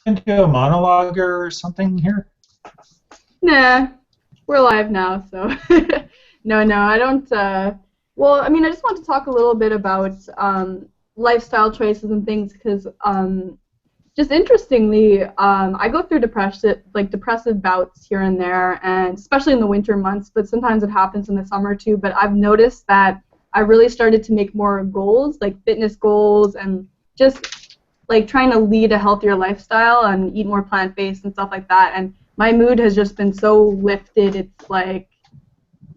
into a monologue or something here? Nah, we're live now, so no, I don't. Well, I mean, I just want to talk a little bit about lifestyle choices and things because just interestingly, I go through depressive bouts here and there, and especially in the winter months. But sometimes it happens in the summer too. But I've noticed that I really started to make more goals, like fitness goals, and just like trying to lead a healthier lifestyle and eat more plant-based and stuff like that. And my mood has just been so lifted. It's like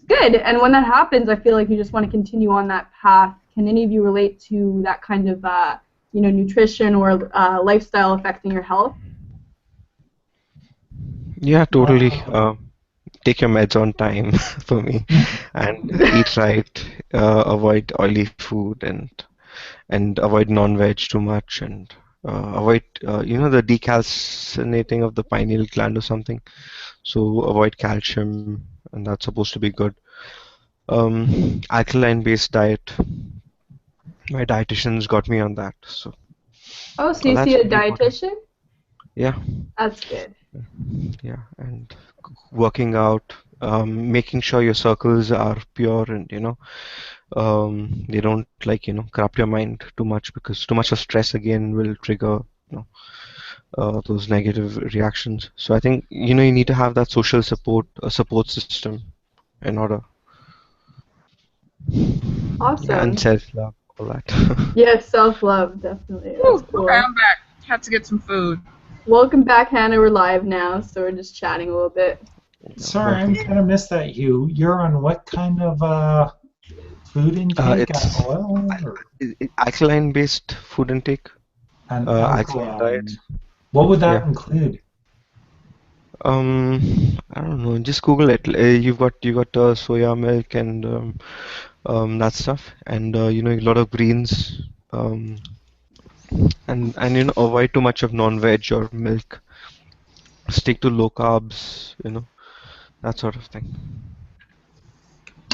good. And when that happens, I feel like you just want to continue on that path. Can any of you relate to that kind of nutrition or lifestyle affecting your health? Yeah, totally. Uh, Take your meds on time for me, and eat right. Avoid oily food and avoid non-veg too much, and avoid the decalcinating of the pineal gland or something. So avoid calcium, and that's supposed to be good. Alkaline-based diet. My dietitian's got me on that, so Oh, so you see that's a very important. dietitian? Yeah, That's good. yeah, and working out, making sure your circles are pure and they don't corrupt your mind too much because too much of stress again will trigger you know those negative reactions. So I think you need to have that social support, a support system in order. Yeah, and Awesome. self-love, all that. Yes, self-love, definitely. That's Woo, okay, cool. I'm back. Had to get some food. Welcome back, Hannah. We're live now, so we're just chatting a little bit. sorry, I Welcome. kind of missed that. You're on what kind of food intake? It's Oil or alkaline-based food intake, an alkaline diet. alkaline? What would that Yeah. include? I don't know. Just Google it. You got soya milk and that stuff, and a lot of greens, um, and avoid too much of non-veg or milk. Stick to low carbs, that sort of thing.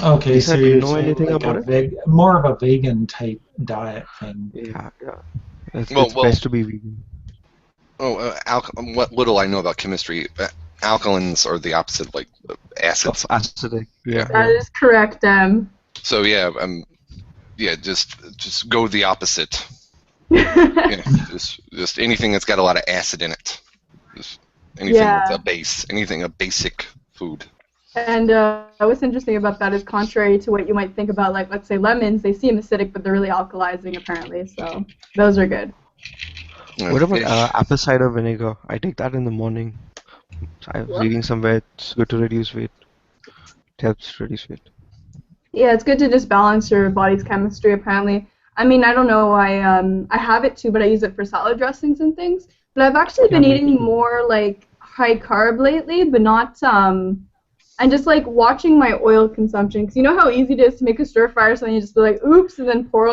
Okay, so Lisa, do you you're know saying anything like about a it? more of a vegan type diet thing. Yeah, yeah. It's Well, it's well, best to be vegan. what little I know about chemistry, alkalins are the opposite of like Of acids. acidic. Yeah. Yeah, That yeah. is correct, So yeah, just go the opposite. Yeah, just anything that's got a lot of acid in it. Just anything that's Yeah. a base, anything a basic food. And what's interesting about that is contrary to what you might think about, like, let's say lemons, they seem acidic, but they're really alkalizing, apparently. So those are good. What about Fish. apple cider vinegar? I take that in the morning. I was reading somewhere it's good to reduce weight. It helps reduce weight. Yeah, it's good to just balance your body's chemistry, apparently. I mean, I don't know, I have it too, but I use it for salad dressings and things. But I've actually Yeah, been me eating too. more like high carb lately, but not and just like watching my oil consumption, because you know how easy it is to make a stir fry, so then you just be like, oops, and then pour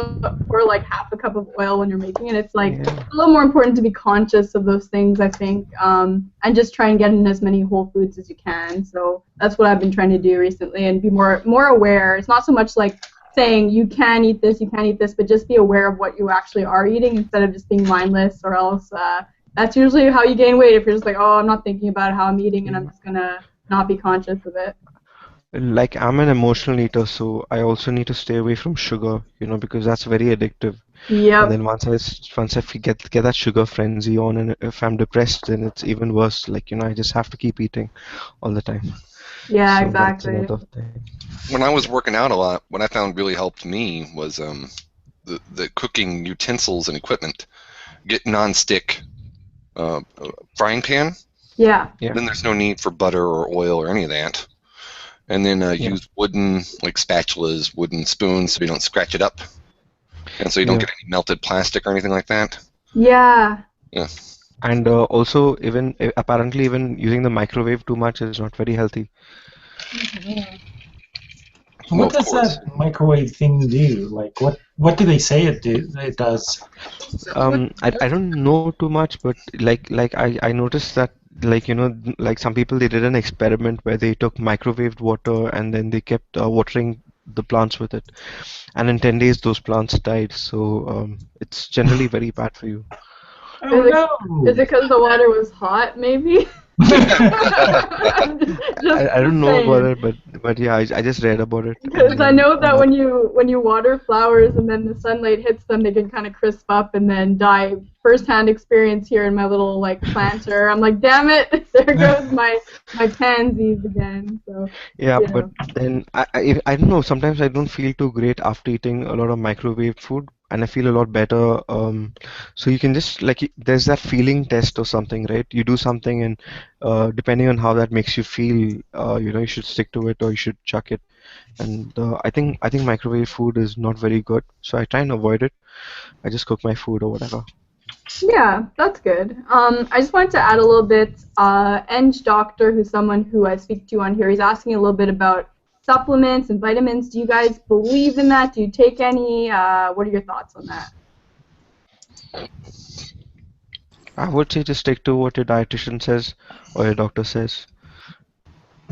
like half a cup of oil when you're making it. It's like Yeah. a little more important to be conscious of those things, I think, and just try and get in as many whole foods as you can. So that's what I've been trying to do recently, and be more aware. It's not so much like saying you can eat this, you can't eat this, but just be aware of what you actually are eating instead of just being mindless, or else that's usually how you gain weight. If you're just like, oh, I'm not thinking about how I'm eating, and I'm just gonna not be conscious of it. Like I'm an emotional eater, so I also need to stay away from sugar, because that's very addictive. And Yep. then once I get that sugar frenzy on, and if I'm depressed, then it's even worse. Like, I just have to keep eating all the time. Yeah, So that's exactly. another thing. When I was working out a lot, what I found really helped me was the cooking utensils and equipment. Get non-stick frying pan. Yeah. Yeah, Then there's no need for butter or oil or any of that. And then yeah, use wooden like spatulas, wooden spoons, so you don't scratch it up, and so you don't yeah. get any melted plastic or anything like that. Yeah. Yeah. And also, even apparently, even using the microwave too much is not very healthy. So Well, what of does course. that microwave thing do? Like what do they say it does? I don't know too much, but like I noticed that like some people they did an experiment where they took microwaved water and then they kept watering the plants with it, and in 10 days those plants died. So it's generally very bad for you. Oh Is no! it because the water was hot, maybe? I don't know about saying. it, but yeah, I just read about it, and Because I then know that when you water flowers and then the sunlight hits them, they can kind of crisp up and then die. First-hand experience here in my little like planter. I'm like, damn it, there goes my pansies again. So yeah, yeah. but then I don't know. Sometimes I don't feel too great after eating a lot of microwave food, and I feel a lot better. So you can just like there's that feeling test or something, right? You do something, and depending on how that makes you feel, you should stick to it or you should chuck it. And I think microwave food is not very good, so I try and avoid it. I just cook my food or whatever. Yeah, that's good. I just wanted to add a little bit. Eng Doctor, who's someone who I speak to on here, he's asking a little bit about supplements and vitamins. Do you guys believe in that? Do you take any? What are your thoughts on that? I would say just stick to what your dietitian says or your doctor says.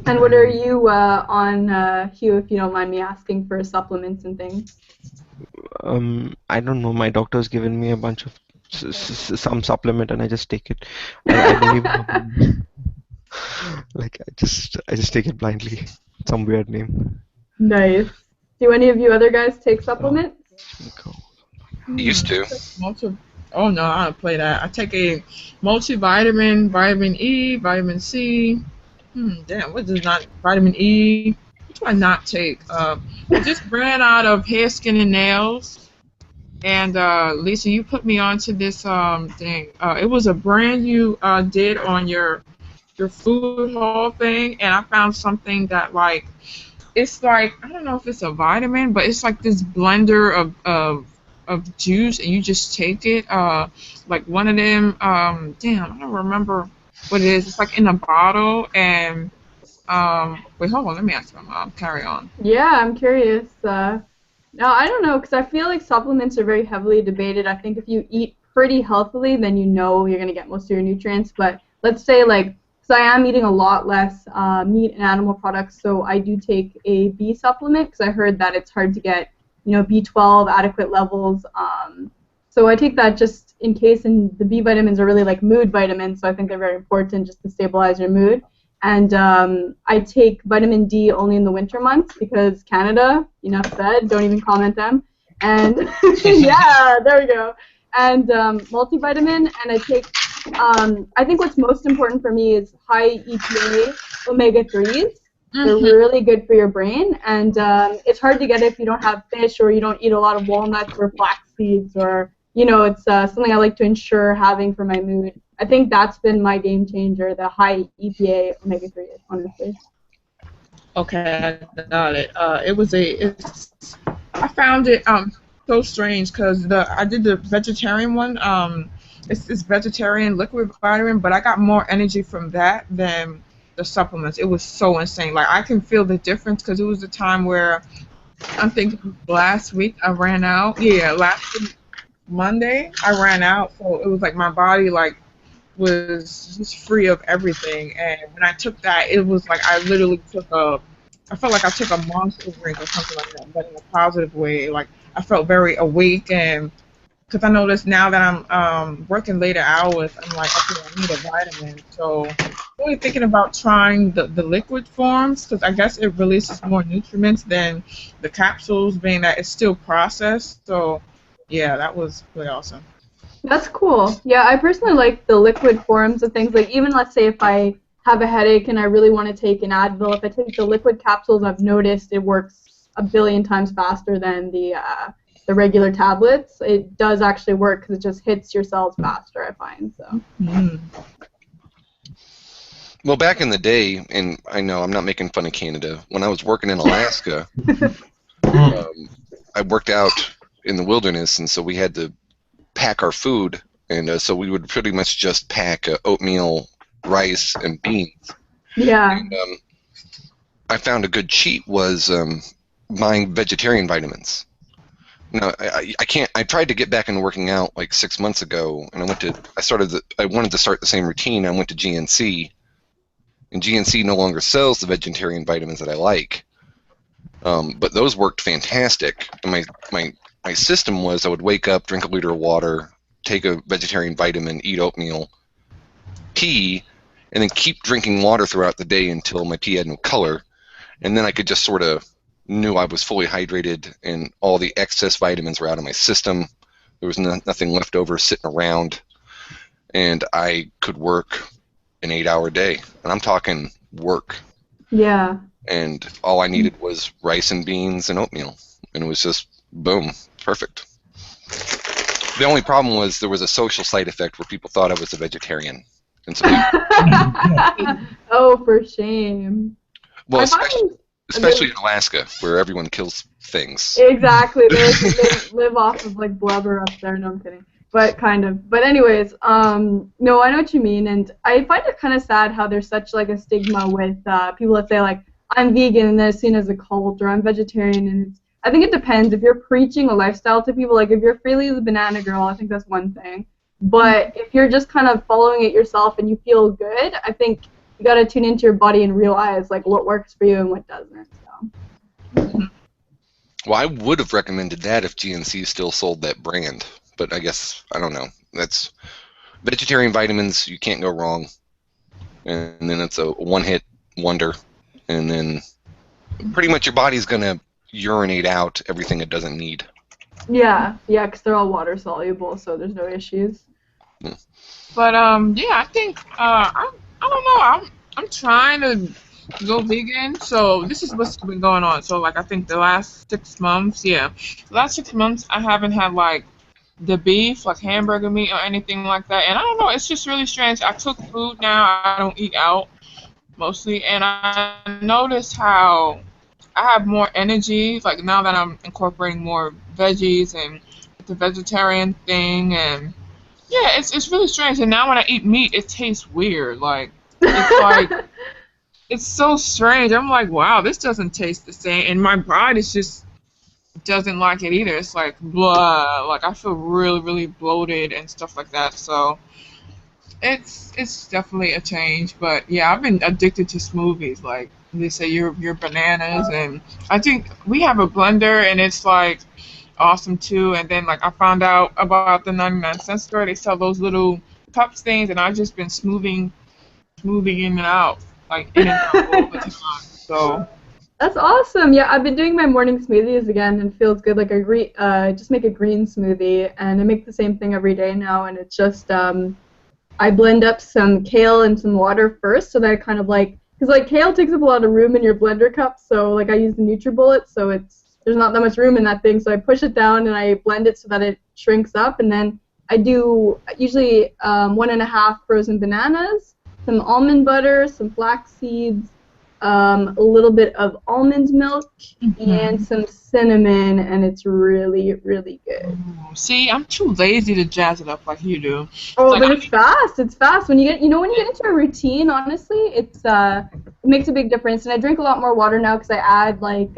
And what are you on, Hugh, if you don't mind me asking, for supplements and things? I don't know. My doctor's given me a bunch of some supplement, and I just take it. I don't even know. Like I just take it blindly. Some weird name. Nice. Do any of you other guys take Oh, supplements? go. Used to. Oh no, I don't play that. I take a multivitamin, vitamin E, vitamin C. Damn, what does not vitamin E? What do I not take? I just ran out of hair, skin, and nails. And Lisa, you put me onto this thing. It was a brand you did on your food haul thing, and I found something that like it's like I don't know if it's a vitamin, but it's like this blender of juice, and you just take it. Like one of them. Damn, I don't remember what it is. It's like in a bottle, and wait, hold on. Let me ask my mom. Carry on. Yeah, I'm curious. No, I don't know, because I feel like supplements are very heavily debated. I think if you eat pretty healthily, then you know you're going to get most of your nutrients. But let's say, like, because I am eating a lot less meat and animal products, so I do take a B supplement, because I heard that it's hard to get, B12 adequate levels. So I take that just in case, and the B vitamins are really like mood vitamins, so I think they're very important just to stabilize your mood. And I take vitamin D only in the winter months because Canada, enough said, don't even comment them. And yeah, there we go. And multivitamin, and I take, I think what's most important for me is high EPA omega-3s. They're really good for your brain, and it's hard to get if you don't have fish or you don't eat a lot of walnuts or flax seeds, or, it's something I like to ensure having for my mood. I think that's been my game changer, the high EPA omega-3, honestly. Okay, I got it. I found it so strange because I did the vegetarian one. It's vegetarian liquid vitamin, but I got more energy from that than the supplements. It was so insane. Like I can feel the difference because it was a time where I'm thinking last week I ran out. Yeah, last week, Monday I ran out, so it was like my body was just free of everything. And when I took that, it was like I literally I felt like I took a monster drink or something like that, but in a positive way. Like I felt very awake, and because I noticed now that I'm working later hours, I'm like, okay, I need a vitamin. So really thinking about trying the liquid forms because I guess it releases more nutrients than the capsules, being that it's still processed. So yeah, that was really awesome. That's cool. Yeah, I personally like the liquid forms of things. Like even let's say if I have a headache and I really want to take an Advil, if I take the liquid capsules, I've noticed it works a billion times faster than the regular tablets. It does actually work because it just hits your cells faster, I find. So. Well, back in the day, and I know I'm not making fun of Canada, when I was working in Alaska, I worked out in the wilderness, and so we had to pack our food, and so we would pretty much just pack oatmeal, rice, and beans. Yeah. And, I found a good cheat was buying vegetarian vitamins. No, I can't. I tried to get back into working out like 6 months ago, and I wanted to start the same routine. I went to GNC, and GNC no longer sells the vegetarian vitamins that I like. But those worked fantastic. And my system was I would wake up, drink a liter of water, take a vegetarian vitamin, eat oatmeal, pee, and then keep drinking water throughout the day until my pee had no color, and then I could just sort of knew I was fully hydrated and all the excess vitamins were out of my system. There was nothing left over sitting around, and I could work an 8-hour day, and I'm talking work. Yeah. And all I needed was rice and beans and oatmeal, and it was just boom, perfect. The only problem was there was a social side effect where people thought I was a vegetarian, and so Oh, for shame. well, I find especially in Alaska, where everyone kills things. exactly. They live off of like blubber up there. No, I'm kidding. But kind of. But anyways, no, I know what you mean, and I find it kind of sad how there's such like a stigma with people that say like I'm vegan and they're seen as a cult, or I'm vegetarian, and I think it depends. If you're preaching a lifestyle to people, like if you're Freely the Banana Girl, I think that's one thing. But if you're just kind of following it yourself and you feel good, I think you got to tune into your body and realize like what works for you and what doesn't. So. Well, I would have recommended that if GNC still sold that brand, but I guess I don't know. That's vegetarian vitamins. You can't go wrong, and then it's a one-hit wonder, and then pretty much your body's gonna urinate out everything it doesn't need. Yeah, because they're all water soluble, so there's no issues. But yeah, I think I don't know. I'm trying to go vegan. So this is what's been going on. So like I think the last 6 months, the last 6 months I haven't had like the beef, like hamburger meat or anything like that. And I don't know, it's just really strange. I cook food now. I don't eat out mostly, and I noticed how I have more energy. Like now that I'm incorporating more veggies and the vegetarian thing, and yeah, it's really strange. And now when I eat meat, it tastes weird. Like it's like it's so strange. I'm like, wow, this doesn't taste the same, and my body just doesn't like it either. It's like blah. Like I feel really, really bloated and stuff like that. So it's definitely a change. But yeah, I've been addicted to smoothies. Like they say, your bananas, and I think we have a blender, and it's like awesome too. And then like I found out about the 99-cent store. They sell those little cups things, and I've just been smoothing in and out, like in and out all the time. So that's awesome. Yeah, I've been doing my morning smoothies again, and it feels good. Like I just make a green smoothie, and I make the same thing every day now. And it's just I blend up some kale and some water first, so that it kind of like, because like kale takes up a lot of room in your blender cup. So like I use the NutriBullet, so there's not that much room in that thing. So I push it down and I blend it so that it shrinks up, and then I do usually 1.5 frozen bananas, some almond butter, some flax seeds, a little bit of almond milk, and some cinnamon, and it's really, really good. See, I'm too lazy to jazz it up like you do. Oh, like, but it's fast. It's fast. When you get into a routine, honestly, it makes a big difference. And I drink a lot more water now because I add like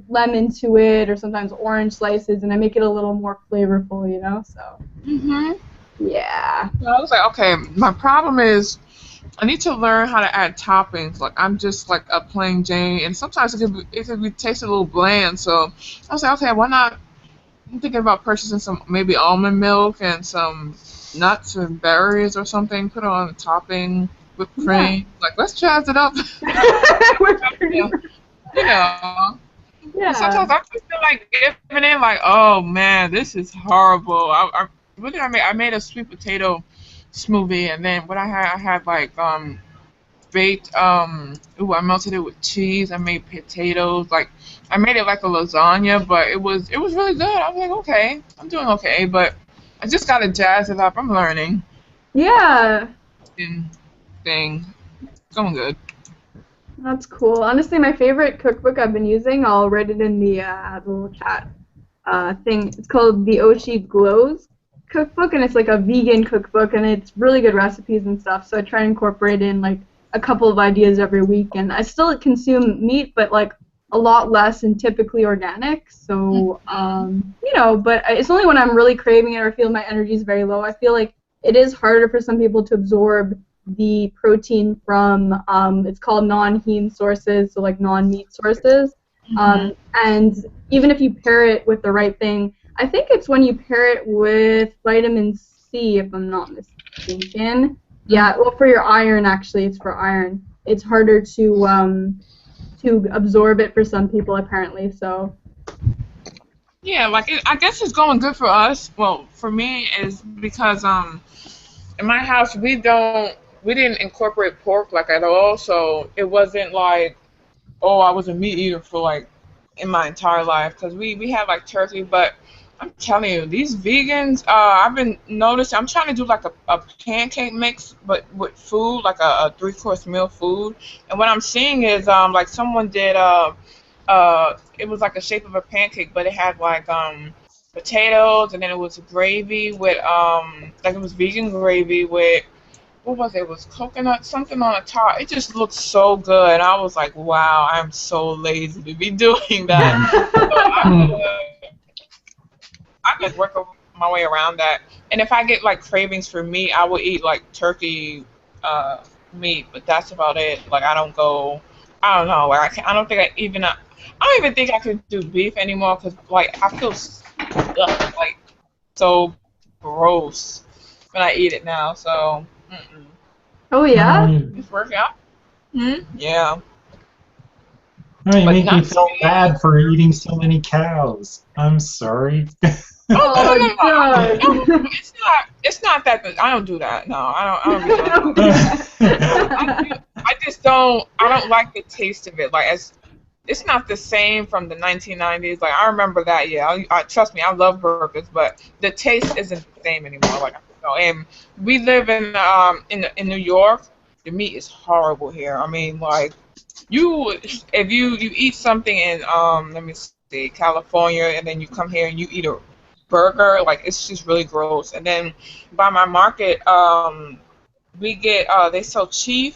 lemon to it, or sometimes orange slices, and I make it a little more flavorful, you know. So. Yeah. So I was like, okay, my problem is I need to learn how to add toppings. Like I'm just like a plain Jane, and sometimes it could be taste a little bland. So I was like, okay, why not? I'm thinking about purchasing some maybe almond milk and some nuts and berries or something. Put it on a topping, whipped cream. Yeah. Like let's jazz it up. You know. Yeah. Sometimes I just feel like giving in. Like, oh man, this is horrible. What did I make? I made a sweet potato smoothie, and then what I had like baked I melted it with cheese. I made potatoes, like I made it like a lasagna, but it was really good. I was like, okay, I'm doing okay, but I just gotta jazz it up. I'm learning. Yeah. Thing going good. That's cool. Honestly, my favorite cookbook I've been using, I'll write it in the little chat thing. It's called the Oshi Glows cookbook, and it's like a vegan cookbook, and it's really good recipes and stuff. So I try to incorporate in like a couple of ideas every week, and I still consume meat, but like a lot less and typically organic. So you know, but it's only when I'm really craving it or feel my energy is very low. I feel like it is harder for some people to absorb the protein from it's called non-heme sources, so like non-meat sources. And even if you pair it with the right thing, I think it's when you pair it with vitamin C, if I'm not mistaken. Yeah, well, for your iron, actually, it's for iron. It's harder to absorb it for some people, apparently. So. Yeah, like I guess it's going good for us. Well, for me is because in my house we didn't incorporate pork like at all, so it wasn't like, oh, I was a meat eater for like in my entire life because we had like turkey, but I'm telling you, these vegans, I've been noticing. I'm trying to do like a pancake mix, but with food, like a 3-course meal food. And what I'm seeing is like someone did it was like a shape of a pancake, but it had like potatoes, and then it was gravy with like it was vegan gravy with what was it? It was coconut something on the top. It just looked so good. I was like, wow, I'm so lazy to be doing that. So I could work my way around that. And if I get like cravings for meat, I will eat like turkey meat, but that's about it. Like I don't go. I don't know. Like I don't think I don't even think I could do beef anymore because like I feel like so gross when I eat it now. So. Mm-mm. Oh yeah. It's working out. Yeah. You But make me not feel today. bad for eating so many cows. I'm sorry. Oh, No. Doug. It's not that. I don't do that. No, I don't be doing that. I just don't. I don't like the taste of it. Like it's not the same from the 1990s. Like I remember that. Yeah, I trust me. I love burgers, but the taste isn't the same anymore. Like and we live in New York. The meat is horrible here. I mean, like if you eat something in let me see, California, and then you come here and you eat a burger, like it's just really gross. And then by my market, we get they sell cheap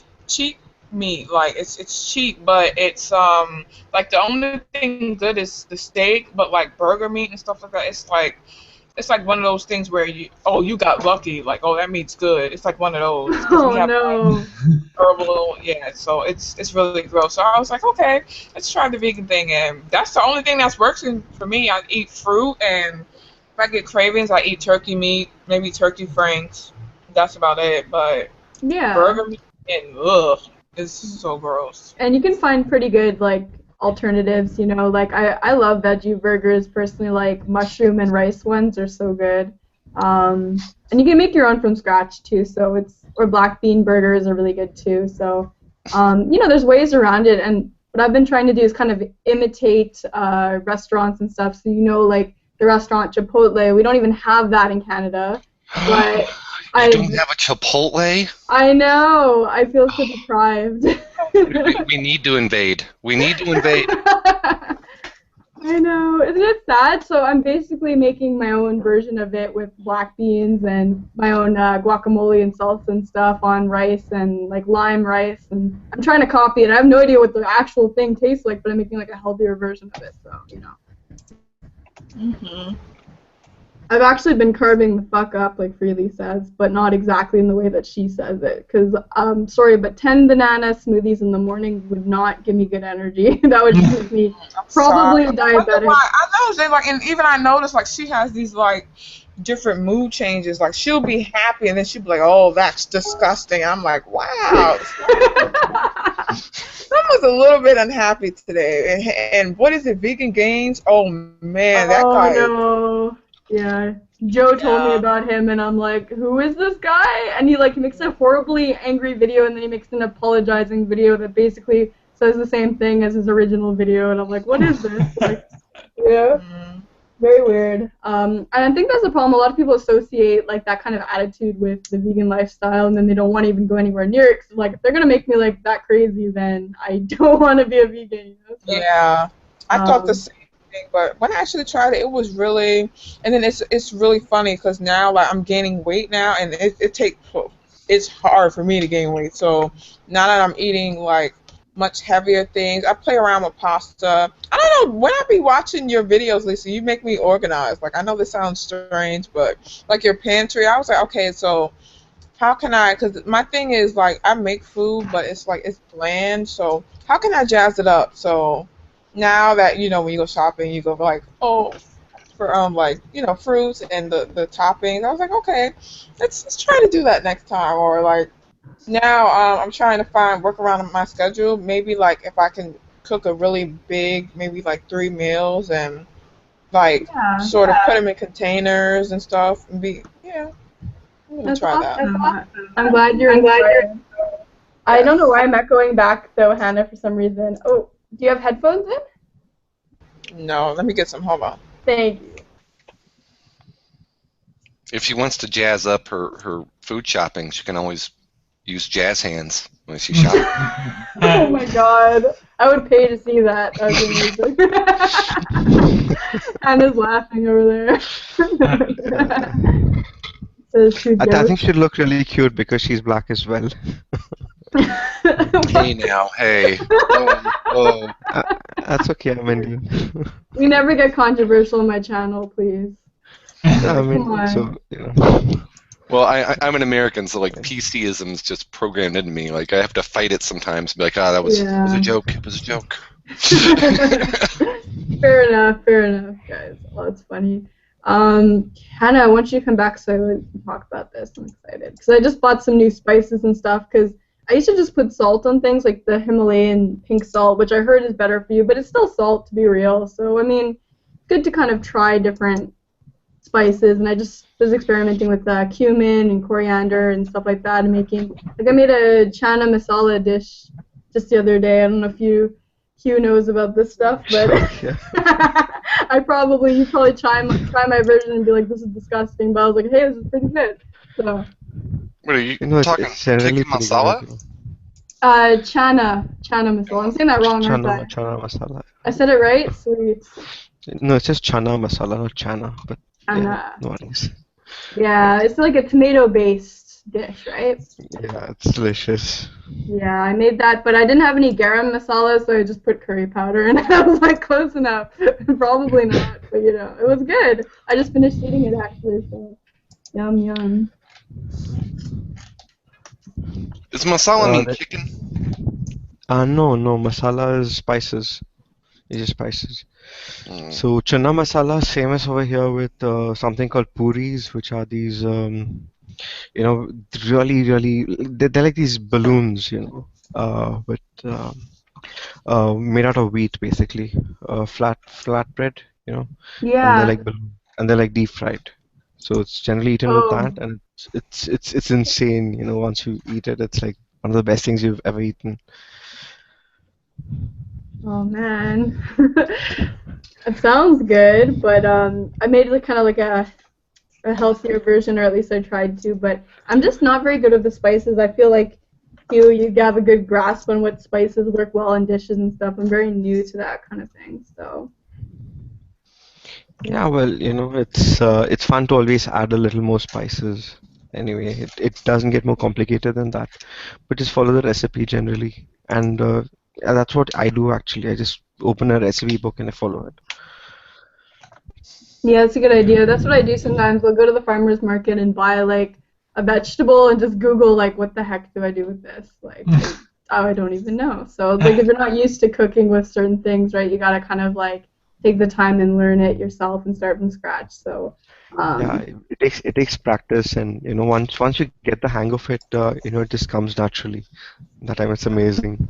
meat. Like it's cheap, but it's like the only thing good is the steak, but like burger meat and stuff like that, it's like one of those things where you got lucky, like, oh, that meat's good. It's like one of those because we Oh have like no. herbal, yeah. So it's really gross. So I was like, okay, let's try the vegan thing, and that's the only thing that's working for me. I eat fruit, and if I get cravings, I eat turkey meat, maybe turkey franks. That's about it. But Yeah. burger meat and ugh, it's so gross. And you can find pretty good like alternatives, you know, like I love veggie burgers personally, like mushroom and rice ones are so good. And you can make your own from scratch too, so or black bean burgers are really good too. So you know, there's ways around it, and what I've been trying to do is kind of imitate restaurants and stuff. So you know, like the restaurant Chipotle, we don't even have that in Canada, but You don't have a Chipotle? I know. I feel so deprived. We need to invade. We need to invade. I know. Isn't it sad? So I'm basically making my own version of it with black beans and my own guacamole and salsa and stuff on rice and like lime rice. And I'm trying to copy it. I have no idea what the actual thing tastes like, but I'm making like a healthier version of it. So, you know. Mhm. I've actually been carving the fuck up, like Freely says, but not exactly in the way that she says it. Because, sorry, but 10 banana smoothies in the morning would not give me good energy. That would just make me probably Sorry. I wonder diabetic. why. I know they like, and even I noticed like she has these like different mood changes. Like she'll be happy, and then she'll be like, "Oh, that's disgusting." I'm like, "Wow." Someone's a little bit unhappy today. And what is it? Vegan Gains? Oh man, that guy. Oh no. Yeah. Joe told me Yeah. about him, and I'm like, who is this guy? And he like makes a horribly angry video, and then he makes an apologizing video that basically says the same thing as his original video, and I'm like, what is this? Like, yeah. Mhm. Very weird. And I think that's the problem. A lot of people associate like that kind of attitude with the vegan lifestyle, and then they don't want to even go anywhere near it. 'Cause, like, if they're gonna make me like that crazy, then I don't want to be a vegan. You know? So, Yeah, I thought the Um, same thing, but when I actually tried it, it was really, and then it's really funny because now like I'm gaining weight now, and it's hard for me to gain weight. So now that I'm eating like much heavier things, I play around with pasta. I don't know, when I be watching your videos, Lisa, you make me organized. Like I know this sounds strange, but like your pantry, I was like, okay, so how can I, because my thing is like I make food, but it's like it's bland, so how can I jazz it up? So now that, you know, when you go shopping, you go like, oh, for like fruits and the toppings. I was like, okay, let's try to do that next time. Or like now I'm trying to work around my schedule. Maybe like if I can cook a really big, maybe like 3 meals and like Yeah, sort of put them in containers and stuff and I'm gonna that's try that. awesome. I'm glad you're inspired. I don't know why I'm echoing back though, Hannah, for some reason. Oh, do you have headphones in? No, let me get some. Hold on. Thank you. If she wants to jazz up her food shopping, she can always use jazz hands when she shops. Oh my god. I would pay to see that. That would be amazing. Hannah's laughing over there. I think she'd look really cute because she's black as well. Hey now, hey. Oh. That's okay, I'm Indian. We never get controversial on my channel, please. I mean, Come on. so, you know. Well, I'm an American, so like PCism is just programmed into me. Like I have to fight it sometimes. Be like, that was a joke. It was a joke. Fair enough, guys. Well, it's funny. Hannah, I want you to come back so we can talk about this. I'm excited because I just bought some new spices and stuff. Because I used to just put salt on things like the Himalayan pink salt, which I heard is better for you, but it's still salt to be real. So I mean, good to kind of try different spices, and I just was experimenting with cumin and coriander and stuff like that, and making I made a chana masala dish just the other day. I don't know if Hugh knows about this stuff, but you probably try my version and be like, this is disgusting, but I was like, hey, this is pretty good. So. What are you talking? Tikka masala? Chana masala. I'm saying that wrong, aren't I? Chana masala. I said it right? Sweet. No, it's just chana masala, not chana, but Chana. no worries. Yeah, it's like a tomato-based dish, right? Yeah, it's delicious. Yeah, I made that, but I didn't have any garam masala, so I just put curry powder in it. I was like, close enough. Probably not, but it was good. I just finished eating it, actually, so yum, yum. Does masala mean chicken? No, masala is spices. It's just spices. So chana masala is famous over here with something called puris, which are these, really, really, they're like these balloons, made out of wheat, basically, flat bread, Yeah. And they're like deep fried. So it's generally eaten with that, and it's insane. Once you eat it, it's like one of the best things you've ever eaten. Oh man, it sounds good, but I made kind of like a healthier version, or at least I tried to. But I'm just not very good with the spices. I feel like you have a good grasp on what spices work well in dishes and stuff. I'm very new to that kind of thing, so. Yeah, well, it's fun to always add a little more spices. Anyway, it doesn't get more complicated than that, but just follow the recipe generally, and that's what I do actually. I just open a recipe book and I follow it. Yeah, that's a good idea. That's what I do sometimes. I'll go to the farmer's market and buy like a vegetable and just Google like, what the heck do I do with this? Like, I don't even know. So like, if you're not used to cooking with certain things, right, you gotta kind of like take the time and learn it yourself and start from scratch. So. Yeah, it takes practice, and once you get the hang of it, it just comes naturally. That time it's amazing.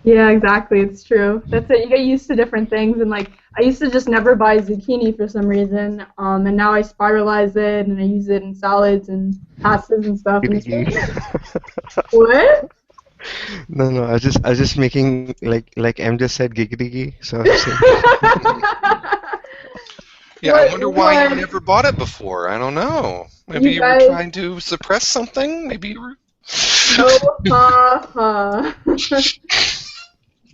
Yeah, exactly. It's true. That's it. You get used to different things, and like I used to just never buy zucchini for some reason, and now I spiralize it and I use it in salads and pastas and stuff. And it's what? No, I was just making like M just said giggity, so I was saying. Yeah, I wonder why you never bought it before. I don't know. Maybe you were trying to suppress something? Maybe you were... Oh, ha, ha.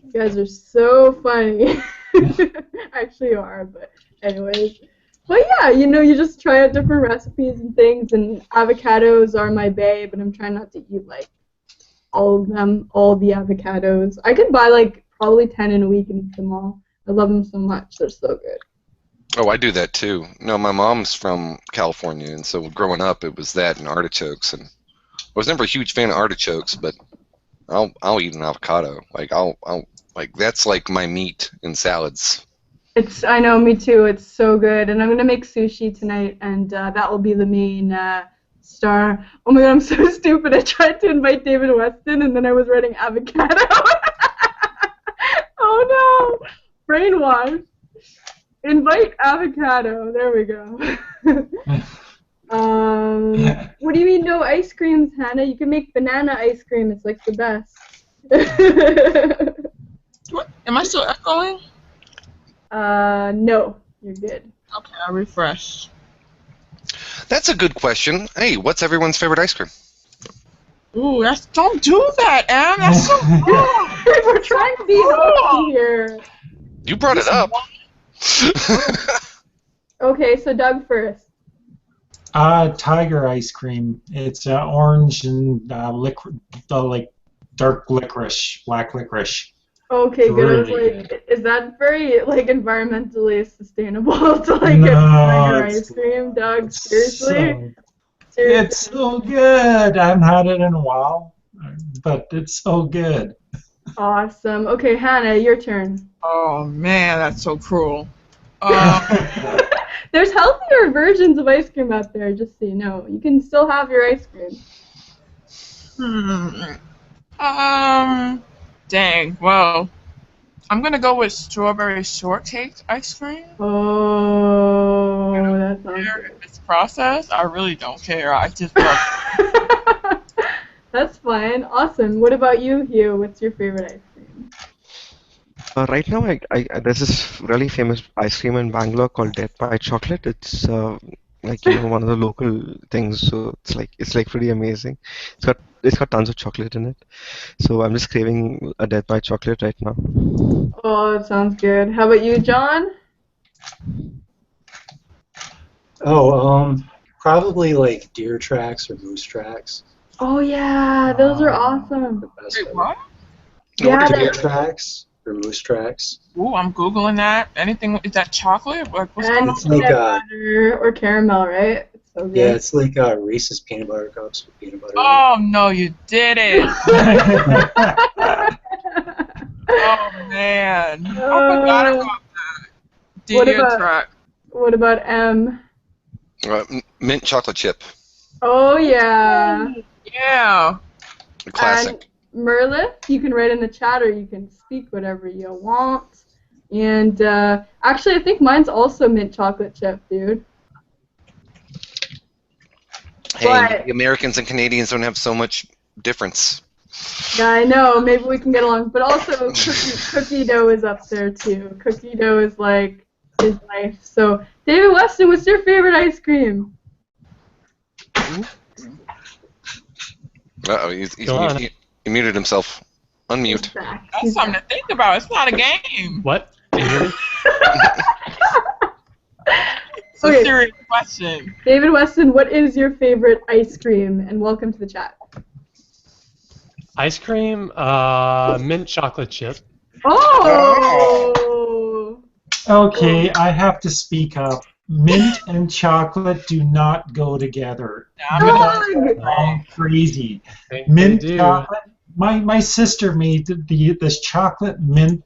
You guys are so funny. Actually, you are, but anyways. But yeah, you just try out different recipes and things, and avocados are my bae, but I'm trying not to eat, like, all of them, all the avocados. I could buy, like, probably 10 in a week and eat them all. I love them so much. They're so good. Oh, I do that too. No, my mom's from California, and so growing up, it was that and artichokes. And I was never a huge fan of artichokes, but I'll eat an avocado. Like I'll like that's like my meat in salads. I know, me too. It's so good, and I'm gonna make sushi tonight, and that will be the main star. Oh my god, I'm so stupid. I tried to invite David Weston, and then I was writing avocado. Oh no, brainwash. Invite avocado. There we go. What do you mean no ice creams, Hannah? You can make banana ice cream. It's like the best. What? Am I still echoing? No, you're good. Okay, I refreshed. That's a good question. Hey, what's everyone's favorite ice cream? Ooh, don't do that, Em. That's so cool. We're trying to be healthy here. You brought it up. Okay, so Doug first. Tiger ice cream. It's orange and like dark licorice, black licorice. Okay, good. I was Really like, is that very like environmentally sustainable to like No, get tiger it's- ice cream, Doug? Seriously? It's so good. I haven't had it in a while, but it's so good. Awesome. Okay, Hannah, your turn. Oh man, that's so cruel. There's healthier versions of ice cream out there, just so you know. You can still have your ice cream. Dang. Well, I'm gonna go with strawberry shortcake ice cream. Oh, that sounds If it's processed, I really don't care. I just love good. That's fine. Awesome. What about you, Hugh? What's your favorite ice cream? Right now, there's this really famous ice cream in Bangalore called Death by Chocolate. It's like one of the local things, so it's like pretty amazing. It's got tons of chocolate in it. So I'm just craving a Death by Chocolate right now. Oh, that sounds good. How about you, John? Oh, probably like deer tracks or moose tracks. Oh yeah, those are awesome. The best Wait, ever. what? Yeah, Deer they're- tracks or moose tracks. Ooh, I'm googling that. Anything? Is that chocolate? Like, what's going and on? It's like, peanut butter or caramel, right? It's so good. Yeah, it's like Reese's peanut butter cups with peanut butter. in it. Oh no, you didn't. Oh man, I forgot about that. What Deer about- track. What about M? Mint chocolate chip. Oh yeah. Yeah. A classic. And Merlith, you can write in the chat or you can speak whatever you want. And actually, I think mine's also mint chocolate chip, dude. Hey, But- the Americans and Canadians don't have so much difference. Yeah, I know. Maybe we can get along. But also, cookie dough is up there too. Cookie dough is like his life. So, David Weston, what's your favorite ice cream? Uh-oh, he's Go on. he muted himself. Unmute. He's back. That's He's something back. to think about. It's not a game. What? Can you hear me? It's a Okay. serious question. David Weston, what is your favorite ice cream? And welcome to the chat. Ice cream, mint chocolate chip. Oh! Okay, I have to speak up. Mint and chocolate do not go together. I'm gonna I'm crazy. They Mint do. chocolate. My sister made this chocolate mint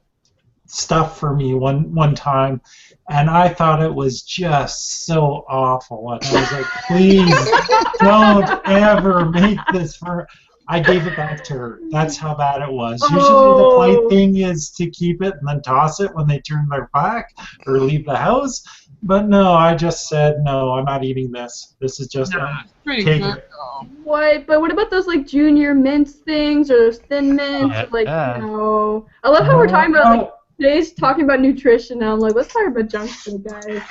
stuff for me one time, and I thought it was just so awful. And I was like, please don't ever make this for. I gave it back to her. That's how bad it was. Usually the polite thing is to keep it and then toss it when they turn their back or leave the house. But no, I just said, no, I'm not eating this. This is just Nah, it's pretty Take good it. though. What? But what about those like junior mints things or those thin mints? Yeah. Like, no. I love how we're talking about like No. today's talking about nutrition. Now I'm like, let's talk about junk food, guys.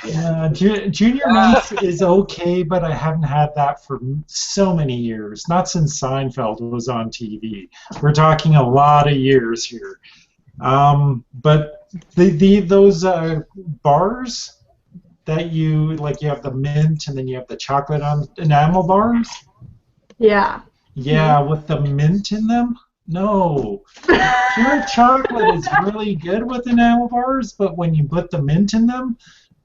Junior Mints is okay, but I haven't had that for so many years. Not since Seinfeld was on TV. We're talking a lot of years here. But those bars that you like, you have the mint and then you have the chocolate on enamel bars. Yeah. Yeah, with the mint in them. No. Pure chocolate is really good with enamel bars, but when you put the mint in them,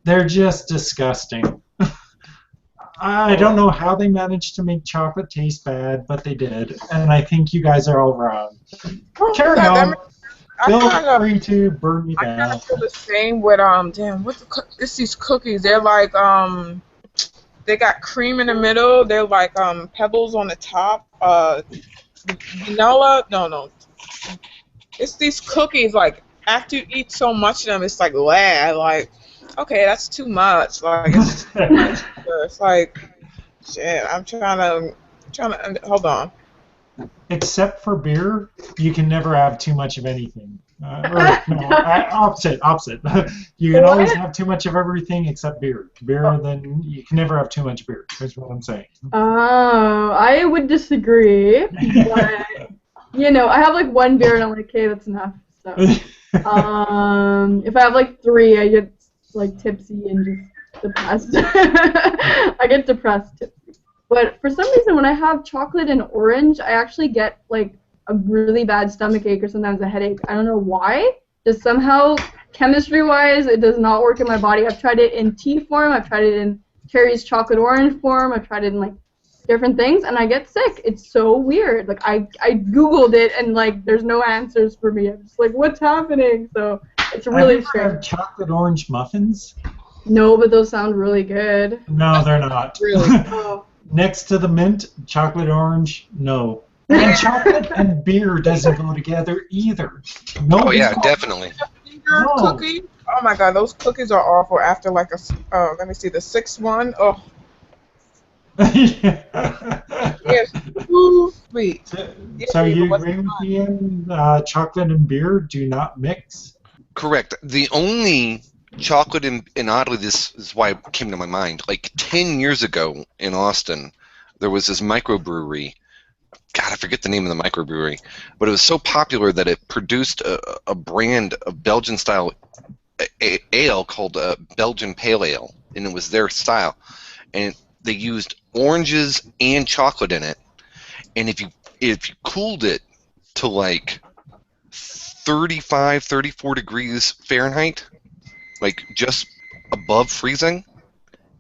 they're just disgusting. I don't know how they managed to make chocolate taste bad, but they did, and I think you guys are all wrong. Carry on. I Feel kind of free to burn me I kind now. of feel the same with damn it's these cookies. They're like they got cream in the middle. They're like pebbles on the top. Vanilla. No. It's these cookies. Like after you eat so much of them, it's like like okay, that's too much. Like it's like shit. I'm trying to hold on. Except for beer, you can never have too much of anything. Opposite. You can always have too much of everything except beer. Then you can never have too much beer. That's what I'm saying. Oh, I would disagree. But, I have like one beer and I'm like, okay, that's enough. So, if I have like three, I get like tipsy and just depressed. I get depressed tipsy. But for some reason, when I have chocolate and orange, I actually get like a really bad stomach ache or sometimes a headache. I don't know why. Just somehow, chemistry-wise, it does not work in my body. I've tried it in tea form. I've tried it in Terry's chocolate orange form. I've tried it in like different things, and I get sick. It's so weird. Like I googled it, and like there's no answers for me. I'm just like, what's happening? So it's really strange. Have chocolate orange muffins? No, but those sound really good. No, they're not. Really? Oh. Next to the mint, chocolate orange, no. And chocolate and beer doesn't go together either. No. Oh yeah, definitely. Finger cookie. Oh my god, those cookies are awful. After like let me see, the sixth one. Oh. Yes, too sweet. So you agree with me? Chocolate and beer do not mix. Correct. The only chocolate and oddly, this is why it came to my mind. Like 10 years ago in Austin, there was this microbrewery. God, I forget the name of the microbrewery, but it was so popular that it produced a brand of Belgian-style ale called Belgian Pale Ale, and it was their style. And they used oranges and chocolate in it. And if you cooled it to like 35, 34 degrees Fahrenheit, like just above freezing,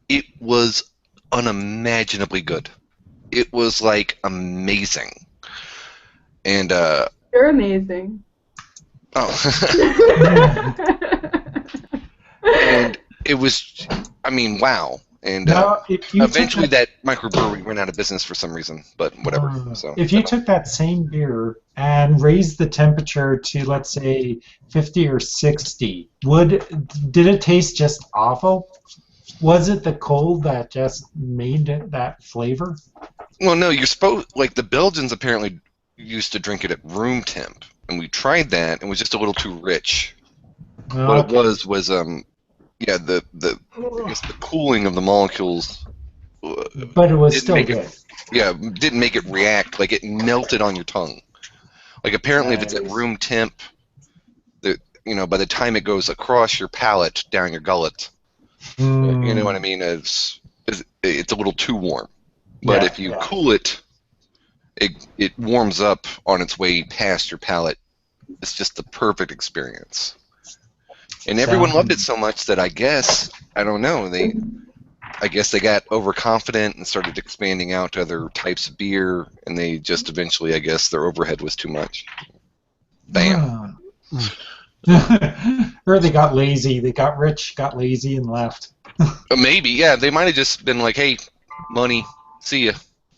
it was unimaginably good. It was like amazing. And You're amazing. oh. And it was, I mean, wow. And eventually that microbrewery went out of business for some reason, but whatever. So if you took that same beer and raised the temperature to, let's say, 50 or 60, did it taste just awful? Was it the cold that just made it that flavor? Well, no, you're supposed, like the Belgians apparently used to drink it at room temp, and we tried that, and it was just a little too rich. Okay. What it was yeah, the I guess the cooling of the molecules. But it was still good. Didn't make it react, like it melted on your tongue. Like apparently, if it's at room temp, by the time it goes across your palate down your gullet, you know what I mean. It's a little too warm. But if you cool it, it warms up on its way past your palate. It's just the perfect experience. And everyone loved it so much that I don't know, I guess they got overconfident and started expanding out to other types of beer, and they just eventually, I guess, their overhead was too much. Bam. Or they got lazy. They got rich, got lazy, and left. Maybe, yeah. They might have just been like, hey, money, see ya.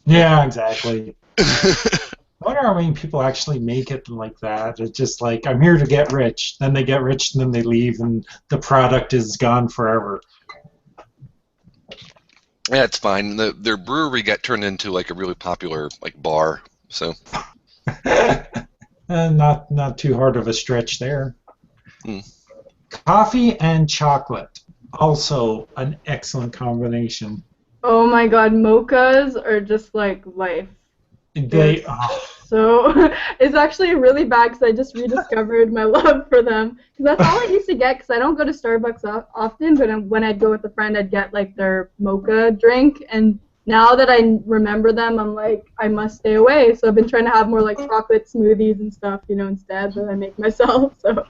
Yeah, exactly. I wonder how many people actually make it like that. It's just like, I'm here to get rich. Then they get rich, and then they leave, and the product is gone forever. Yeah, it's fine. Their brewery got turned into like a really popular like bar, so. Not too hard of a stretch there. Coffee and chocolate, also an excellent combination. Oh my god, mochas are just like life. So it's actually really bad because I just rediscovered my love for them. Because that's all I used to get, because I don't go to Starbucks often, but when I'd go with a friend, I'd get like their mocha drink. And now that I remember them, I'm like, I must stay away. So I've been trying to have more like chocolate smoothies and stuff, instead that I make myself. So.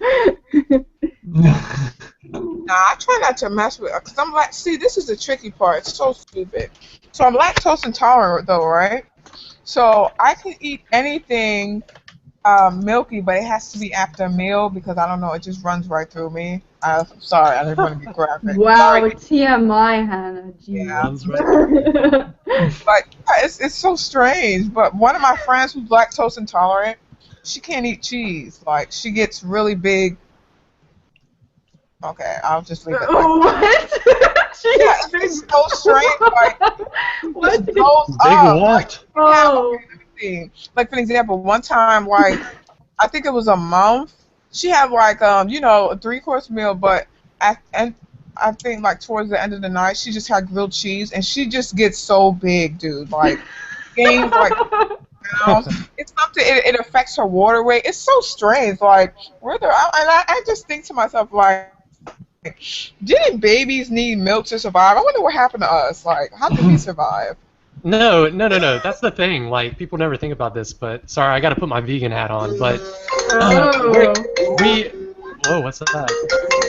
Nah, I try not to mess with it, because I'm like, see, this is the tricky part. It's so stupid. So I'm lactose intolerant, though, right? So I can eat anything milky, but it has to be after a meal because I don't know, it just runs right through me. I'm sorry, I didn't want to be graphic. Wow, Sorry. TMI, Hannah. Jeez. Yeah. Runs right. But it's so strange. But one of my friends who's lactose intolerant, she can't eat cheese. Like she gets really big. Okay, I'll just leave it. What? Yeah, it's so strange. Like What? it goes Big up. what? Oh. Like for example, one time, like I think it was a month. She had like a 3-course meal, but and I think like towards the end of the night, she just had grilled cheese, and she just gets so big, dude. Like gains like pounds. It's something. It affects her water weight. It's so strange. Like I just think to myself like, didn't babies need milk to survive? I wonder what happened to us. Like, how did we survive? No. That's the thing. Like, people never think about this, but sorry, I got to put my vegan hat on. But we. Whoa, what's that?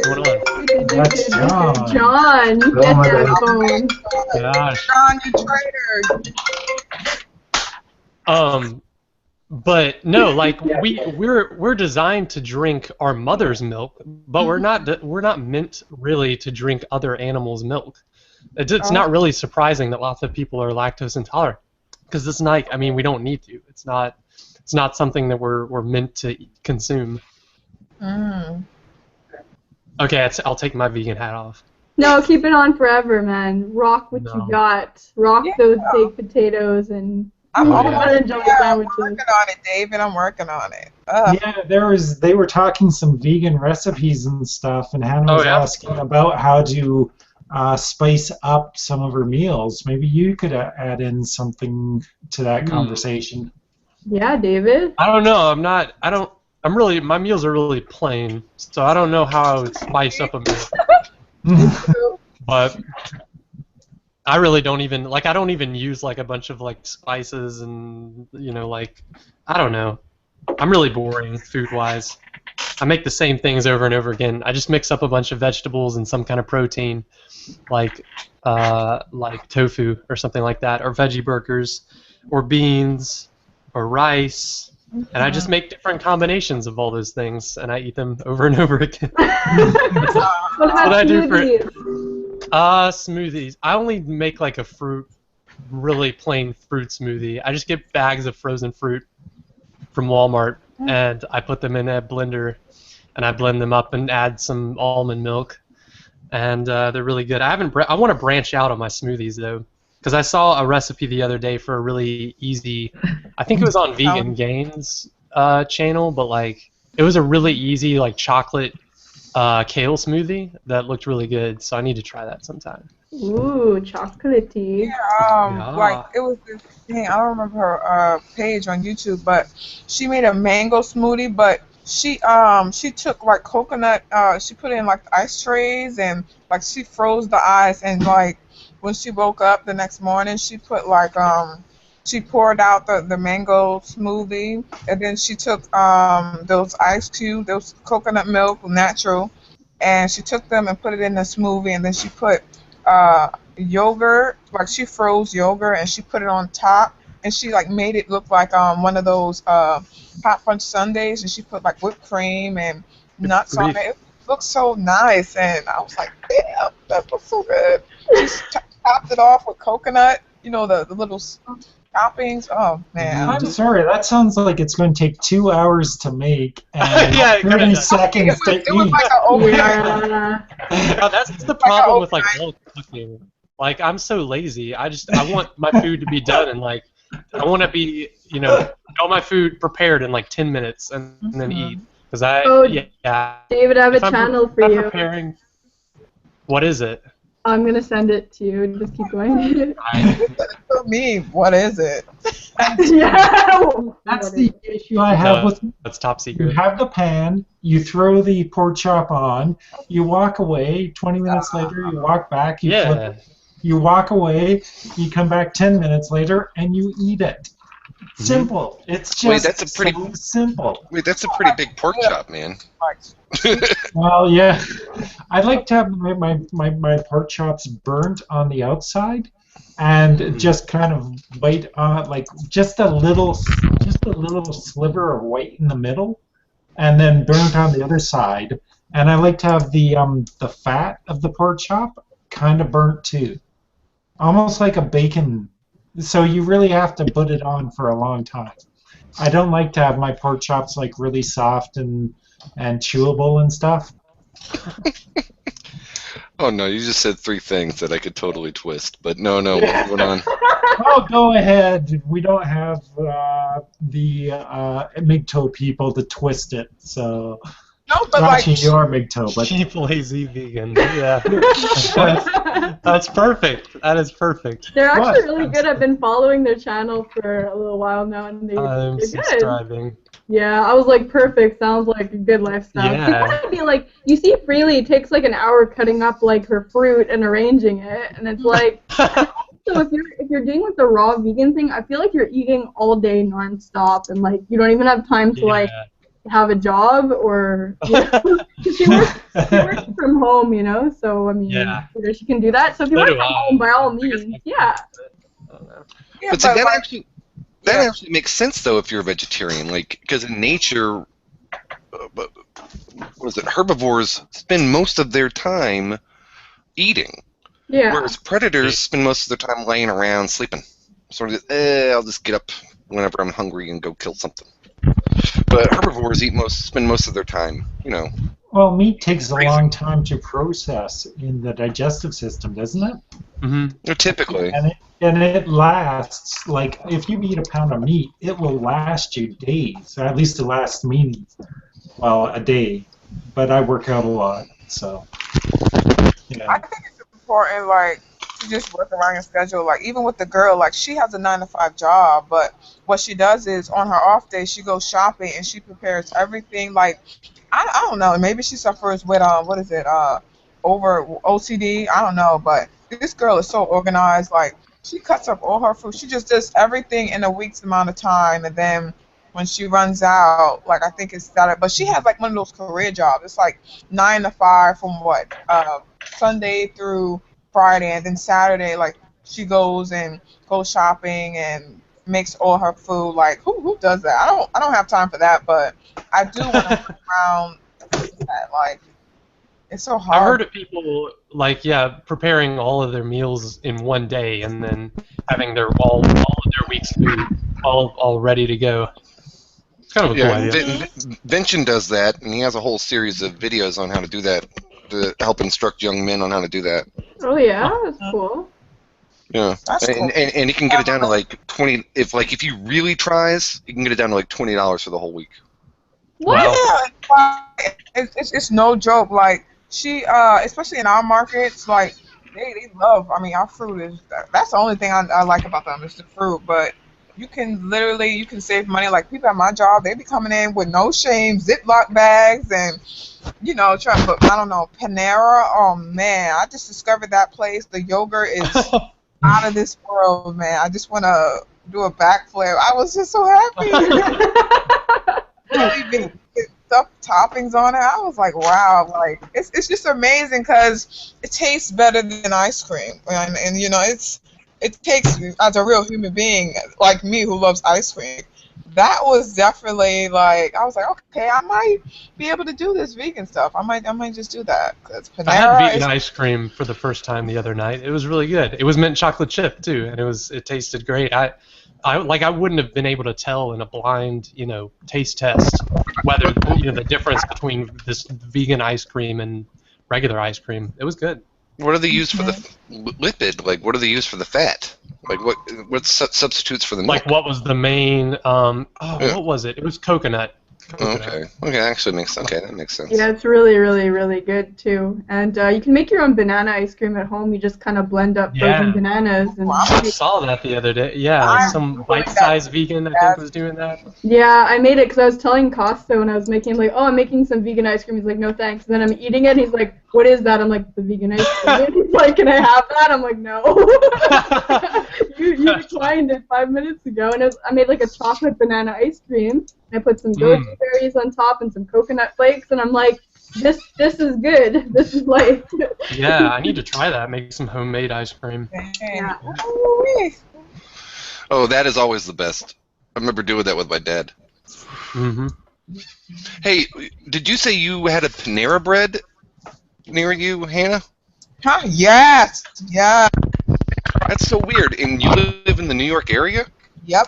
What's going on? That's John. John, you get my that God. phone. Gosh. John, you traitor. But no, like we're designed to drink our mother's milk, but we're not meant really to drink other animals' milk. It's not really surprising that lots of people are lactose intolerant, because it's not. I mean, we don't need to. It's not something that we're meant to consume. Mm. Okay, I'll take my vegan hat off. No, keep it on forever, man. Rock what No. you got. Rock those baked potatoes and I'm Oh, I'm yeah. gonna enjoy I'm sandwiches. working on it, David. I'm working on it. Ugh. Yeah, they were talking some vegan recipes and stuff, and Hannah Oh, was yeah? asking about how to spice up some of her meals. Maybe you could add in something to that conversation. Yeah, David. I don't know. My meals are really plain, so I don't know how I would spice up a meal. But I really don't even I don't even use like a bunch of like spices and like I don't know. I'm really boring food-wise. I make the same things over and over again. I just mix up a bunch of vegetables and some kind of protein, like tofu or something like that, or veggie burgers, or beans, or rice, and I just make different combinations of all those things, and I eat them over and over again. What about what I do for- smoothies? Smoothies. I only make like a really plain fruit smoothie. I just get bags of frozen fruit from Walmart, and I put them in a blender, and I blend them up and add some almond milk, and they're really good. I want to branch out on my smoothies though, because I saw a recipe the other day for a really easy. I think it was on Vegan Gains channel, but like it was a really easy like chocolate kale smoothie that looked really good. So I need to try that sometime. Ooh, chocolatey. Yeah. Like it was this thing. I don't remember her page on YouTube, but she made a mango smoothie. But she took like coconut. She put in like ice trays and like she froze the ice, and like when she woke up the next morning, she put like she poured out the mango smoothie, and then she took those ice cubes, those coconut milk, natural, and she took them and put it in the smoothie, and then she put yogurt, like she froze yogurt, and she put it on top, and she like made it look like one of those hot fudge sundaes, and she put like whipped cream and nuts on it. It looked so nice, and I was like, damn, that looks so good. She topped it off with coconut, the little toppings. Oh man. I'm sorry, that sounds like it's going to take 2 hours to make and Yeah, 30 seconds to It was eat. like an overnight. Yeah. Yeah, that's the problem with like bulk cooking. Like I'm so lazy. I want my food to be done and like I want to be all my food prepared in like 10 minutes and then eat because yeah. David, I have a If I'm channel for not you. preparing. What is it? I'm gonna send it to you. Just keep going. For me, what is it? Yeah. That's the issue I have with. That's top You secret. have the pan, you throw the pork chop on, you walk away, 20 minutes later you walk back, you flip Yeah. it, you walk away, you come back 10 minutes later, and you eat it. Simple. It's just Wait, that's a pretty- so simple. Wait, that's a pretty big pork chop, man. Well, yeah. I like to have my pork chops burnt on the outside, and just kind of white on, like just a little sliver of white in the middle, and then burnt on the other side. And I like to have the fat of the pork chop kind of burnt too, almost like a bacon. So you really have to put it on for a long time. I don't like to have my pork chops like really soft and chewable and stuff. Oh no, you just said three things that I could totally twist. But no, what's going on? Oh, go ahead. We don't have the MGTOW people to twist it, so No, but watching like your MGTOW. But Cheap, lazy vegan. Yeah. That's perfect. That is perfect. They're actually What? really good. I've been following their channel for a little while now, and I'm they're good. subscribing. Yeah, I was like, perfect. Sounds like a good lifestyle. Yeah. You gotta be like, you see Freely, it takes like an hour cutting up like her fruit and arranging it, and it's like, so if you're doing like the raw vegan thing, I feel like you're eating all day nonstop, and like you don't even have time to like have a job or you know, 'cause she works from home, you know. So I mean, she can do that. So if you work from home, by all means, yeah. yeah, But see, that like, actually makes sense though if you're a vegetarian, like because in nature, what is it? Herbivores spend most of their time eating, Yeah. whereas predators spend most of their time laying around sleeping. Sort of, I'll just get up whenever I'm hungry and go kill something. But herbivores spend most of their time, you know. well, meat takes a long time to process in the digestive system, doesn't it? Mm-hmm. Typically. And it lasts, like, if you eat a pound of meat, it will last you days. Or at least it lasts me, well, a day. But I work out a lot, so. Yeah. I think it's important, like, to just work around your schedule. Like, even with the girl, like, she has a 9-to-5 job, but what she does is on her off day, she goes shopping and she prepares everything. Like, I don't know, maybe she suffers with over OCD. I don't know, but this girl is so organized. Like, she cuts up all her food. She just does everything in a week's amount of time, and then when she runs out, like I think it's that. But she has like one of those career jobs. It's like 9 to 5 from Sunday through Friday, and then Saturday, like she goes shopping and makes all her food. Like who does that? I don't have time for that, but I do want to work around that. Like it's so hard. I've heard of people like preparing all of their meals in one day and then having their all of their week's food all ready to go. It's kind of a cool idea. Vincent does that, and he has a whole series of videos on how to do that to help instruct young men on how to do that. Oh yeah, that's cool. Yeah, That's cool. And he can get it down to like 20. If he really tries, he can get it down to like $20 for the whole week. What? Wow. Yeah, it's no joke. Like she, especially in our markets, like they love. I mean, our fruit is that's the only thing I like about them is the fruit. But you can save money. Like people at my job, they be coming in with no shame, Ziploc bags, and trying. But I don't know, Panera. Oh man, I just discovered that place. The yogurt is out of this world, man. I just want to do a backflip. I was just so happy. Really stuff toppings on it. I was like, wow, like it's just amazing because it tastes better than ice cream, and it takes as a real human being like me who loves ice cream. That was definitely like I was like, okay, I might be able to do this vegan stuff. I might just do that. I had vegan ice cream for the first time the other night. It was really good. It was mint chocolate chip too, and it tasted great. I wouldn't have been able to tell in a blind, taste test whether the difference between this vegan ice cream and regular ice cream. It was good. What do they use for the lipid? Like, what do they use for the fat? Like, what substitutes for the milk? Like, what was the main? What was it? It was coconut. Okay. Actually, that makes sense. Yeah, it's really, really, really good too. And you can make your own banana ice cream at home. You just kind of blend up frozen bananas. And I saw that the other day. Yeah, some bite-sized vegan I think was doing that. Yeah, I made it because I was telling Costa when I was making I'm making some vegan ice cream. He's like, no thanks. And then I'm eating it. And he's like, what is that? I'm like, the vegan ice cream. And he's like, can I have that? I'm like, no. you declined it 5 minutes ago. And I made like a chocolate banana ice cream. I put some goji berries on top and some coconut flakes, and I'm like, this is good. This is life. Yeah, I need to try that. Make some homemade ice cream. Yeah. Ooh-wee. Oh, that is always the best. I remember doing that with my dad. Mm-hmm. Hey, did you say you had a Panera Bread near you, Hannah? Huh? Yes. Yeah. That's so weird. And you live in the New York area? Yep.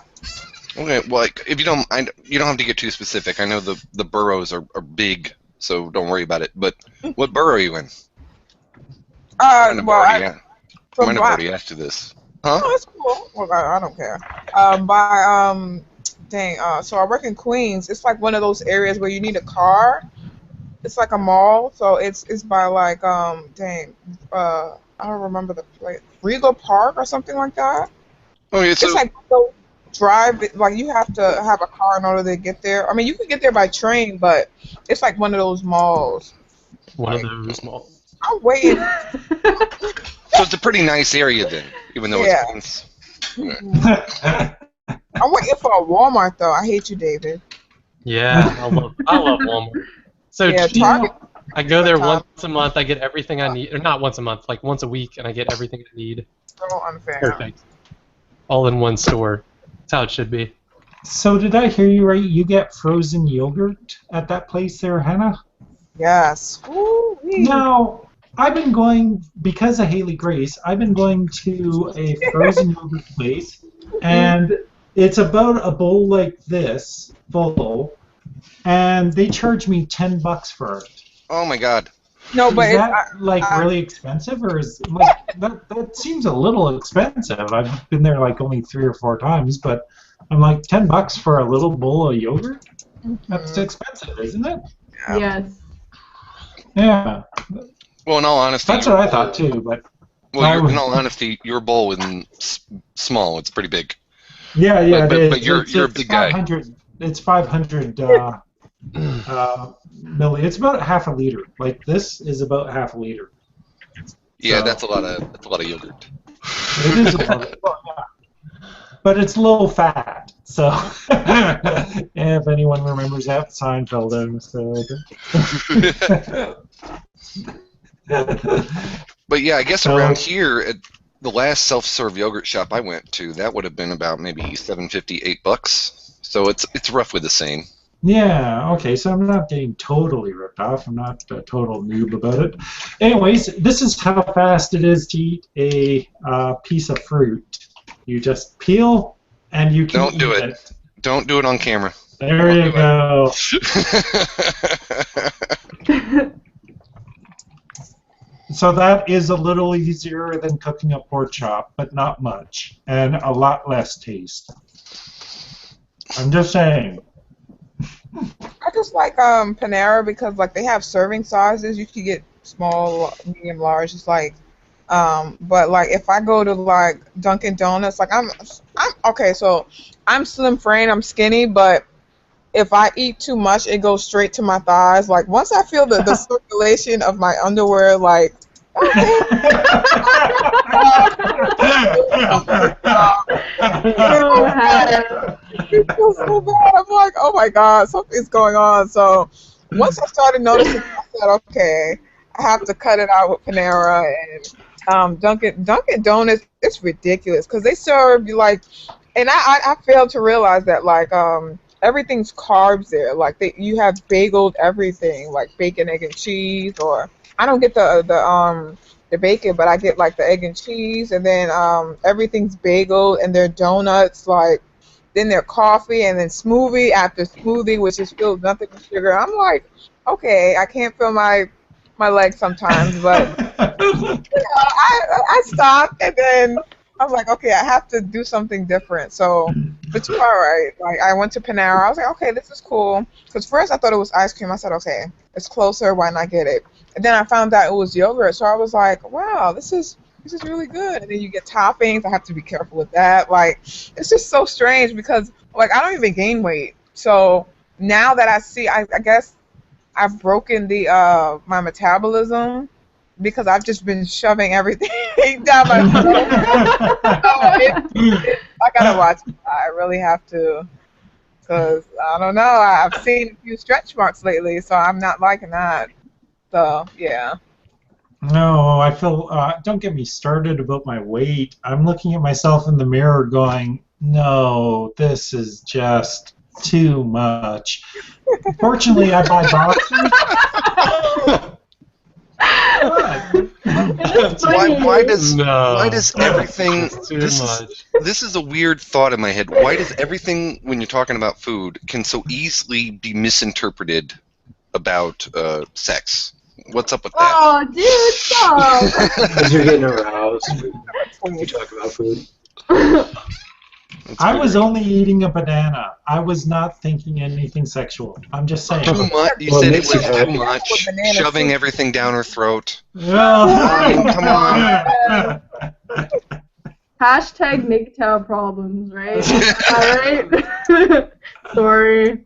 Okay, well, like, if you don't, you don't have to get too specific. I know the boroughs are big, so don't worry about it. But what borough are you in? I might have Well, already, I from might have already asked you this. Huh? Oh, that's cool. Well, I don't care. So I work in Queens. It's like one of those areas where you need a car. It's like a mall, so it's by like I don't remember the place, Regal Park or something like that. Okay, It's so like go drive it, like you have to have a car in order to get there. I mean, you can get there by train, but it's like one of those malls. One of Like, those malls. I'm waiting. so it's a pretty nice area then, even though Yeah. it's I'm waiting for a Walmart though. I hate you, David. Yeah, I love Walmart. So Yeah, cheap. Target. I go there Top. once a month. I get everything I need, or not once a month, like once a week, and I get everything I need. So unfair. Perfect. All in one store. That's how it should be. So did I hear you right? You get frozen yogurt at that place there, Hannah? Yes. Woo-wee. Now, I've been going, because of Haley Grace, I've been going to a frozen yogurt place, and it's about a bowl like this, full, and they charge me $10 for it. oh my god. No, but Is that like really expensive, or is like that seems a little expensive? I've been there like only 3 or 4 times, but I'm like $10 for a little bowl of yogurt. That's expensive, isn't it? Yes. Yeah, Well, in all honesty, that's what I thought too. But in all honesty, your bowl isn't small. It's pretty big. yeah, But it is. you're a big guy. 500. It's 500 milli. It's about half a liter. Like this is about half a liter. Yeah, So- that's a lot of yogurt. It is a lot. Well, yeah. But it's low fat. So if anyone remembers that Seinfeld episode. But yeah, I guess So- around here at the last self-serve yogurt shop I went to, that would have been about maybe $7.50, $8. So it's roughly the same. Yeah, okay, so I'm not getting totally ripped off. I'm not a total noob about it. Anyways, this is how fast it is to eat a piece of fruit. You just peel and you can Don't do eat it. Don't do it on camera. There you go. So that is a little easier than cooking a pork chop, but not much, and a lot less taste. I'm just saying. I just like Panera because like they have serving sizes. You can get small, medium, large. It's like, but like if I go to like Dunkin' Donuts, like I'm okay. So I'm slim frame, I'm skinny, but if I eat too much, it goes straight to my thighs. Like once I feel the circulation of my underwear, like. It feels so bad. I'm like, oh my god, something's going on. So once I started noticing, I said, okay, I have to cut it out with Panera and Dunkin' Donuts. It's ridiculous because they serve you like, and I failed to realize that like everything's carbs there. Like you have bageled everything, like bacon, egg, and cheese. Or I don't get the bacon, but I get like the egg and cheese, and then everything's bageled, and their donuts like. Then their coffee, and then smoothie after smoothie, which is filled with nothing but sugar. I'm like, okay, I can't feel my legs sometimes, but I stopped, and then I was like, okay, I have to do something different. So, but you're all right. Like I went to Panera. I was like, okay, this is cool. Because first I thought it was ice cream. I said, okay, it's closer. Why not get it? And then I found out it was yogurt. So I was like, wow, this is really good. And then you get toppings. I have to be careful with that. Like, it's just so strange because, like, I don't even gain weight. So now that I see, I guess I've broken the my metabolism because I've just been shoving everything down my throat. I gotta watch it. I really have to. Because, I don't know, I've seen a few stretch marks lately, so I'm not liking that. Yeah. No, I feel. Don't get me started about my weight. I'm looking at myself in the mirror, going, "No, this is just too much." Fortunately, I buy boxers. It's Why, funny. why does No. why does everything It's too this much. is this is a weird thought in my head. Why does everything when you're talking about food can so easily be misinterpreted about sex? What's up with that? Oh, dude, stop. Because you're getting aroused when you talk about food. That's I weird. was only eating a banana. I was not thinking anything sexual. I'm just saying. Too much. You Well, it said it makes you was happy. too much. With banana Shoving soup. everything down her throat. Well, Come on. Hashtag MGTOW problems, right? Alright? Sorry.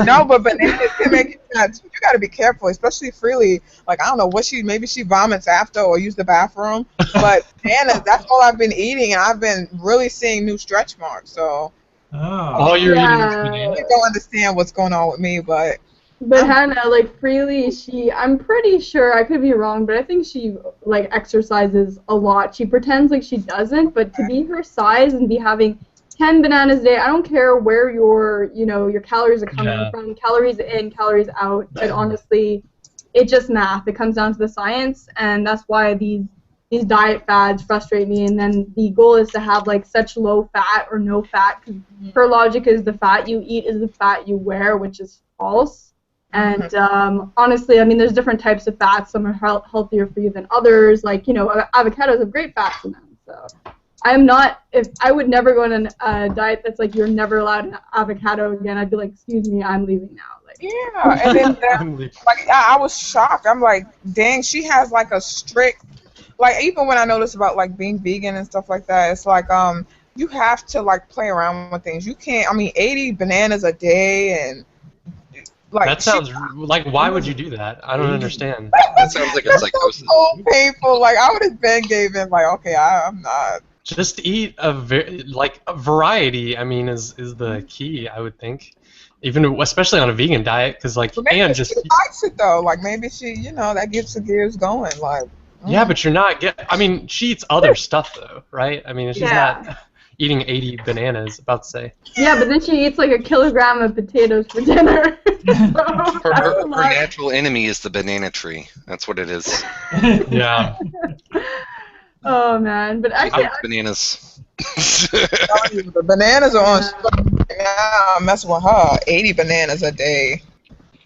No, but bananas can make you nuts. You got to be careful, especially freely. Like I don't know what maybe she vomits after or use the bathroom. But bananas, that's all I've been eating, and I've been really seeing new stretch marks. So All you're eating is Yeah. bananas. I don't understand what's going on with me, but But Hannah, like freely, I'm pretty sure, I could be wrong, but I think she like exercises a lot. She pretends like she doesn't, but to be her size and be having 10 bananas a day, I don't care where your calories are coming Yeah. from, calories in, calories out. It honestly, it's just math. It comes down to the science, and that's why these diet fads frustrate me. And then the goal is to have like such low fat or no fat, because her logic is the fat you eat is the fat you wear, which is false. And honestly, I mean, there's different types of fats. Some are healthier for you than others. Like, avocados have great fats in them. So I would never go on a diet that's like, you're never allowed an avocado again. I'd be like, excuse me, I'm leaving now. Like, yeah. And then like I was shocked. I'm like, dang, she has like a strict, like even when I notice about like being vegan and stuff like that, it's like you have to like play around with things. You can't. I mean, 80 bananas a day and. Like, That sounds like, why would you do that? I don't understand. That sounds like a psychosis. so painful. Like I would have been gave in. Like okay, I'm not. Just eat a variety. I mean, is the key. I would think, especially on a vegan diet, because like But maybe and she just likes it though. Like maybe she, that gets the gears going. Like yeah, but you're not I mean, she eats other stuff though, right? I mean, she's Yeah. not eating 80 bananas. About to say. yeah, but then she eats like a kilogram of potatoes for dinner. So, Her natural enemy is the banana tree. That's what it is. Yeah. oh man, but She actually, hates bananas. the bananas are on. Now I'm messing with her. 80 bananas a day.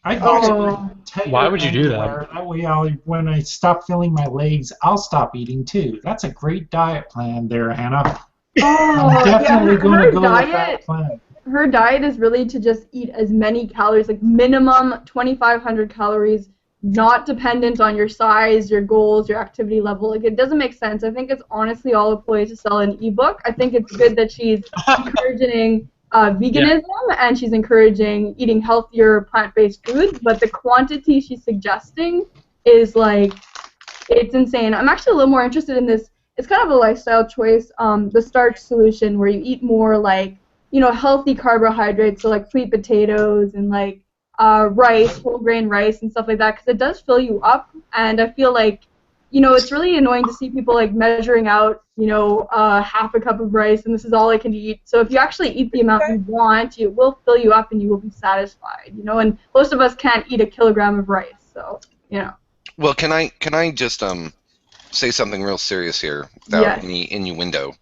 I thought Oh. Why would you do that? anywhere. That way, when I stop feeling my legs, I'll stop eating too. That's a great diet plan there, Hannah. I'm definitely going to her go with diet. that plan. Her diet is really to just eat as many calories, like minimum 2,500 calories, not dependent on your size, your goals, your activity level. Like, it doesn't make sense. I think it's honestly all a ploy to sell an ebook. I think it's good that she's encouraging veganism and she's encouraging eating healthier plant-based foods, but the quantity she's suggesting is like, it's insane. I'm actually a little more interested in this. It's kind of a lifestyle choice, the starch solution, where you eat more like, healthy carbohydrates, so like sweet potatoes and like rice, whole grain rice and stuff like that, because it does fill you up. And I feel like, it's really annoying to see people like measuring out, half a cup of rice and this is all I can eat. So if you actually eat the amount you want, it will fill you up and you will be satisfied, and most of us can't eat a kilogram of rice, so, Well, can I just say something real serious here without Yes. any innuendo?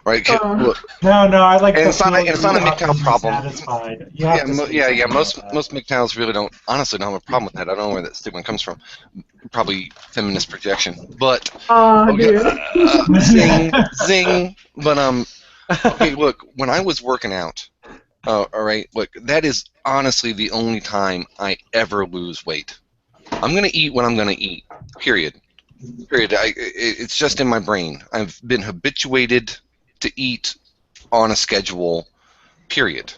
Right? Look, No, I like And the it's not a- feeling it's not a you have to MGTOW be problem. Satisfied. You have to say yeah. something Most like that. most MGTOWs really don't honestly don't have a problem with that. I don't know where that stigma comes from. Probably feminist projection, but dude. zing. But okay, look, when I was working out, all right, look, that is honestly the only time I ever lose weight. I'm gonna eat what I'm gonna eat. Period. It's just in my brain. I've been habituated to eat on a schedule. Period.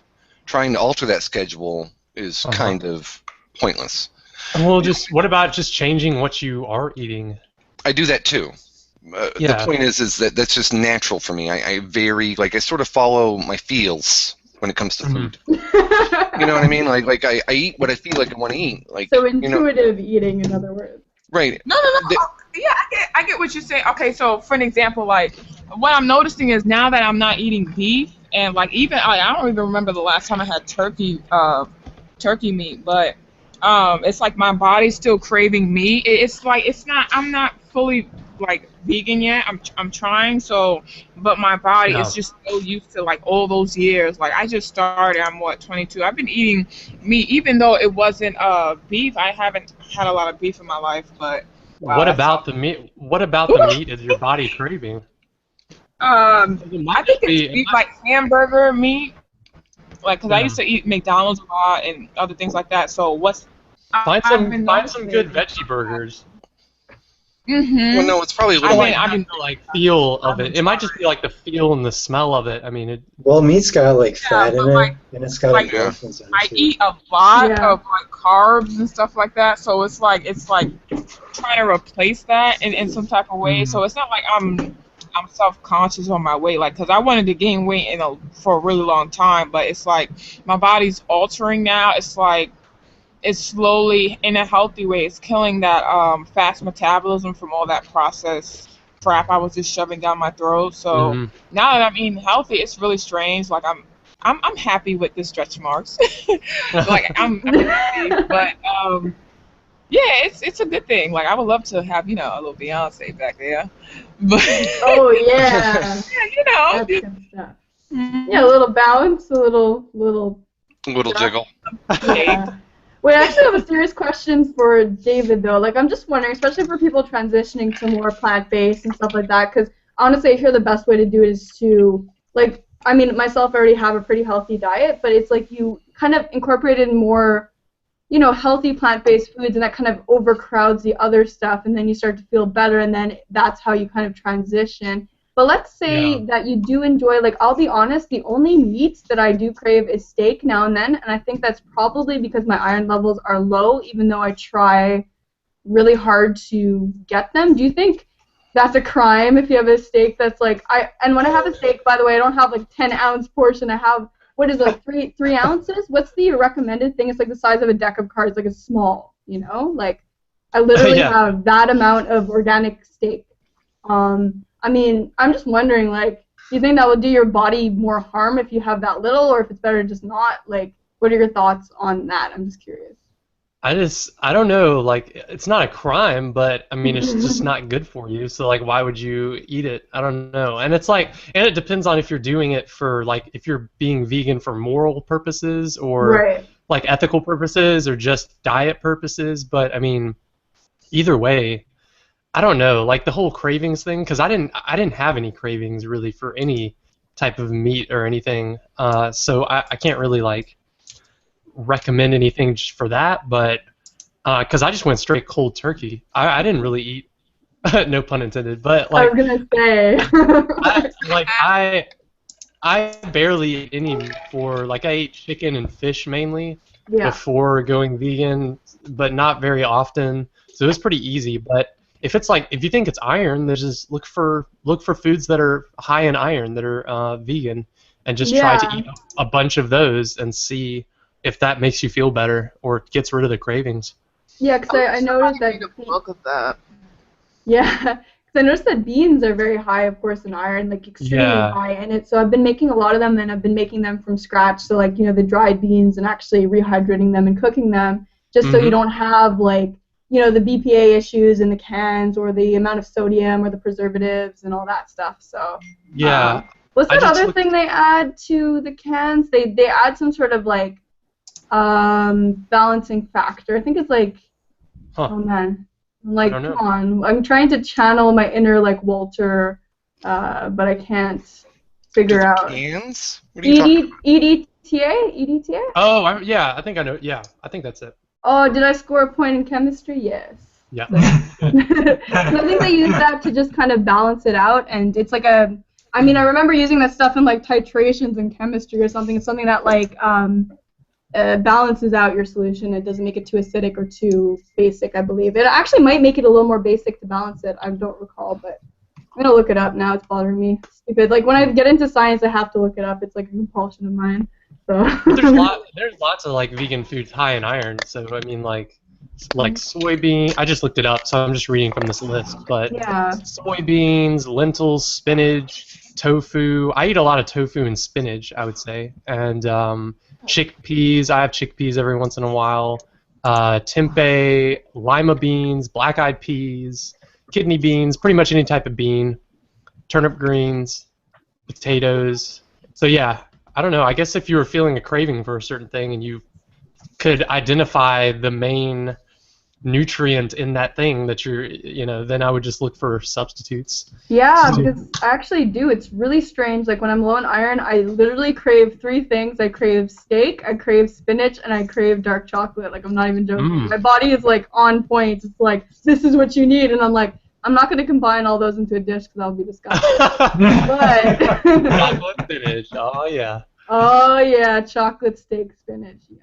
Trying to alter that schedule is kind of pointless. Well, what about just changing what you are eating? I do that too. The point is that that's just natural for me. I vary, like I sort of follow my feels when it comes to food. You know what I mean? Like I eat what I feel like I want to eat. Like, So you know, intuitive eating, in other words. right. No. Yeah, I get what you're saying. Okay, so for an example, like what I'm noticing is now that I'm not eating beef, and like even I don't even remember the last time I had turkey meat, but it's like my body's still craving meat. It's like I'm not fully like vegan yet. I'm trying, so but my body Yeah. is just so used to like all those years. Like I just started. I'm 22. I've been eating meat, even though it wasn't beef. I haven't had a lot of beef in my life, but wow, What that's about the meat? What about the meat is your body craving? I think be- it's beef, like hamburger meat. Like, cause I Yeah. used to eat McDonald's a lot and other things like that. So Find I've been some good noticing- veggie burgers. Mhm. Well, no, it's probably a I little. mean, I've been The like feel of it. It might just be like the feel and the smell of it. I mean, it. Well, meat's got like fat in but, it, like- and it's got like, endorphins in it I too. eat a lot Yeah. of like carbs and stuff like that. So it's like trying to replace that in some type of way. So it's not like I'm self-conscious on my weight, like, because I wanted to gain weight for a really long time, but it's like my body's altering now. It's like it's slowly, in a healthy way, it's killing that fast metabolism from all that processed crap I was just shoving down my throat. So now that I'm eating healthy, it's really strange. Like I'm happy with the stretch marks. Like I'm happy, but yeah, it's a good thing. Like I would love to have a little Beyonce back there, but Oh yeah. That's good stuff. Yeah, a little bounce, a little. Little jiggle. Yeah. Wait, I actually have a serious question for David though. Like, I'm just wondering, especially for people transitioning to more plant-based and stuff like that, because honestly, I hear the best way to do it is to, like, I mean, myself, I already have a pretty healthy diet, but it's like you kind of incorporated more, healthy plant-based foods, and that kind of overcrowds the other stuff, and then you start to feel better, and then that's how you kind of transition. But let's say that you do enjoy, like, I'll be honest, the only meats that I do crave is steak now and then, and I think that's probably because my iron levels are low, even though I try really hard to get them. Do you think that's a crime if you have a steak that's like, and when I have a steak, by the way, I don't have like 10-ounce portion, I have, what is it, 3 ounces? What's the recommended thing? It's like the size of a deck of cards, like it's small, like, I literally have that amount of organic steak. I mean, I'm just wondering, like, do you think that would do your body more harm if you have that little, or if it's better just not? Like, what are your thoughts on that? I'm just curious. I don't know, like, it's not a crime, but, I mean, it's just not good for you, so, like, why would you eat it? I don't know. And it's like, and it depends on if you're doing it for, like, if you're being vegan for moral purposes, or, like, ethical purposes, or just diet purposes, but, I mean, either way, I don't know, like the whole cravings thing, because I didn't have any cravings really for any type of meat or anything, so I can't really like recommend anything just for that, but because I just went straight cold turkey. I didn't really eat, no pun intended, but like I was gonna say. I barely ate any meat for, like, I ate chicken and fish mainly before going vegan, but not very often, so it was pretty easy. But if it's like, if you think it's iron, then just look for foods that are high in iron, that are vegan, and just try to eat a bunch of those and see if that makes you feel better or gets rid of the cravings. Yeah, because I noticed that. Look at that. Yeah, because I noticed that beans are very high, of course, in iron, like extremely high in it. So I've been making a lot of them, and I've been making them from scratch. So like, the dried beans, and actually rehydrating them and cooking them, just so you don't have like, the BPA issues in the cans, or the amount of sodium, or the preservatives, and all that stuff. So what's that other thing they add to the cans? They add some sort of like balancing factor. I think it's like, oh man, like, come on, I'm trying to channel my inner like Walter, but I can't figure out. Cans? What are you talking about? EDTA? Oh, I think I know. Yeah, I think that's it. Oh, did I score a point in chemistry? Yes. Yeah. So I think they use that to just kind of balance it out, and it's like I remember using that stuff in like titrations in chemistry or something. It's something that like balances out your solution. It doesn't make it too acidic or too basic, I believe. It actually might make it a little more basic to balance it. I don't recall, but I'm gonna look it up now. It's bothering me. Stupid. Like when I get into science, I have to look it up. It's like a compulsion of mine. So. But there's lots of like vegan foods high in iron. So I mean like soybean. I just looked it up, so I'm just reading from this list. But Yeah. soybeans, lentils, spinach, tofu. I eat a lot of tofu and spinach, I would say, and chickpeas. I have chickpeas every once in a while. Tempeh, lima beans, black-eyed peas, kidney beans, pretty much any type of bean, turnip greens, potatoes. So yeah, I don't know. I guess if you were feeling a craving for a certain thing and you could identify the main nutrient in that thing that then I would just look for substitutes. Yeah, because I actually do. It's really strange. Like when I'm low on iron, I literally crave 3 things. I crave steak, I crave spinach, and I crave dark chocolate. Like I'm not even joking. My body is like on point. It's like, this is what you need. And I'm like, I'm not going to combine all those into a dish because that'll be disgusting. But chocolate spinach. Oh yeah. Oh yeah, chocolate steak spinach. Yeah.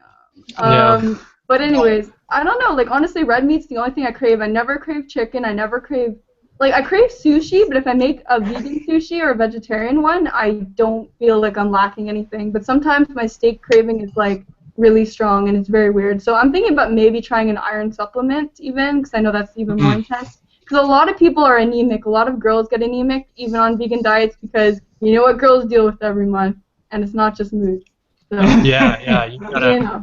But anyways, I don't know. Like honestly, red meat's the only thing I crave. I never crave chicken. I never crave I crave sushi. But if I make a vegan sushi or a vegetarian one, I don't feel like I'm lacking anything. But sometimes my steak craving is like really strong and it's very weird. So I'm thinking about maybe trying an iron supplement even because I know that's even more intense. Because a lot of people are anemic. A lot of girls get anemic even on vegan diets because you know what girls deal with every month, and it's not just mood. So, yeah, you gotta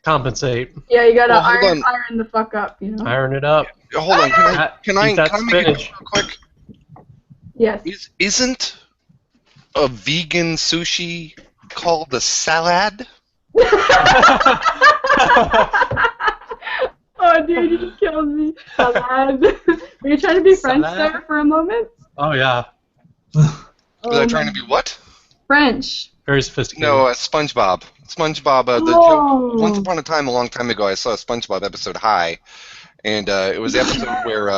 compensate. Yeah, you gotta iron the fuck up, you know. Iron it up. Hold on, can I make it real quick? Yes. Isn't a vegan sushi called a salad? Oh, dude, you just killed me. Salad. Were you trying to be French there for a moment? Oh, yeah. Was I trying to be what? French. Very sophisticated. No, SpongeBob. SpongeBob. Once upon a time, a long time ago, I saw a SpongeBob episode High, and it was the episode where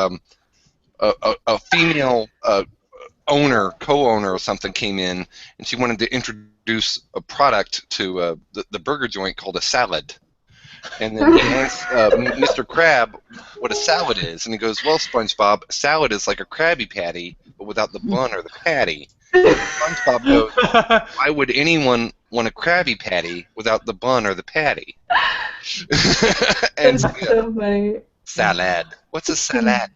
a female co-owner or something came in, and she wanted to introduce a product to the burger joint called a salad. And then he asked Mr. Crab what a salad is, and he goes, "Well, SpongeBob, salad is like a Krabby Patty, but without the bun or the patty." SpongeBob goes, "Why would anyone want a Krabby Patty without the bun or the patty?" And That's so funny. Salad. What's a salad?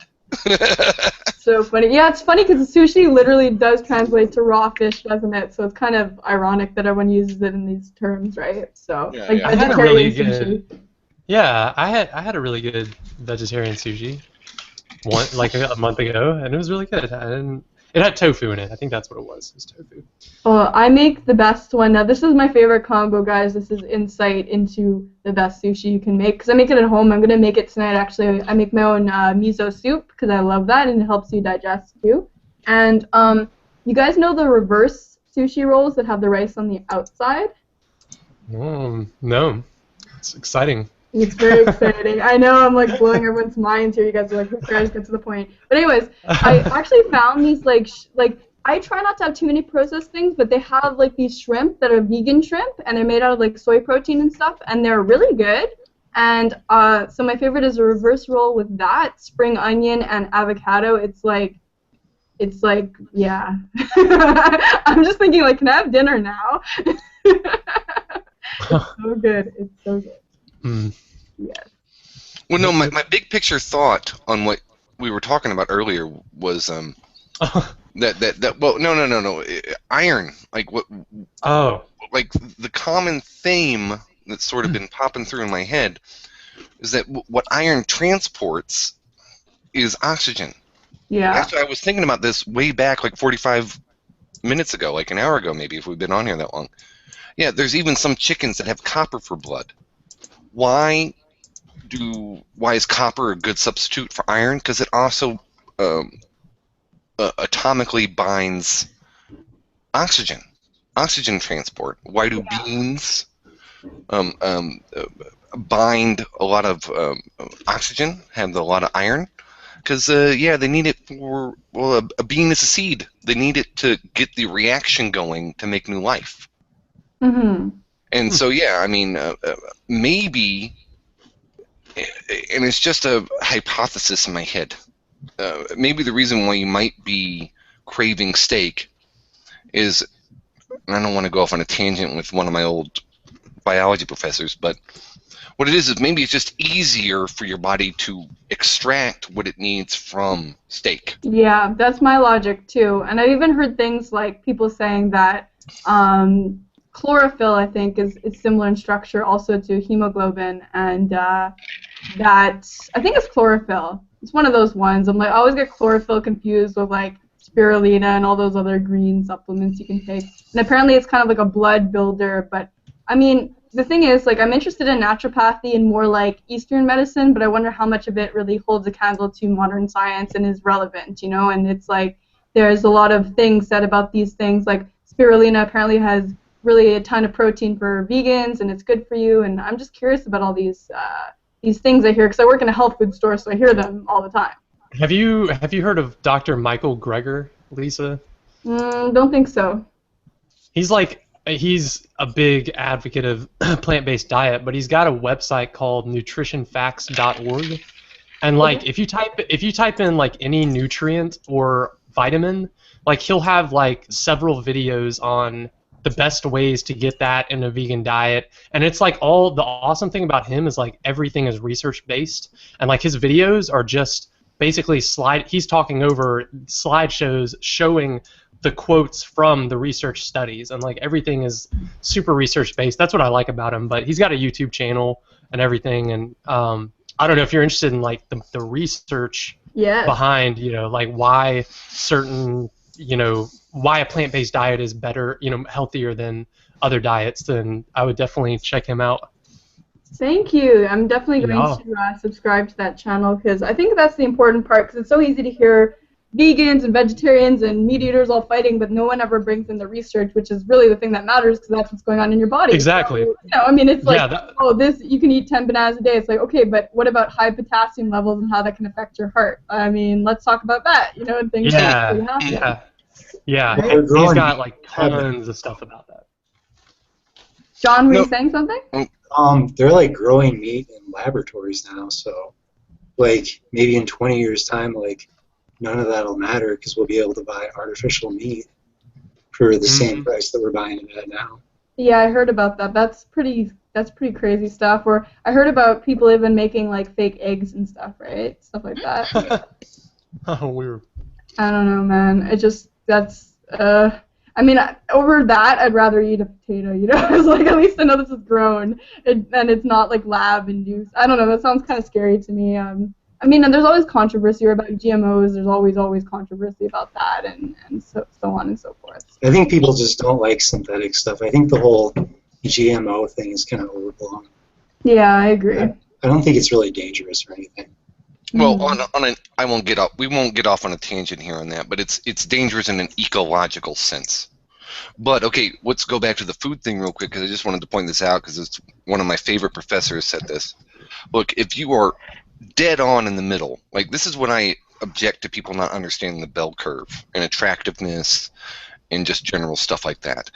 So funny. Yeah, it's funny because sushi literally does translate to raw fish, doesn't it? So it's kind of ironic that everyone uses it in these terms, right? So I had a really good. Yeah, I had a really good vegetarian sushi, like a month ago, and it was really good. It had tofu in it. I think that's what it was. It was tofu. Oh, I make the best one. Now, this is my favorite combo, guys. This is insight into the best sushi you can make. Because I make it at home. I'm going to make it tonight, actually. I make my own miso soup because I love that, and it helps you digest, too. And you guys know the reverse sushi rolls that have the rice on the outside? No. It's exciting. It's very exciting. I know I'm like blowing everyone's minds here. You guys are like, who cares? Get to the point. But anyways, I actually found these like I try not to have too many processed things, but they have like these shrimp that are vegan shrimp, and they're made out of like soy protein and stuff, and they're really good. And so my favorite is a reverse roll with that, spring onion and avocado. It's like, yeah. I'm just thinking like, can I have dinner now? It's so good. It's so good. Yes. Well, no, my big picture thought on what we were talking about earlier was no, iron, like what? Oh. Like the common theme that's sort of been popping through in my head is that what iron transports is oxygen. Yeah. Actually, I was thinking about this way back, like 45 minutes ago, like an hour ago, maybe if we've been on here that long. Yeah, there's even some chickens that have copper for blood. Why is copper a good substitute for iron? Because it also atomically binds oxygen transport. Why do beans bind a lot of oxygen, have a lot of iron? Because they need it for, well, a bean is a seed. They need it to get the reaction going to make new life. Mm-hmm. And so, yeah, I mean, maybe, and it's just a hypothesis in my head, maybe the reason why you might be craving steak is and I don't want to go off on a tangent with one of my old biology professors, but what it is maybe it's just easier for your body to extract what it needs from steak. Yeah, that's my logic too. And I've even heard things like people saying that chlorophyll, I think, is similar in structure also to hemoglobin, and that I think it's chlorophyll. It's one of those ones. I'm like, I always get chlorophyll confused with like spirulina and all those other green supplements you can take. And apparently it's kind of like a blood builder, but I mean, the thing is, like, I'm interested in naturopathy and more like Eastern medicine, but I wonder how much of it really holds a candle to modern science and is relevant, you know? And it's like there's a lot of things said about these things, like spirulina apparently has really a ton of protein for vegans and it's good for you, and I'm just curious about all these things I hear because I work in a health food store, so I hear them all the time. Have you heard of Dr. Michael Greger, Lisa? Don't think so. He's a big advocate of plant-based diet, but he's got a website called nutritionfacts.org, and like if you type in like any nutrient or vitamin, like he'll have like several videos on the best ways to get that in a vegan diet. And it's like all the awesome thing about him is like everything is research based, and like his videos are just basically he's talking over slideshows showing the quotes from the research studies, and like everything is super research based. That's what I like about him. But he's got a YouTube channel and everything, and I don't know if you're interested in like the research behind, you know, like why certain, you know, why a plant-based diet is better, you know, healthier than other diets, then I would definitely check him out. Thank you. I'm definitely going to subscribe to that channel because I think that's the important part, because it's so easy to hear vegans and vegetarians and meat eaters all fighting, but no one ever brings in the research, which is really the thing that matters because that's what's going on in your body. Exactly. So, you know, I mean, it's like, this, you can eat 10 bananas a day. It's like, okay, but what about high potassium levels and how that can affect your heart? I mean, let's talk about that, you know, and things that really happen. Yeah. Right? He's got like tons of stuff about that. John, were you saying something? They're like growing meat in laboratories now, so like maybe in 20 years' time, like none of that'll matter because we'll be able to buy artificial meat for the same price that we're buying it at now. Yeah, I heard about that. That's pretty crazy stuff. Or I heard about people even making like fake eggs and stuff, right? Stuff like that. Oh, weird. I don't know, man. I mean, over that, I'd rather eat a potato, you know? It's like, at least I know this is grown, and it's not, like, lab-induced. I don't know, that sounds kind of scary to me. I mean, and there's always controversy about GMOs. There's always controversy about that, and so on and so forth. I think people just don't like synthetic stuff. I think the whole GMO thing is kind of overblown. Yeah, I agree. I don't think it's really dangerous or anything. Well, we won't get off on a tangent here on that, but it's dangerous in an ecological sense. But okay, let's go back to the food thing real quick because I just wanted to point this out because it's one of my favorite professors said this. Look, if you are dead on in the middle, like this is when I object to people not understanding the bell curve and attractiveness and just general stuff like that.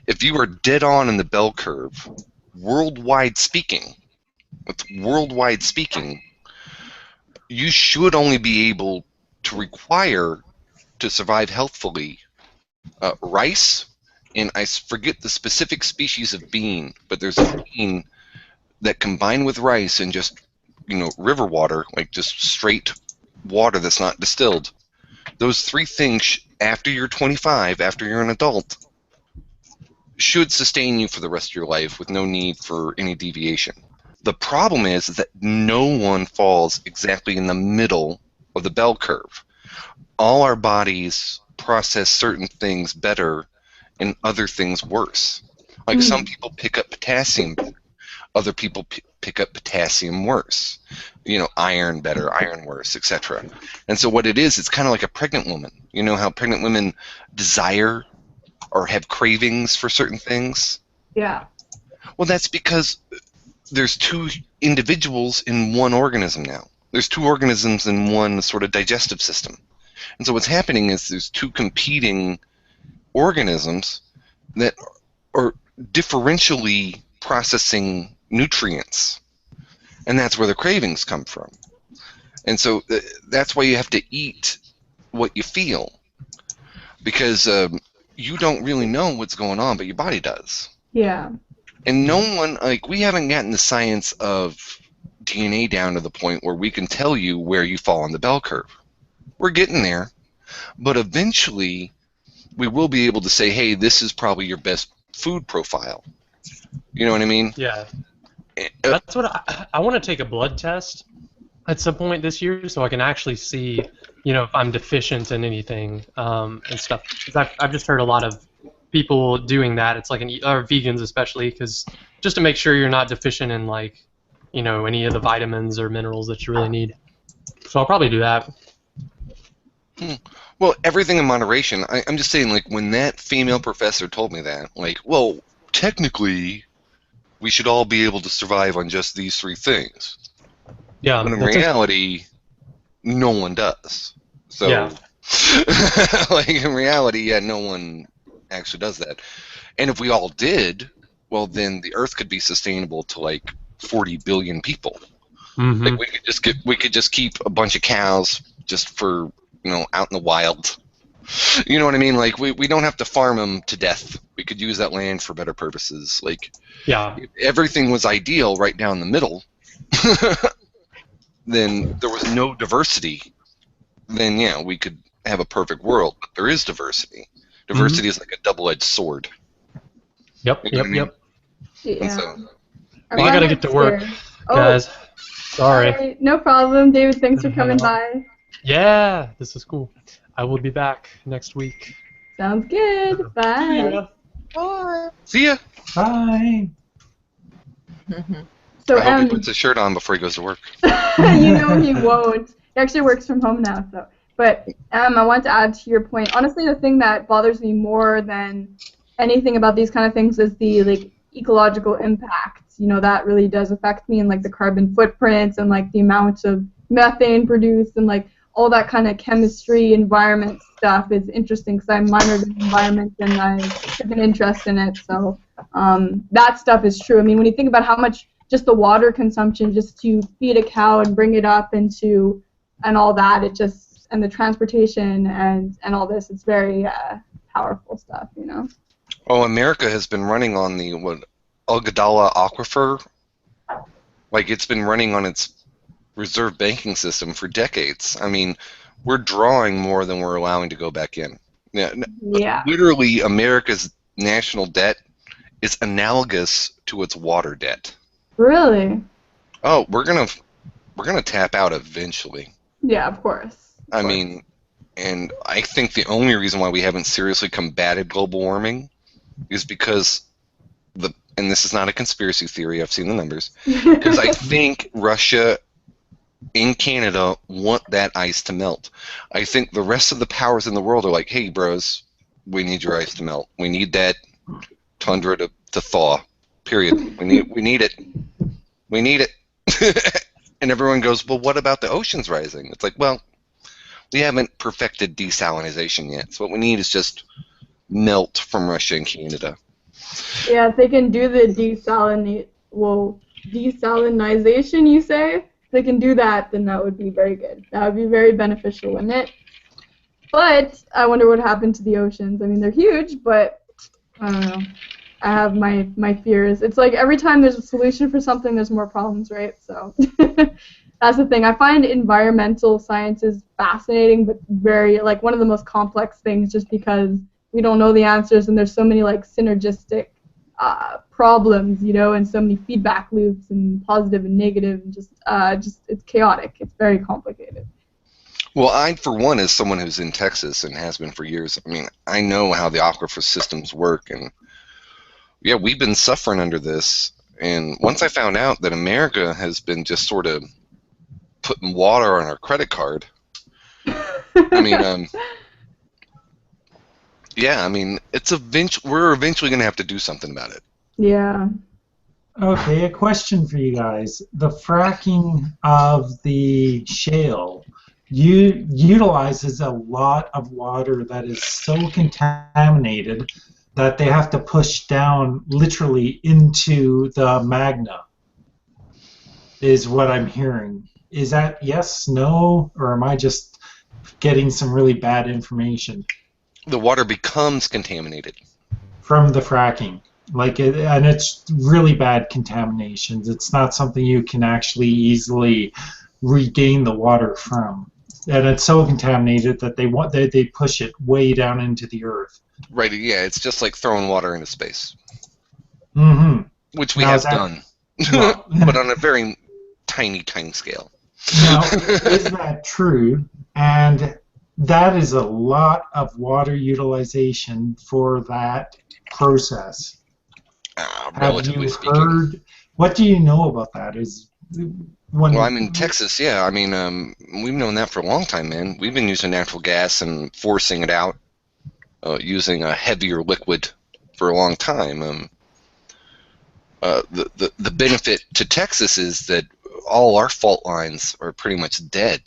If you are dead on in the bell curve, worldwide speaking, you should only be able to require to survive healthfully rice, and I forget the specific species of bean, but there's a bean that combined with rice and just, you know, river water, like just straight water that's not distilled, those three things after you're 25, after you're an adult, should sustain you for the rest of your life with no need for any deviation. The problem is that no one falls exactly in the middle of the bell curve. All our bodies process certain things better and other things worse. Like some people pick up potassium better. Other people pick up potassium worse. You know, iron better, iron worse, etc. And so what it is, it's kind of like a pregnant woman. You know how pregnant women desire or have cravings for certain things? Yeah. Well, that's because there's two individuals in one organism now. There's two organisms in one sort of digestive system. And so what's happening is there's two competing organisms that are differentially processing nutrients. And that's where the cravings come from. And so that's why you have to eat what you feel. Because you don't really know what's going on, but your body does. Yeah. And no one, like, we haven't gotten the science of DNA down to the point where we can tell you where you fall on the bell curve. We're getting there, but eventually we will be able to say, hey, this is probably your best food profile. You know what I mean? Yeah. That's what I want to take a blood test at some point this year so I can actually see, if I'm deficient in anything and stuff. 'Cause I've just heard a lot of people doing that. It's like or vegans especially, because just to make sure you're not deficient in like, any of the vitamins or minerals that you really need. So I'll probably do that. Well, everything in moderation. I'm just saying, like, when that female professor told me that, like, well, technically, we should all be able to survive on just these 3 things. Yeah. But in reality, no one does. So, Yeah. like, in reality, yeah, no one actually does that. And if we all did, well, then the Earth could be sustainable to, like, 40 billion people. Mm-hmm. Like, we could just keep a bunch of cows just for, out in the wild. You know what I mean? Like, we don't have to farm them to death. We could use that land for better purposes. Like, Yeah. if everything was ideal right down the middle, then there was no diversity. Then, yeah, we could have a perfect world. But there is diversity. Diversity is like a double-edged sword. Yep. You know what I mean? Yep. Yeah. And so, Well, I gotta get to work, guys. Sorry. Alright, no problem, David. Thanks for coming by. Yeah, this is cool. I will be back next week. Sounds good. Bye. see ya. Bye. So, I hope he puts his shirt on before he goes to work. you know he won't. He actually works from home now, so. But I want to add to your point. Honestly, the thing that bothers me more than anything about these kind of things is the ecological impact. That really does affect me, and like the carbon footprints and like the amount of methane produced and like all that kind of chemistry, environment stuff is interesting because I minored in environment and I took an interest in it. So that stuff is true. I mean, when you think about how much just the water consumption just to feed a cow and bring it up and all that, and the transportation and all this, it's very powerful stuff, Oh, America has been running on the Ugadala aquifer. Like, it's been running on its reserve banking system for decades. I mean, we're drawing more than we're allowing to go back in. Yeah. Literally, America's national debt is analogous to its water debt. Really? Oh, we're gonna tap out eventually. Yeah, of course. I mean, and I think the only reason why we haven't seriously combated global warming is because and this is not a conspiracy theory, I've seen the numbers, because I think Russia and Canada want that ice to melt. I think the rest of the powers in the world are like, hey, bros, we need your ice to melt. We need that tundra to thaw, period. We need it. We need it. And everyone goes, well, what about the oceans rising? It's like, well, we haven't perfected desalinization yet. So what we need is just melt from Russia and Canada. Yeah, if they can do the desalinization, you say? If they can do that, then that would be very good. That would be very beneficial, wouldn't it? But I wonder what happened to the oceans. I mean, they're huge, but I don't know. I have my fears. It's like every time there's a solution for something, there's more problems, right? So that's the thing. I find environmental sciences fascinating, but very, like, one of the most complex things just because we don't know the answers, and there's so many like synergistic problems, and so many feedback loops and positive and negative, and just it's chaotic. It's very complicated. Well, I, for one, as someone who's in Texas and has been for years, I mean, I know how the aquifer systems work, and yeah, we've been suffering under this. And once I found out that America has been just sort of putting water on our credit card, I mean, yeah, I mean, we're eventually going to have to do something about it. Yeah. Okay, a question for you guys. The fracking of the shale utilizes a lot of water that is so contaminated that they have to push down literally into the magna, is what I'm hearing. Is that yes, no, or am I just getting some really bad information? The water becomes contaminated. from the fracking. And it's really bad contaminations. It's not something you can actually easily regain the water from. And it's so contaminated that they push it way down into the earth. Right, yeah, it's just like throwing water into space. Mm-hmm. Which we Now, have is that- done. Well, But on a very tiny scale. now, is that true? And that is a lot of water utilization for that process. Have Relatively you speaking. heard? What do you know about that? Well, I'm in Texas, yeah. I mean, we've known that for a long time, man. We've been using natural gas and forcing it out, using a heavier liquid for a long time. The benefit to Texas is that all our fault lines are pretty much dead.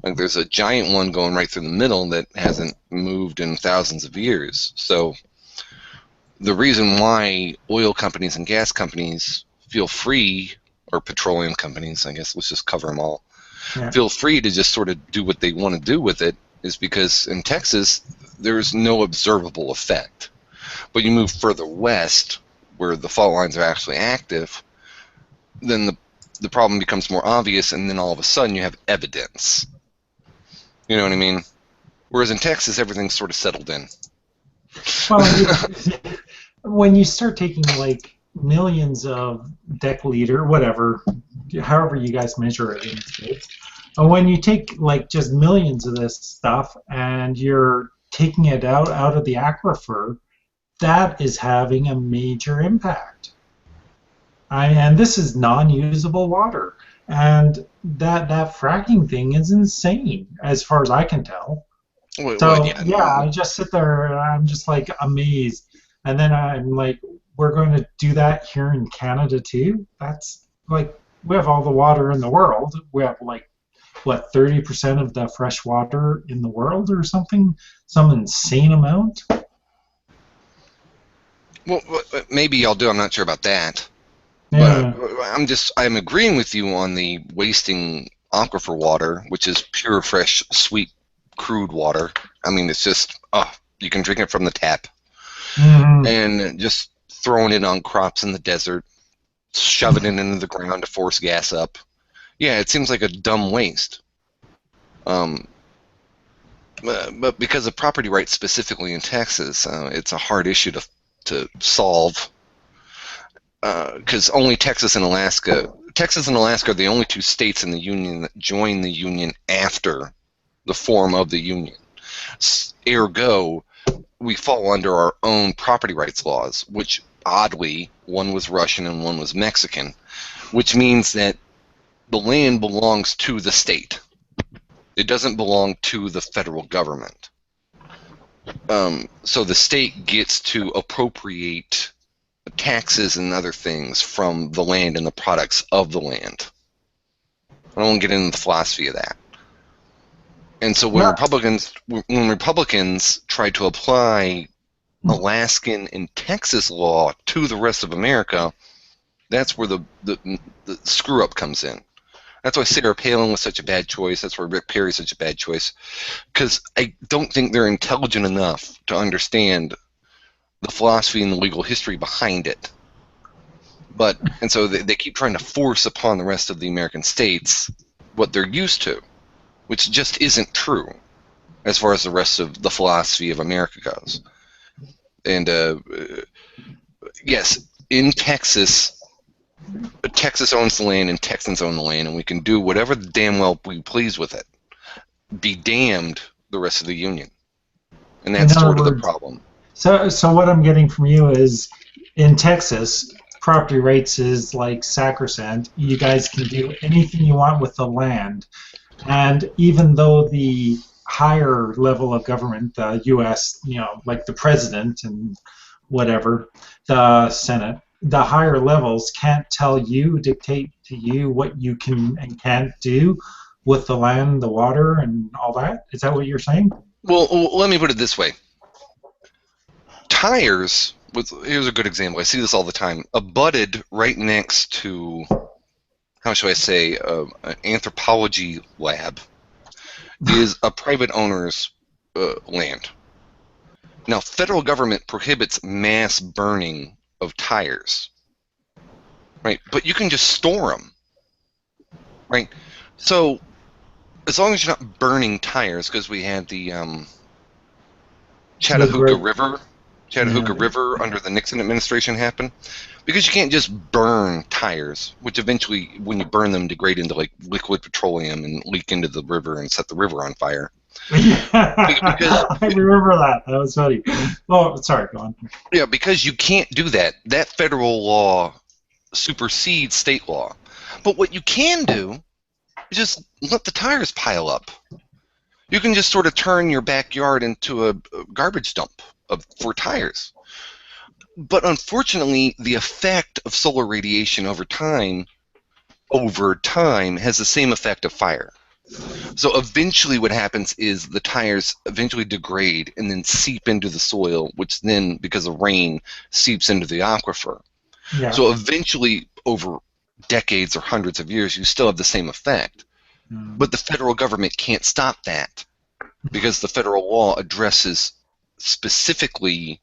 Like there's a giant one going right through the middle that hasn't moved in thousands of years. So the reason why oil companies and gas companies feel free, or petroleum companies, I guess let's just cover them all, feel free to just sort of do what they want to do with it is because in Texas there's no observable effect. But you move further west where the fault lines are actually active, then the problem becomes more obvious, and then all of a sudden you have evidence. You know what I mean? Whereas in Texas, everything's sort of settled in. Well, when you start taking like millions of deciliter, whatever, however you guys measure it in the States, when you take like just millions of this stuff and you're taking it out of the aquifer, that is having a major impact. And this is non-usable water, and that fracking thing is insane, as far as I can tell. I just sit there and I'm just like amazed, and then I'm like, we're going to do that here in Canada too? That's like, we have all the water in the world. We have like, what, 30% of the fresh water in the world or something? Some insane amount? Well, maybe y'all do. I'm not sure about that. Yeah. But I'm agreeing with you on the wasting aquifer water, which is pure, fresh, sweet, crude water. I mean, it's just, you can drink it from the tap. Mm-hmm. And just throwing it on crops in the desert, shoving it into the ground to force gas up. Yeah, it seems like a dumb waste. But because of property rights specifically in Texas, it's a hard issue to solve. Because only Texas and Alaska are the only two states in the Union that joined the Union after the form of the Union. Ergo, we fall under our own property rights laws, which oddly, one was Russian and one was Mexican, which means that the land belongs to the state. It doesn't belong to the federal government. So the state gets to appropriate taxes and other things from the land and the products of the land. I don't want to get into the philosophy of that. And so when Republicans try to apply Alaskan and Texas law to the rest of America, that's where the screw up comes in. That's why Sarah Palin was such a bad choice. That's why Rick Perry's such a bad choice. Because I don't think they're intelligent enough to understand the philosophy and the legal history behind it. And so they keep trying to force upon the rest of the American states what they're used to, which just isn't true as far as the rest of the philosophy of America goes. And yes, in Texas, Texas owns the land and Texans own the land, and we can do whatever the damn well we please with it. Be damned the rest of the Union. And that's sort of the problem. So what I'm getting from you is, in Texas, property rights is like sacrosanct. You guys can do anything you want with the land. And even though the higher level of government, the U.S., like the president and whatever, the Senate, the higher levels can't dictate to you what you can and can't do with the land, the water, and all that? Is that what you're saying? Well, let me put it this way. Tires, here's a good example. I see this all the time. Abutted right next to, how shall I say, an anthropology lab is a private owner's land. Now, federal government prohibits mass burning of tires, right? But you can just store them, right? So as long as you're not burning tires, because we had the Chattahooka River under the Nixon administration happen, because you can't just burn tires, which eventually, when you burn them, degrade into like liquid petroleum and leak into the river and set the river on fire. Because I remember that. That was funny. Oh, sorry, go on. Yeah, because you can't do that. That federal law supersedes state law. But what you can do is just let the tires pile up. You can just sort of turn your backyard into a garbage dump for tires. But unfortunately, the effect of solar radiation over time has the same effect of fire. So eventually what happens is the tires eventually degrade and then seep into the soil, which then, because of rain, seeps into the aquifer. Yeah. So eventually, over decades or hundreds of years, you still have the same effect. But the federal government can't stop that because the federal law addresses specifically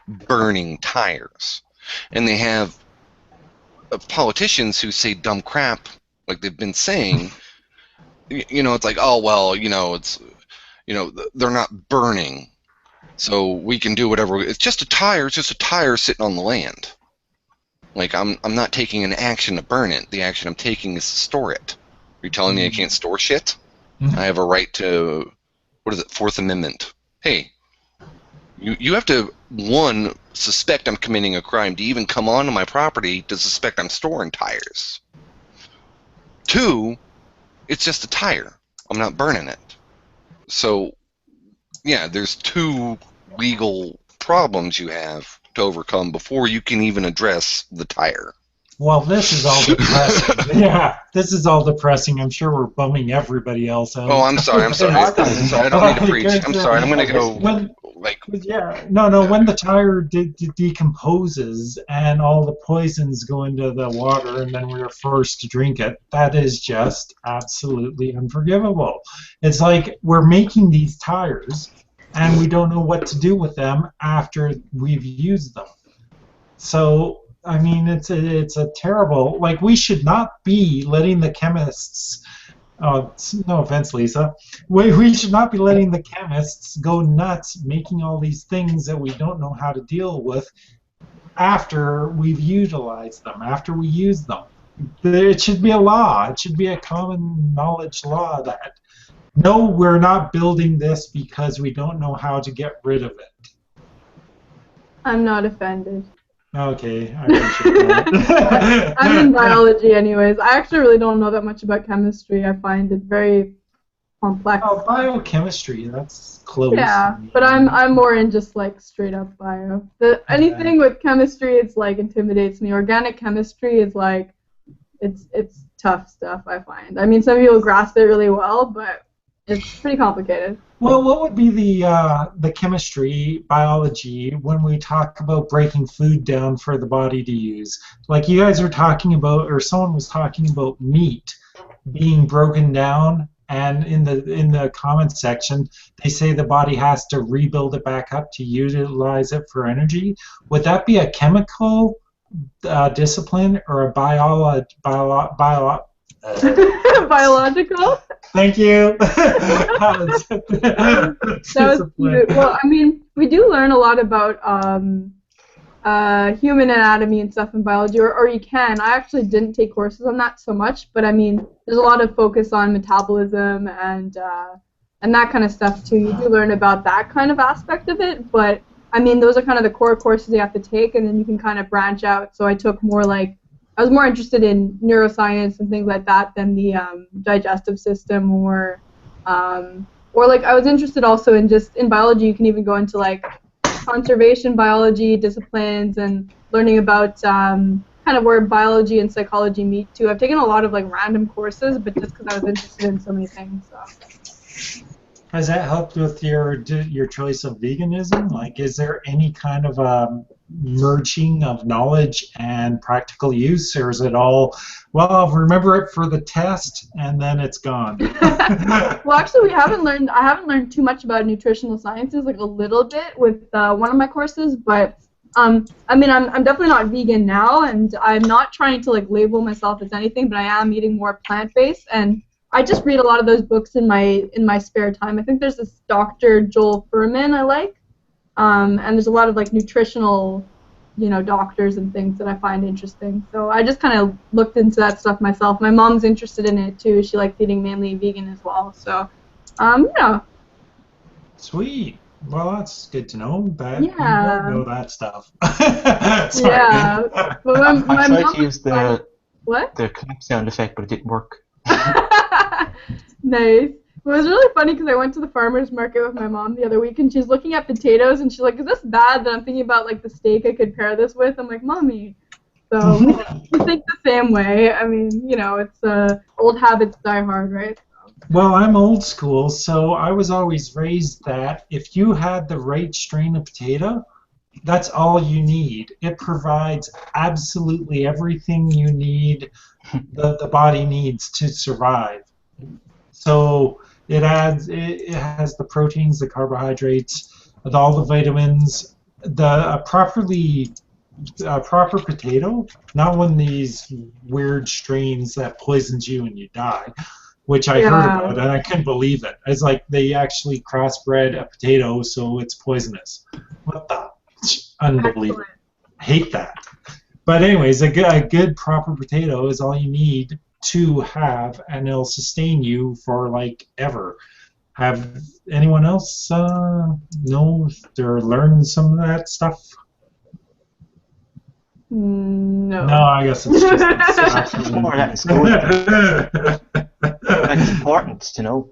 burning tires. And they have politicians who say dumb crap, like they've been saying. It's like, oh, well, they're not burning, so we can do whatever. It's just a tire. It's just a tire sitting on the land. Like, I'm not taking an action to burn it. The action I'm taking is to store it. You're telling me I can't store shit? I have a right to, what is it, Fourth Amendment. Hey, you have to, one, suspect I'm committing a crime to even come onto my property to suspect I'm storing tires. Two, it's just a tire. I'm not burning it. So, yeah, there's two legal problems you have to overcome before you can even address the tire. Well, this is all depressing. Yeah, this is all depressing. I'm sure we're bumming everybody else out. Oh, I'm sorry. I don't mean to preach. I'm sorry. I'm going to go... When the tire decomposes and all the poisons go into the water and then we're forced to drink it, that is just absolutely unforgivable. It's like we're making these tires and we don't know what to do with them after we've used them. So, I mean, it's a terrible... Like, we should not be letting the chemists... no offense, Lisa. We should not be letting the chemists go nuts making all these things that we don't know how to deal with after we've utilized them, after we use them. It should be a law. It should be a common knowledge law that, no, we're not building this because we don't know how to get rid of it. I'm not offended. Okay, I appreciate that. I'm in biology anyways. I actually really don't know that much about chemistry. I find it very complex. Oh, biochemistry, that's close. Yeah, but I'm more in just like straight up bio. Anything with chemistry, it's like intimidates me. Organic chemistry is like, it's tough stuff, I find. I mean, some people grasp it really well, but it's pretty complicated. Well, what would be the chemistry, biology, when we talk about breaking food down for the body to use? Like you guys are talking about, or someone was talking about meat being broken down, and in the comments section, they say the body has to rebuild it back up to utilize it for energy. Would that be a chemical discipline or a biological? Thank you. That was cute. Well, I mean, we do learn a lot about human anatomy and stuff in biology, or you can. I actually didn't take courses on that so much, but I mean, there's a lot of focus on metabolism and that kind of stuff too. You do learn about that kind of aspect of it, but I mean, those are kind of the core courses you have to take, and then you can kind of branch out. So I took more like, I was more interested in neuroscience and things like that than the digestive system, or like I was interested also in just in biology. You can even go into like conservation biology disciplines and learning about kind of where biology and psychology meet too. I've taken a lot of like random courses, but just because I was interested in so many things. So. Has that helped with your choice of veganism? Like, is there any kind of merging of knowledge and practical use, or is it all, well, I'll remember it for the test and then it's gone? Well, actually, we haven't learned. I haven't learned too much about nutritional sciences, like a little bit with one of my courses, but I mean, I'm definitely not vegan now, and I'm not trying to like label myself as anything, but I am eating more plant-based, and I just read a lot of those books in my spare time. I think there's this Dr. Joel Fuhrman I like, and there's a lot of like nutritional, doctors and things that I find interesting. So I just kind of looked into that stuff myself. My mom's interested in it too. She likes eating mainly vegan as well. So, yeah. Sweet. Well, that's good to know that you Yeah. don't know that stuff. Sorry. Yeah. But my I tried mom to use the what? clap sound effect, but it didn't work. Nice. It was really funny because I went to the farmer's market with my mom the other week, and she's looking at potatoes, and she's like, "Is this bad that I'm thinking about like the steak I could pair this with?" I'm like, "Mommy." So we think the same way. I mean, it's old habits die hard, right? Well, I'm old school, so I was always raised that if you had the right strain of potato, that's all you need. It provides absolutely everything you need, the body needs to survive. So it has the proteins, the carbohydrates, all the vitamins, the proper potato, not one of these weird strains that poisons you and you die, which I heard about and I couldn't believe it. It's like they actually crossbred a potato so it's poisonous. What the? Unbelievable. Hate that. But anyways, a good proper potato is all you need to have, and it'll sustain you for like ever. Have anyone else know or learned some of that stuff? No. No, I guess it's just It's more that in school. Like, it's important to know.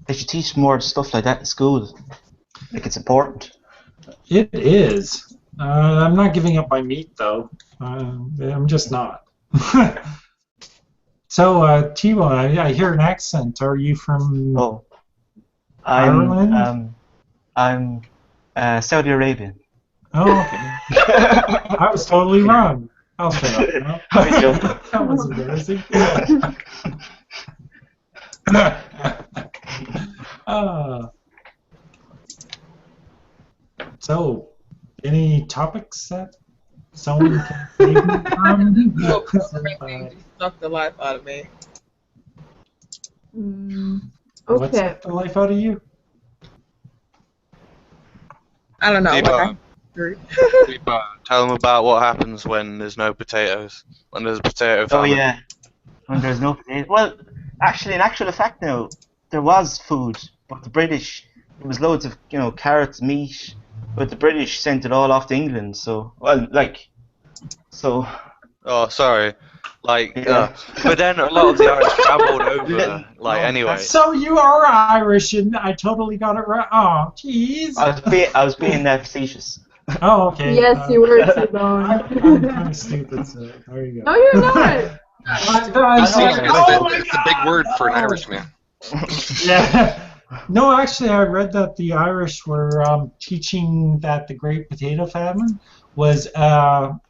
They should teach more stuff like that in school. Like, it's important. It is. I'm not giving up my meat, though. I'm just not. So, T-Bone, I hear an accent. Are you from Ireland? I'm Saudi Arabian. Oh, okay. I was totally wrong. I'll shut up now. That was embarrassing. So, any topics that someone can save me from? No, programming just sucked the life out of me. Okay. What sucked the life out of you? I don't know. T-Bone. T-Bone, tell them about what happens when there's no potatoes. When there's a potato famine. Oh yeah, when there's no potato. Well, actually, in actual fact now, there was food, but the British, there was loads of carrots, meat, but the British sent it all off to England. So, Oh, sorry. Yeah. But then a lot of the Irish travelled over, anyway. So you are Irish, and I totally got it right. Oh, jeez. I was being facetious. Oh, okay. Yes, you were, T-Bone. I'm kind of stupid, so there you go. No, you're not. It's a big word for an Irishman. Yeah. No, actually, I read that the Irish were teaching that the Great Potato Famine was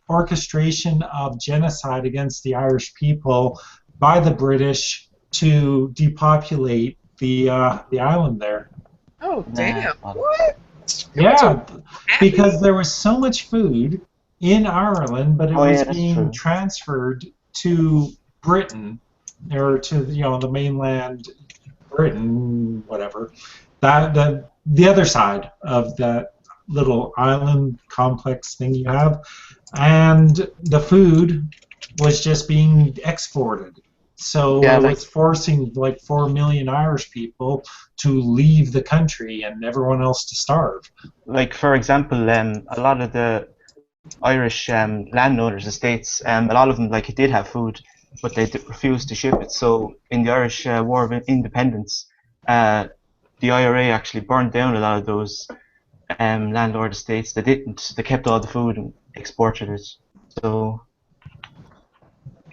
orchestration of genocide against the Irish people by the British to depopulate the island there. Oh, damn. Nah. What? Yeah, because there was so much food in Ireland, but it was that's being true. transferred to Britain or to the mainland Britain, whatever. The other side of that little island complex thing you have, and the food was just being exported. So it was forcing like 4 million Irish people to leave the country and everyone else to starve. Like, for example, a lot of the Irish landowners, estates, a lot of them did have food, but they refused to ship it. So in the Irish War of Independence, the IRA actually burned down a lot of those landlord estates. They didn't. They kept all the food and exported it. So.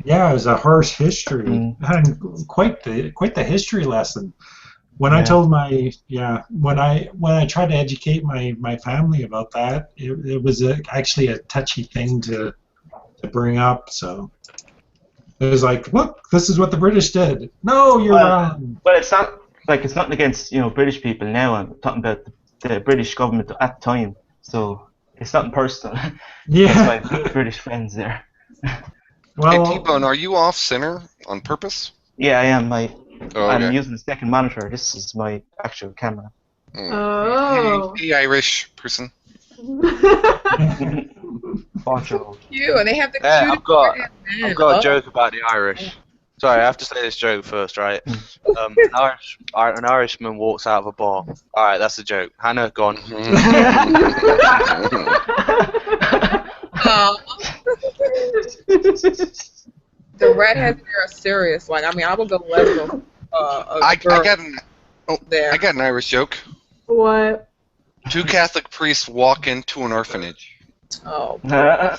Yeah, it was a harsh history, and quite the history lesson. When I told when I tried to educate my family about that, it was actually a touchy thing to bring up. So it was like, look, this is what the British did. No, you're wrong. Well, it's not like it's nothing against British people now. I'm talking about the British government at the time. So it's nothing personal. Yeah. That's my British friends there. Well, hey, T-Bone, are you off center on purpose? Yeah, I am. I'm Okay. using the second monitor. This is my actual camera. Oh. Hey, Irish person. Bonjour. Cute, and they have the Yeah, cutest I've got a joke about the Irish. Sorry, I have to say this joke first, right? An Irishman walks out of a bar. All right, that's the joke. Hannah, gone. The redheads here are serious. Like, I mean, I would go lesbo. I got an Irish joke. What? 2 Catholic priests walk into an orphanage. Oh. I'm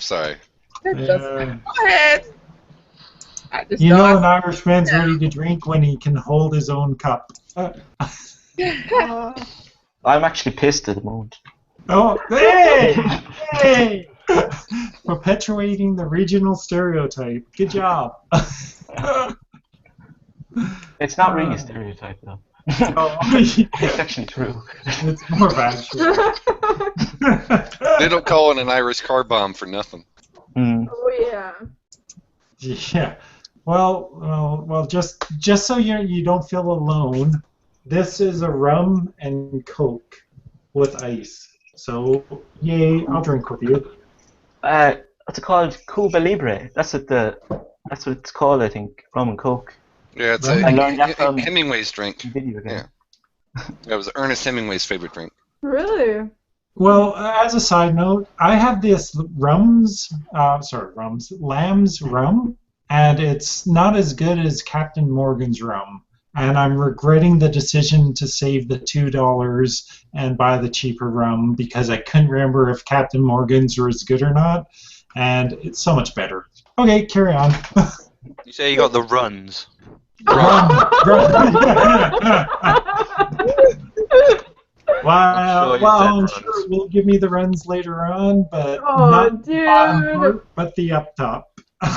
sorry. Go ahead. You know, an Irishman's ready to drink when he can hold his own cup. I'm actually pissed at the moment. Oh, hey! Perpetuating the regional stereotype. Good job. It's not really a stereotype, though. Oh. It's actually true. It's more factual. They don't call it an Irish car bomb for nothing. Oh yeah. Yeah. Well. Just so you don't feel alone, this is a rum and Coke with ice. So yay! I'll drink with you. What's it called? Cuba Libre. That's what it's called, I think. Rum and Coke. Yeah, it's I learned that from Hemingway's drink. Video game. Yeah. That was Ernest Hemingway's favorite drink. Really? Well, as a side note, I have this Lamb's rum, and it's not as good as Captain Morgan's rum. And I'm regretting the decision to save the $2 and buy the cheaper rum because I couldn't remember if Captain Morgan's was good or not, and it's so much better. Okay, carry on. You say you got the runs. Rum. I'm sure it will give me the runs later on, but not the bottom part, but the up top.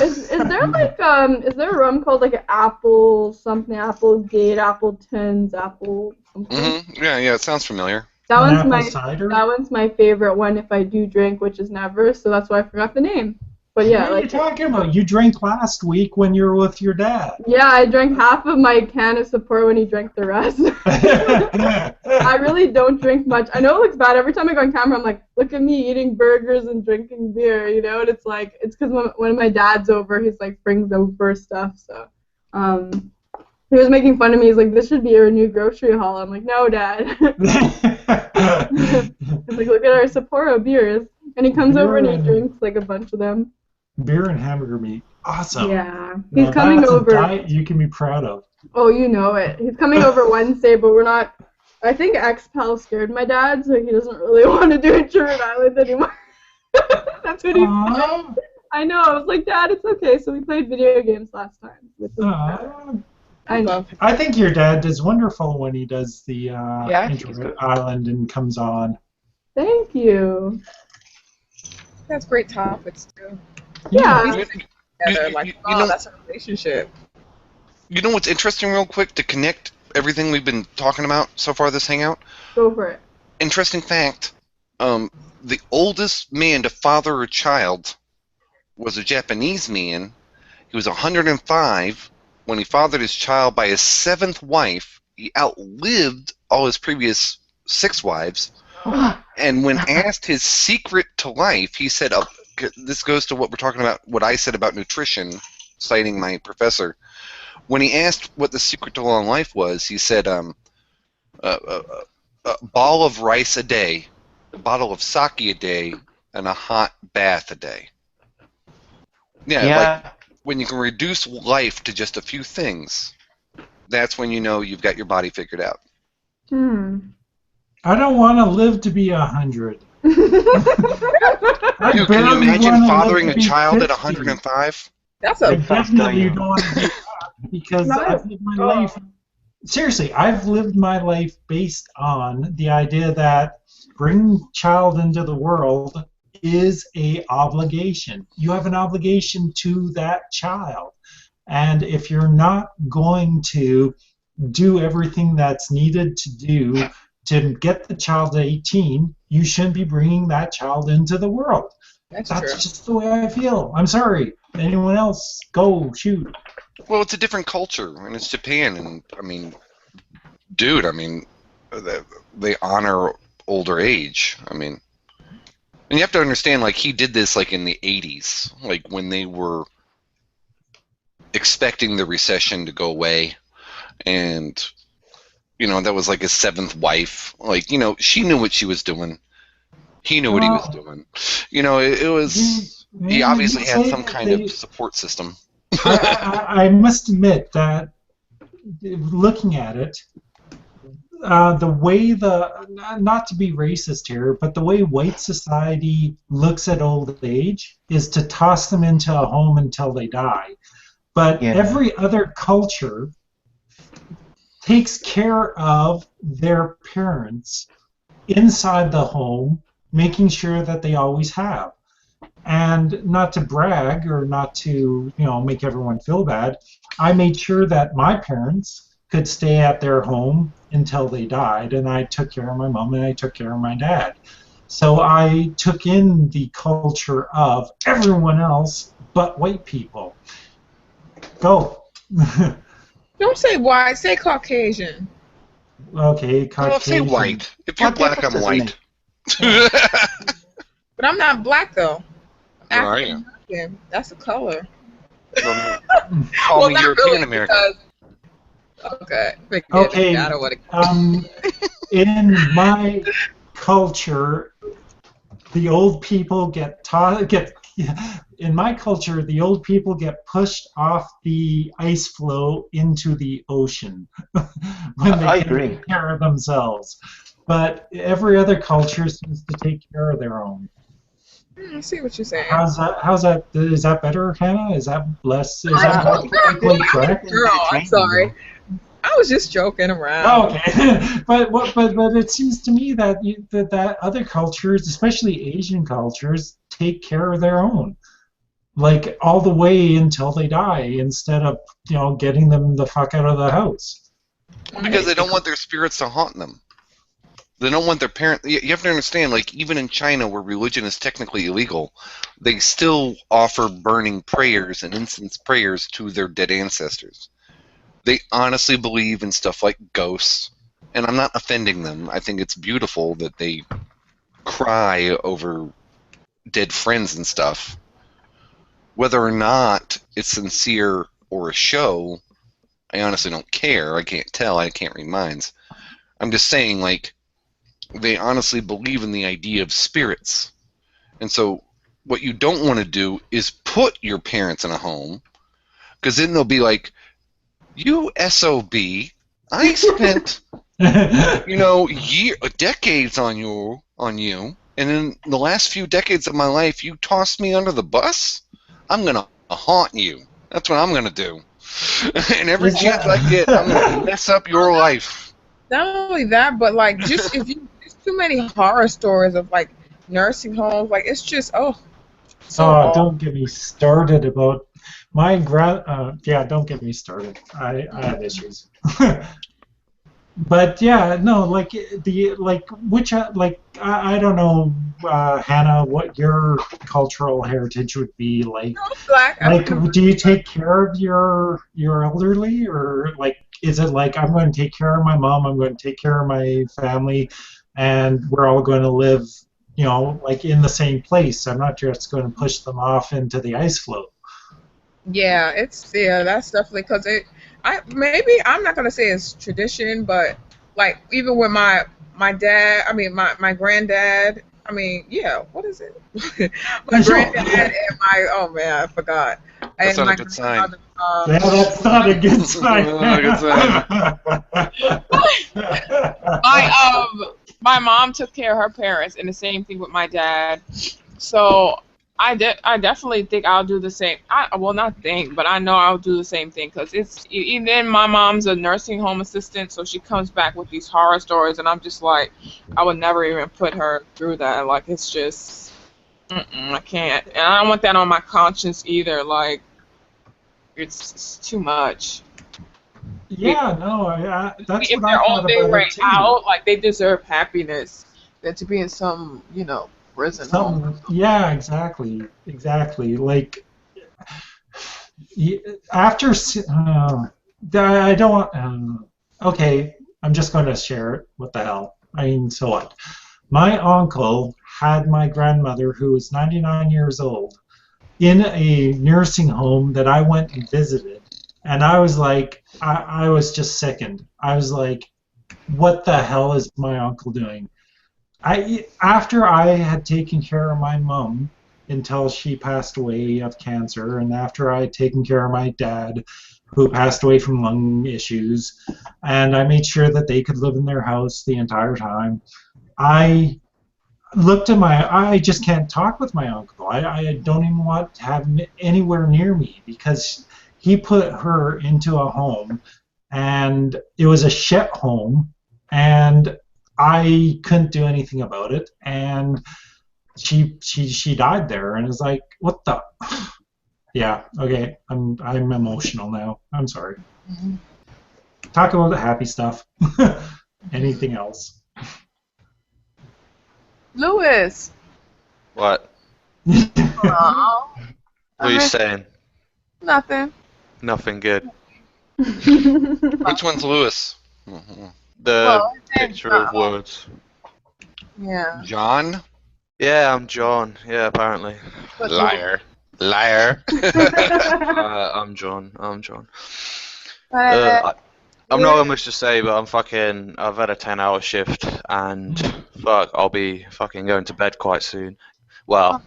Is there like is there a rum called like an apple something, Applegate, Appleton's, apple something? Mm-hmm. Yeah, it sounds familiar. That An one's apple cider? that one's my favorite one if I do drink, which is never, so that's why I forgot the name. But yeah, what are you talking about? You drank last week when you were with your dad. Yeah, I drank half of my can of support when he drank the rest. I really don't drink much. I know it looks bad. Every time I go on camera, I'm like, look at me eating burgers and drinking beer, you know? And it's like, it's because when my dad's over, he's like, brings over stuff. So, he was making fun of me. He's like, this should be our new grocery haul. I'm like, no, Dad. He's like, look at our Sapporo beers. And he comes over and he drinks like a bunch of them. Beer and hamburger meat. Awesome. Yeah. He's coming over. That's a diet you can be proud of. Oh, you know it. He's coming over Wednesday, but we're not. I think X-Pal scared my dad, so he doesn't really want to do Introvert Island anymore. That's what he said. I know. I was like, Dad, it's okay. So we played video games last time. I know. I think your dad does wonderful when he does the Yeah, Introvert Island and comes on. Thank you. That's great topics too. Yeah. That's a relationship. You know what's interesting, real quick, to connect everything we've been talking about so far this hangout? Go for it. Interesting fact, the oldest man to father a child was a Japanese man. He was 105 when he fathered his child by his 7th wife. He outlived all his previous 6 wives. And when asked his secret to life, he said, this goes to what we're talking about, what I said about nutrition, citing my professor. When he asked what the secret to long life was, he said, a ball of rice a day, a bottle of sake a day, and a hot bath a day. Yeah. Like when you can reduce life to just a few things, that's when you know you've got your body figured out. I don't want to live to be 100. Can you imagine fathering a child at 105? That's I a definitely don't want to do that because I've lived my life. Seriously, I've lived my life based on the idea that bringing child into the world is a obligation. You have an obligation to that child. And if you're not going to do everything that's needed to do to get the child to 18, you shouldn't be bringing that child into the world. That's That's true. just the way I feel. I'm sorry. Anyone else? Go, shoot. Well, it's a different culture, and it's Japan, and I mean, dude, I mean, they honor older age. I mean, and you have to understand, like, he did this like in the 80s, like when they were expecting the recession to go away, and that was like his 7th wife. Like, she knew what she was doing. He knew what he was doing. It was. He obviously had some kind of support system. I must admit that looking at it, the way not to be racist here, but the way white society looks at old age is to toss them into a home until they die. But every other culture takes care of their parents inside the home, making sure that they always have. And not to brag or not to, make everyone feel bad, I made sure that my parents could stay at their home until they died, and I took care of my mom and I took care of my dad. So I took in the culture of everyone else but white people. Go. Don't say white, say Caucasian. Okay, Caucasian. Well, say white. If you're black, I'm white. But I'm not black, though. Where are you? That's a color. Call me European American. Okay. Okay. In my culture, the old people in my culture, the old people get pushed off the ice floe into the ocean when they take care of themselves. But every other culture seems to take care of their own. I see what you're saying. How's that? Is that better, Hannah? Is that less? Is that more correct? Girl, I'm sorry. I was just joking around. Oh, okay, but it seems to me that that other cultures, especially Asian cultures, take care of their own, like all the way until they die, instead of getting them the fuck out of the house. Because they don't want their spirits to haunt them. They don't want their parents. You have to understand, like, even in China, where religion is technically illegal, they still offer burning prayers and incense prayers to their dead ancestors. They honestly believe in stuff like ghosts, and I'm not offending them. I think it's beautiful that they cry over dead friends and stuff. Whether or not it's sincere or a show, I honestly don't care. I can't tell. I can't read minds. I'm just saying, like, they honestly believe in the idea of spirits. And so what you don't want to do is put your parents in a home, because then they'll be like, you SOB, I spent decades on you, and in the last few decades of my life you tossed me under the bus. I'm gonna haunt you. That's what I'm gonna do. And every chance I get, I'm gonna mess up your life. Not only that, but like there's too many horror stories of like nursing homes. Like it's just don't get me started about my don't get me started. I have issues. But yeah, no, like I don't know, Hannah, what your cultural heritage would be like. Black. Like, do you take care of your elderly, or like, is it like I'm going to take care of my mom, I'm going to take care of my family, and we're all going to live, like in the same place? I'm not just going to push them off into the ice floe. Yeah, that's definitely because I'm not gonna say it's tradition, but like even with my dad, I mean my granddad, I mean what is it? My granddad and I forgot. That's not a good sign. Yeah, that's not a good sign. Not a good sign. My mom took care of her parents, and the same thing with my dad. So I definitely think I'll do the same. Well, not think, but I know I'll do the same thing because even my mom's a nursing home assistant, so she comes back with these horror stories, and I'm just like, I would never even put her through that. Like, it's just, I can't, and I don't want that on my conscience either. Like, it's too much. Yeah, no, that's If what I they're thought on their about way it too. out, like they deserve happiness than to be in some, prison home. Yeah, exactly. Like after I don't want. Okay, I'm just going to share it. What the hell? I mean, so what? My uncle had my grandmother, who was 99 years old, in a nursing home that I went and visited, and I was like, I was just sickened. I was like, what the hell is my uncle doing? After I had taken care of my mom until she passed away of cancer, and after I had taken care of my dad, who passed away from lung issues, and I made sure that they could live in their house the entire time, I looked at I just can't talk with my uncle. I don't even want to have him anywhere near me because he put her into a home, and it was a shit home, and I couldn't do anything about it, and she died there, and it's like, what the? Yeah, okay, I'm emotional now. I'm sorry. Talk about the happy stuff. Anything else? Lewis. What? Aww. What are you saying? Nothing. Nothing good. Which one's Lewis? The picture of words. Yeah. John? Yeah, I'm John. Yeah, apparently. Liar. Liar. I'm John. I'm not got much to say, but I've had a 10-hour shift, and fuck, I'll be fucking going to bed quite soon. Well,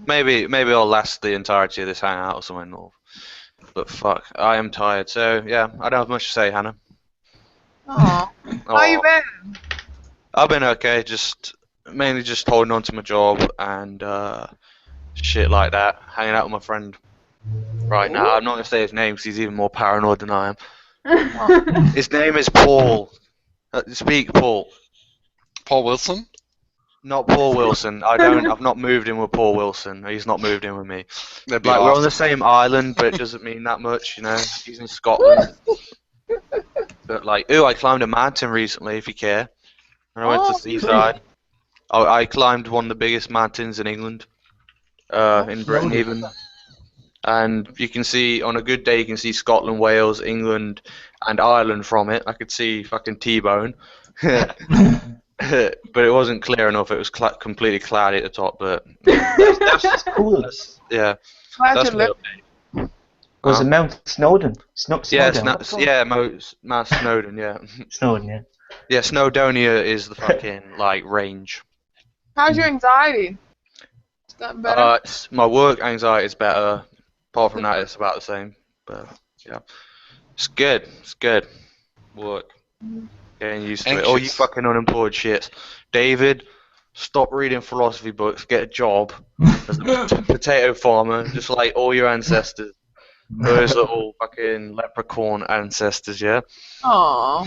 maybe I'll last the entirety of this hangout or something. But fuck, I am tired. So yeah, I don't have much to say, Hannah. Aw. How you been? I've been okay, mainly just holding on to my job and shit like that. Hanging out with my friend right now. I'm not gonna say his name because he's even more paranoid than I am. His name is Paul. Speak, Paul. Paul Wilson? Not Paul Wilson. I've not moved in with Paul Wilson. He's not moved in with me. That'd be Like, we're on the awesome. same island, but it doesn't mean that much, you know. He's in Scotland. But like, I climbed a mountain recently, if you care. And I went to the seaside. I climbed one of the biggest mountains in England, in Britain even. And you can see, on a good day, you can see Scotland, Wales, England, and Ireland from it. I could see fucking T-Bone. But it wasn't clear enough. It was completely cloudy at the top. But That's just cool. yeah, Glad that's you my lived. update. Was it Mount Snowdon? Yeah, Snowdon. Mount Snowdon. Yeah, Snowdon, yeah. yeah. Snowdonia is the fucking like range. How's your anxiety? It's gotten better. My work anxiety is better. Apart from that, it's about the same. But yeah, it's good. It's good. Work. Getting used to it. Oh, you Anxious. fucking unemployed shits. David, stop reading philosophy books. Get a job as a potato farmer, just like all your ancestors. Those little fucking leprechaun ancestors, yeah? Aww.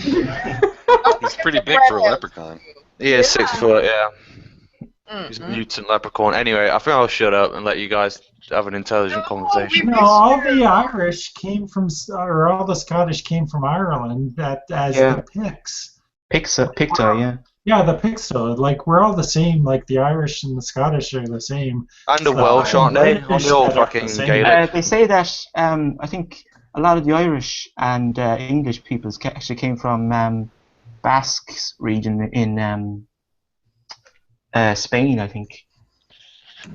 He's pretty big for a leprechaun. He is 6 foot, yeah. He's a Mm-mm. mutant leprechaun. Anyway, I think I'll shut up and let you guys have an intelligent conversation. No, all the Irish came from, or all the Scottish came from Ireland. As the Picts. Picta, yeah. Yeah, the Picts. Like, we're all the same. Like, the Irish and the Scottish are the same. And the Welsh, aren't they? Aren't they all fucking Gaelic? They say that I think a lot of the Irish and English peoples actually came from Basques region in Spain, I think.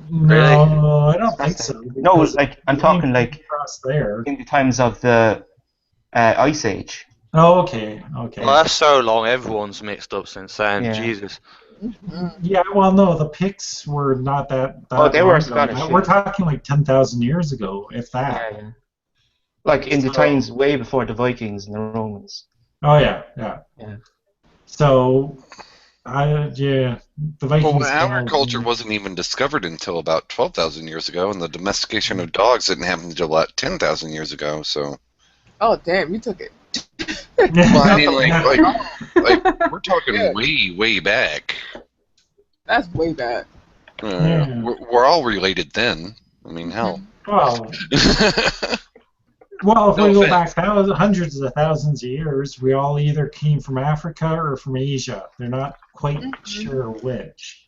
No, I don't think so. No, because like I'm talking like across there. in the times of the Ice Age. Oh, okay. Well, that's so long. Everyone's mixed up since then. Yeah. Jesus. Yeah, well, no, the Picts were not that. Oh, they were long ago. Scottish, We're yeah. talking like 10,000 years ago, if that. Yeah. Like in the times way before the Vikings and the Romans. Oh yeah. Yeah. So, Yeah, the Well, Vikings when failed. agriculture wasn't even discovered until about 12,000 years ago, and the domestication of dogs didn't happen until about 10,000 years ago. So, Oh damn, you took it. well, I mean, like we're Yeah. talking way back. That's way back. Yeah. We're all related then. I mean, hell. Well, well, if No we go offense. back hundreds of thousands of years, we all either came from Africa or from Asia. They're not quite sure which.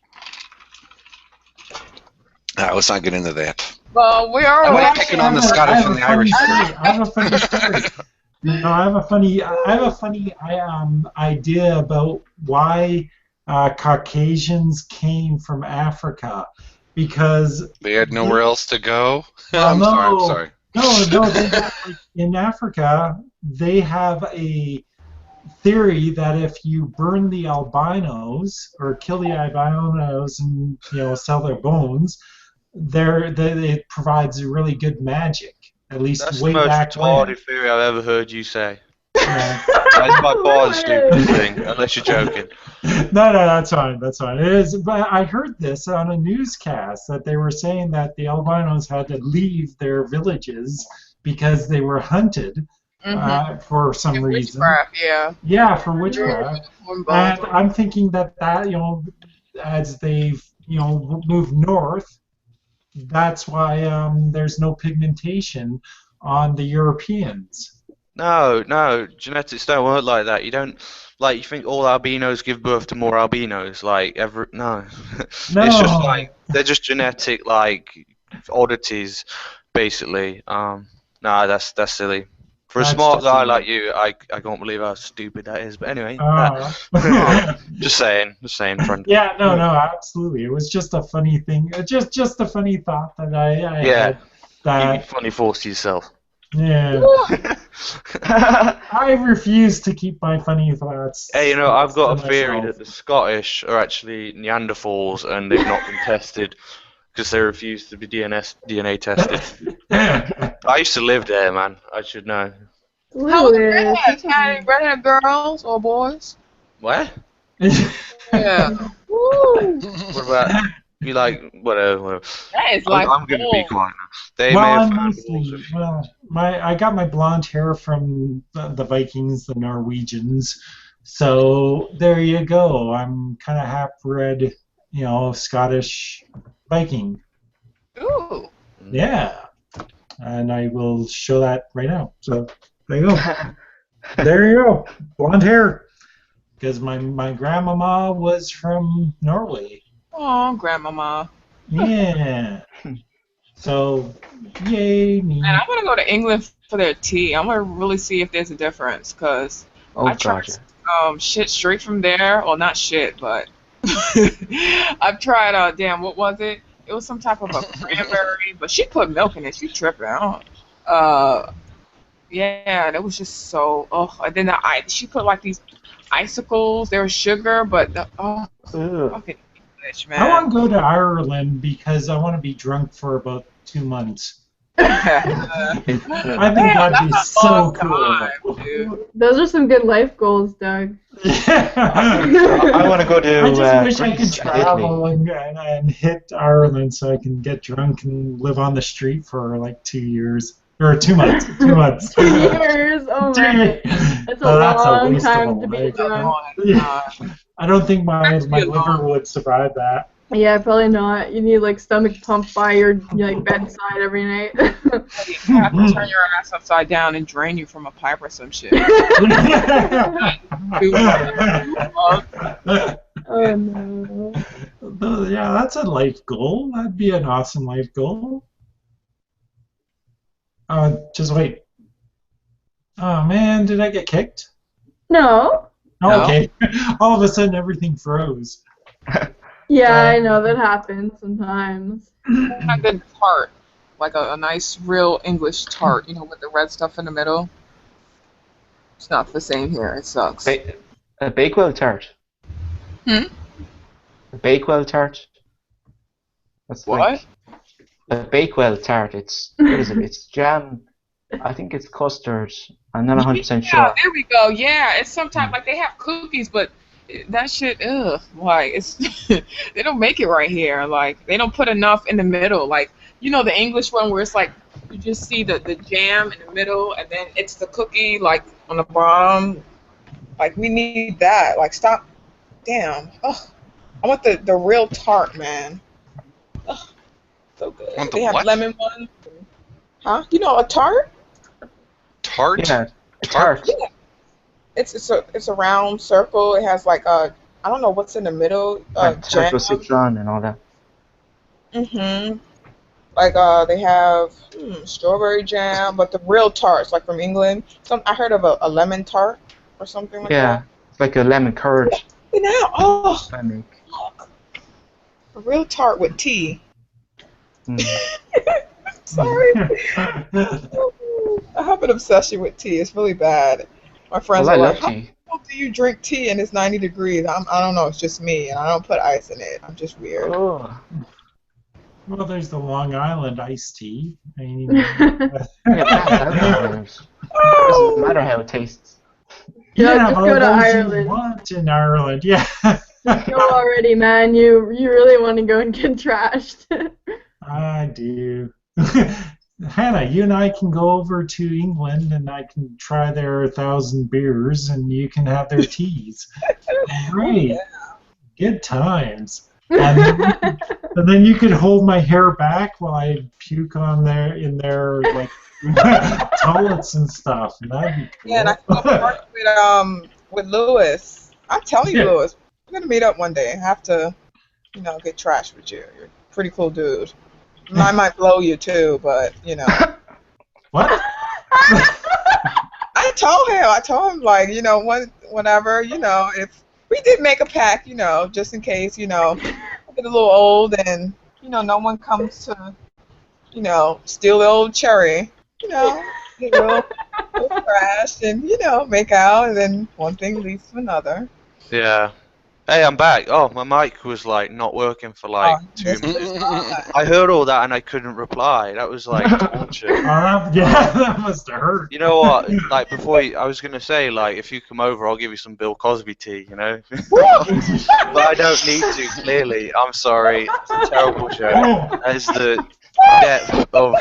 Let's not get into that. Well, we are I like like picking on the Scottish and the Irish story. first. I have a funny story. No, I have a funny idea about why Caucasians came from Africa, because They had nowhere else to go. Well, I'm no. sorry. no, they have, like, in Africa they have a theory that if you burn the albinos or kill the albinos and sell their bones, it provides really good magic. At least That's the way most back retarded when. theory I've ever heard you say. Yeah. That's by far the stupidest thing, unless you're joking. No, that's fine. That's fine. It is, but I heard this on a newscast that they were saying that the albinos had to leave their villages because they were hunted for some reason. witchcraft, yeah. Yeah, for witchcraft. And I'm thinking that as they've moved north, that's why there's no pigmentation on the Europeans. No, genetics don't work like that. You don't, you think all albinos give birth to more albinos, no. It's just they're just genetic, oddities, basically. No, that's silly. For a That's smart just guy silly. like you, I can't believe how stupid that is. But anyway, just saying, friend. Yeah, no, absolutely. It was just a funny thing, just a funny thought that I Yeah, had. you be funny force to yourself. Yeah. I refuse to keep my funny thoughts. Hey, I've got to a theory myself. that the Scottish are actually Neanderthals and they've not been tested because they refuse to be DNA tested. I used to live there, man. I should know. How was the redheads? Had redhead girls or boys? What? Yeah. What about you? Whatever. That is like. I'm going to be quiet now. They Well, may have I'm found mostly balls of- I got my blonde hair from the Vikings, the Norwegians. So there you go. I'm kind of half-bred, Scottish Viking. Ooh. Yeah, and I will show that right now. So there you go. There you go. Blonde hair. Because my grandmama was from Norway. Oh, grandmama. Yeah. So, yay me. And I'm gonna go to England for their tea. I'm gonna really see if there's a difference, cause I tried shit straight from there. Well, not shit, but I've tried. What was it? It was some type of a cranberry, but she put milk in it. She tripping. Yeah, and it was just so. Oh, and then she put like these icicles. There was sugar, but fucking English, man. I want to go to Ireland because I want to be drunk for about 2 months. I think that'd be so cool. Those are some good life goals, Doug. I want to go to I just wish I could Greece and travel and hit Ireland so I can get drunk and live on the street for like 2 years. Or 2 months. 2 months. 2 years? Oh my. That's a long waste of time a to be life. drunk. I don't think my liver would survive that. Yeah, probably not. You need like stomach pump by your bedside every night. You have to turn your ass upside down and drain you from a pipe or some shit. Oh no. Yeah, that's a life goal. That'd be an awesome life goal. Just wait. Oh man, did I get kicked? No. Oh, okay. All of a sudden, everything froze. Yeah, I know that happens sometimes. A good tart, like a nice real English tart, with the red stuff in the middle. It's not the same here. It sucks. A Bakewell tart. A Bakewell tart. That's what? A Bakewell tart. It's what is it? It's jam. I think it's custard. I'm not 100% sure. Yeah, there we go. Yeah, it's sometimes like they have cookies, but That shit, ugh, like it's they don't make it right here. Like they don't put enough in the middle. Like the English one where it's like you just see the jam in the middle and then it's the cookie like on the bottom. Like we need that. Like stop, damn. Ugh, I want the real tart, man. Ugh, so good. Want the They have what? lemon one. Huh? You know a tart? Tart? Yeah, a Tart? tart. Yeah. It's a round circle. It has like I don't know what's in the middle. Like Jam. turtle citron and all that. Mhm. Like they have strawberry jam, but the real tarts, like from England. I heard of a lemon tart or something like Yeah, it's like a lemon curd that. You know, oh, I make. a real tart with tea. Mm. Sorry, I have an obsession with tea. It's really bad. My friends Well, I are like, love "How tea. do you drink tea and it's 90 degrees?" I don't know. It's just me, and I don't put ice in it. I'm just weird. Oh, Well, there's the Long Island iced tea. I mean, yeah, that's alcohol in it. Doesn't Oh, matter how it tastes. you Yeah, can have just all go to those you Ireland. want in Ireland. Yeah. Just go already, man. You really want to go and get trashed. I do. Hannah, you and I can go over to England and I can try their 1,000 beers and you can have their teas. Great. Good times. And then you could hold my hair back while I puke on their like toilets and stuff. And that'd be cool. yeah, and I can go party with Lewis. I'm telling you, Yeah. Lewis, we're gonna meet up one day. I have to, get trashed with you. You're a pretty cool dude. I might blow you too, but What? I told him like, whatever, if we did make a pact, just in case, I get a little old and, no one comes to, steal the old cherry, get real trash and, make out and then one thing leads to another. Yeah. Hey, I'm back. Oh, my mic was like not working for like Oh, 2 this minutes. is fun. I heard all that and I couldn't reply. That was like torture. Yeah, that must have hurt. You know what? Like I was gonna say like if you come over, I'll give you some Bill Cosby tea. But I don't need to. Clearly, I'm sorry. It's a terrible show. That is the depth of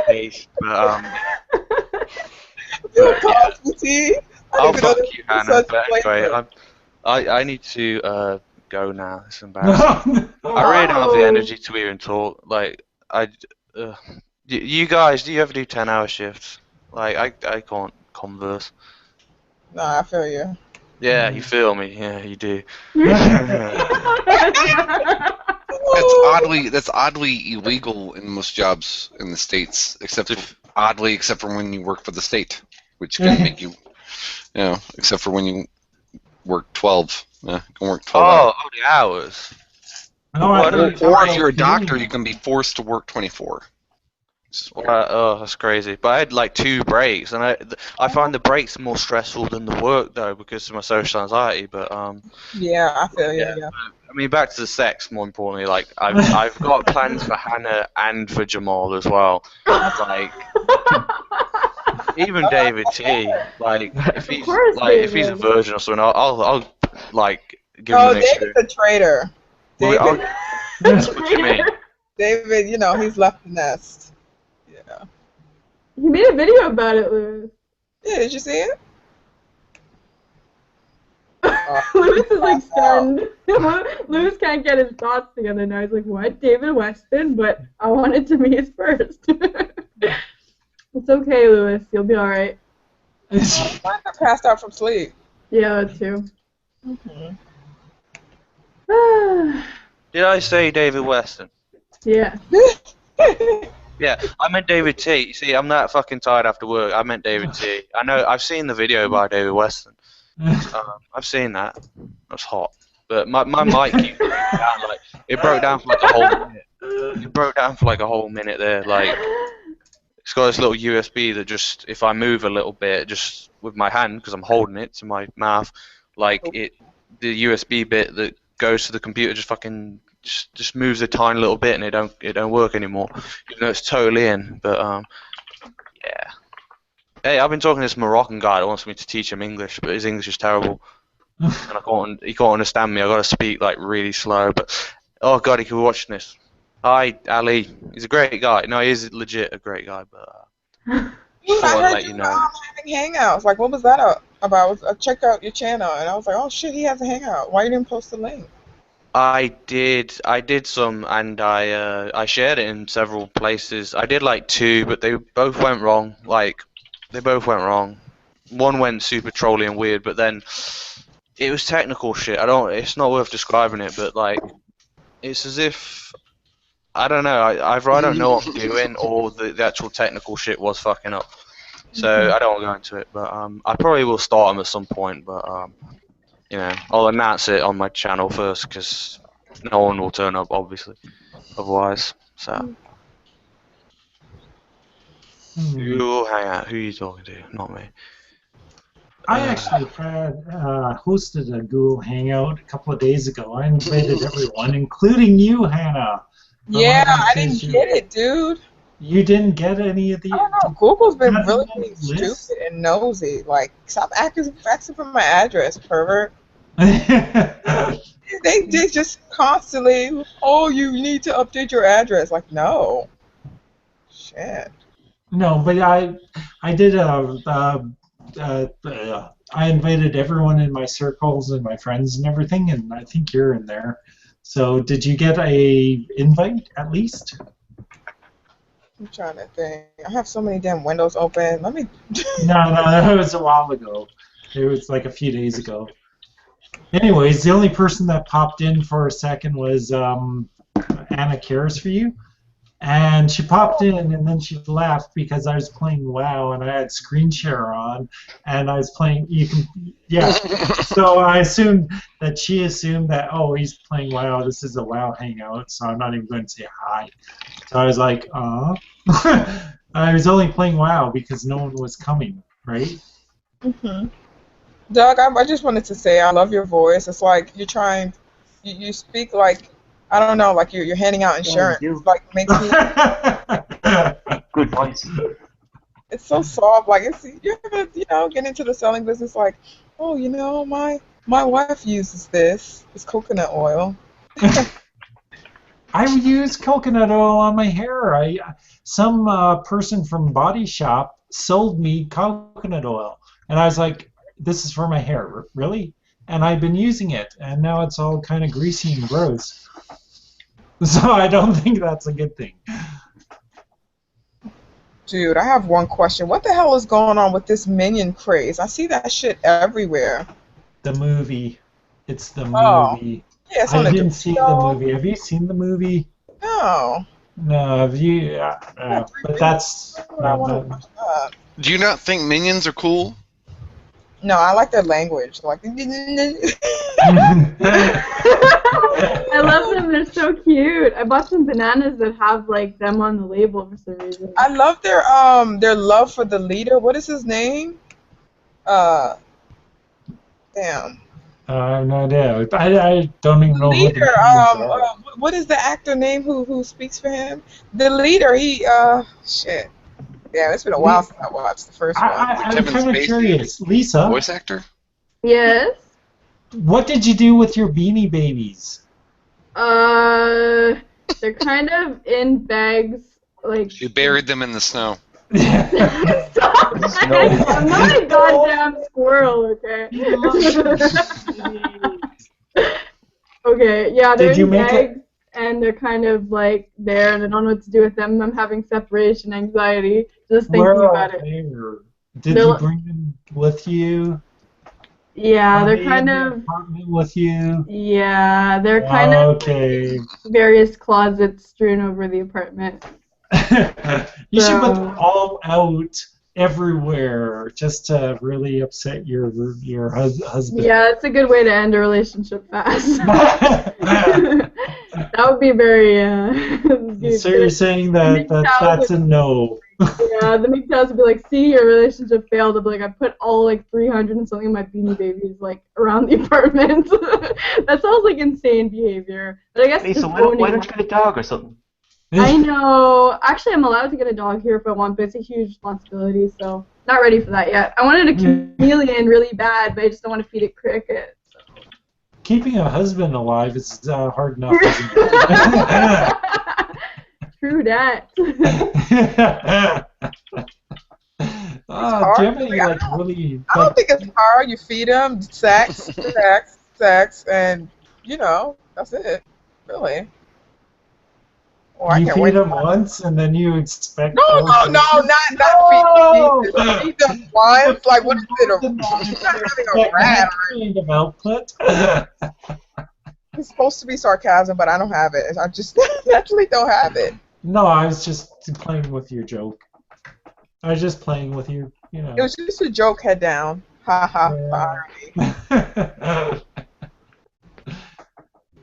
taste. But Bill Cosby tea. I'll didn't even know fuck this you, was Hannah. such But a flavor. anyway, I need to go now. It's embarrassing. I really don't have the energy to even talk. Like you guys, do you ever do 10-hour shifts? Like I can't converse. Nah, I feel you. Yeah, you feel me? Yeah, you do. That's oddly illegal in most jobs in the states, except for when you work for the state, which can make you, except for when you work 12. Yeah, you can work 12 hours. Oh, the hours. Or if you're a doctor, you can be forced to work 24. Oh, that's crazy. But I had like 2 breaks, and I find the breaks more stressful than the work though because of my social anxiety. But Yeah, I feel you. yeah. Yeah. I mean, back to the sex. More importantly, like I've got plans for Hannah and for Jamal as well. Like even David T. Like if he's a virgin or something, I'll like give him Oh, an David's experience. a traitor. Well, David, that's what you mean. David, he's left the nest. Yeah. You made a video about it, Lewis. Yeah, did you see it? Lewis is like stunned. Lewis can't get his thoughts together now. He's like, what? David Weston? But I wanted to meet his first. It's okay, Lewis. You'll be alright. I passed out from sleep. Yeah, that too. Did I say David Weston? Yeah. Yeah, I meant David T. You see, I'm that fucking tired after work. I meant David T. I know, I've seen the video by David Weston. I've seen that. That's hot. But my mic keeps breaking down. Like, it broke down for like a whole minute. It broke down for like a whole minute there. Like, it's got this little USB that just, if I move a little bit, just with my hand, because I'm holding it to my mouth, like the USB bit that goes to the computer just moves a tiny little bit and it don't work anymore, even though it's totally in. But yeah. Hey, I've been talking to this Moroccan guy that wants me to teach him English, but his English is terrible. and he can't understand me. I gotta speak like really slow. But oh god, he could be watching this. Hi, Ali. He's a great guy. No, he is legit a great guy. But I just thought I'd heard let you you were know. having hangouts. Like, what was that about? I checked out your channel, and I was like, oh shit, he has a hangout. Why you didn't post the link? I did some, and I shared it in several places. I did like 2, but they both went wrong. Like, they both went wrong. One went super trolly and weird, but then it was technical shit. It's not worth describing it, but like, it's as if I don't know. Either I don't know what I'm doing, or the actual technical shit was fucking up. So I don't want to go into it, but I probably will start them at some point, but you know, I'll announce it on my channel first because no one will turn up, obviously, otherwise. So, who will hang out? Who are you talking to? Not me. I actually had hosted a Google Hangout a couple of days ago. I invited everyone, including you, Hannah. Yeah, I didn't get it, dude. You didn't get any of the... I don't know. Google's been Nothing really on the stupid list? and nosy. Like, stop asking for my address, pervert. They just constantly, oh, you need to update your address. Like, no. Shit. No, but I did I invited everyone in my circles and my friends and everything, and I think you're in there. So did you get a invite at least? I'm trying to think. I have so many damn windows open. Let me. No, that was a while ago. It was like a few days ago. Anyways, the only person that popped in for a second was Anna Cares for You. And she popped in and then she left because I was playing WoW and I had screen share on and I was playing so I assumed that she assumed that, oh, he's playing WoW, this is a WoW hangout, so I'm not even going to say hi. So I was like, I was only playing WoW because no one was coming, right? Doug, I just wanted to say I love your voice. It's like you're trying, you speak like, I don't know, like you're handing out insurance. It's like makes me Good voice. It's so soft. Like you ever, get into the selling business. Like, oh, my wife uses this. It's coconut oil. I use coconut oil on my hair. Some person from Body Shop sold me coconut oil, and I was like, "This is for my hair, really?" And I've been using it, and now it's all kind of greasy and gross. So I don't think that's a good thing. Dude, I have one question. What the hell is going on with this Minion craze? I see that shit everywhere. The movie. It's the Oh. movie. Yeah, it's I on the didn't see the movie. Have you seen the movie? No. No, have you? But that's... Do you not think minions are cool? No, I like their language. Like, I love them. They're so cute. I bought some bananas that have like them on the label for some reason. I love their love for the leader. What is his name? Damn. I have no idea. I don't even know Leader. who the What is the actor name who speaks for him? The leader. Shit. Yeah, it's been a while since I watched the first one. I'm kind of curious. Lisa. Voice actor? Yes? What did you do with your Beanie Babies? They're kind of in bags, like... You buried them in the snow. Stop! I'm not a goddamn squirrel, okay? Okay, yeah, they're in bags, and they're kind of like there, and I don't know what to do with them. I'm having separation anxiety just thinking about it. Did you bring them with you? Yeah, they're kind in the of... apartment with you? Yeah, they're kind of like various closets strewn over the apartment. You should put them all out everywhere just to really upset your husband. Yeah, it's a good way to end a relationship fast. That would be very... So you're saying that's a no. Yeah, the MGTOWs would be like, see, your relationship failed. I'd be like, I put all like 300 and something of my Beanie Babies like around the apartment. That sounds like insane behavior. But I guess Lisa, why don't you get a dog or something? I know. Actually, I'm allowed to get a dog here if I want, but it's a huge responsibility, so not ready for that yet. I wanted a chameleon really bad, but I just don't want to feed it crickets. keeping a husband alive is hard enough, isn't it? True that. Do you have any like really? I don't think it's hard. You feed them sex, sex, and that's it. Really. Oh, You feed them once and then you expect. No, not feed them once. Like what is it? A rat? Kind of output. It's supposed to be sarcasm, but I don't have it. I just naturally don't have it. No, I was just playing with your joke. I was just playing with you, you know. It was just a joke, head down. Ha ha. Yeah.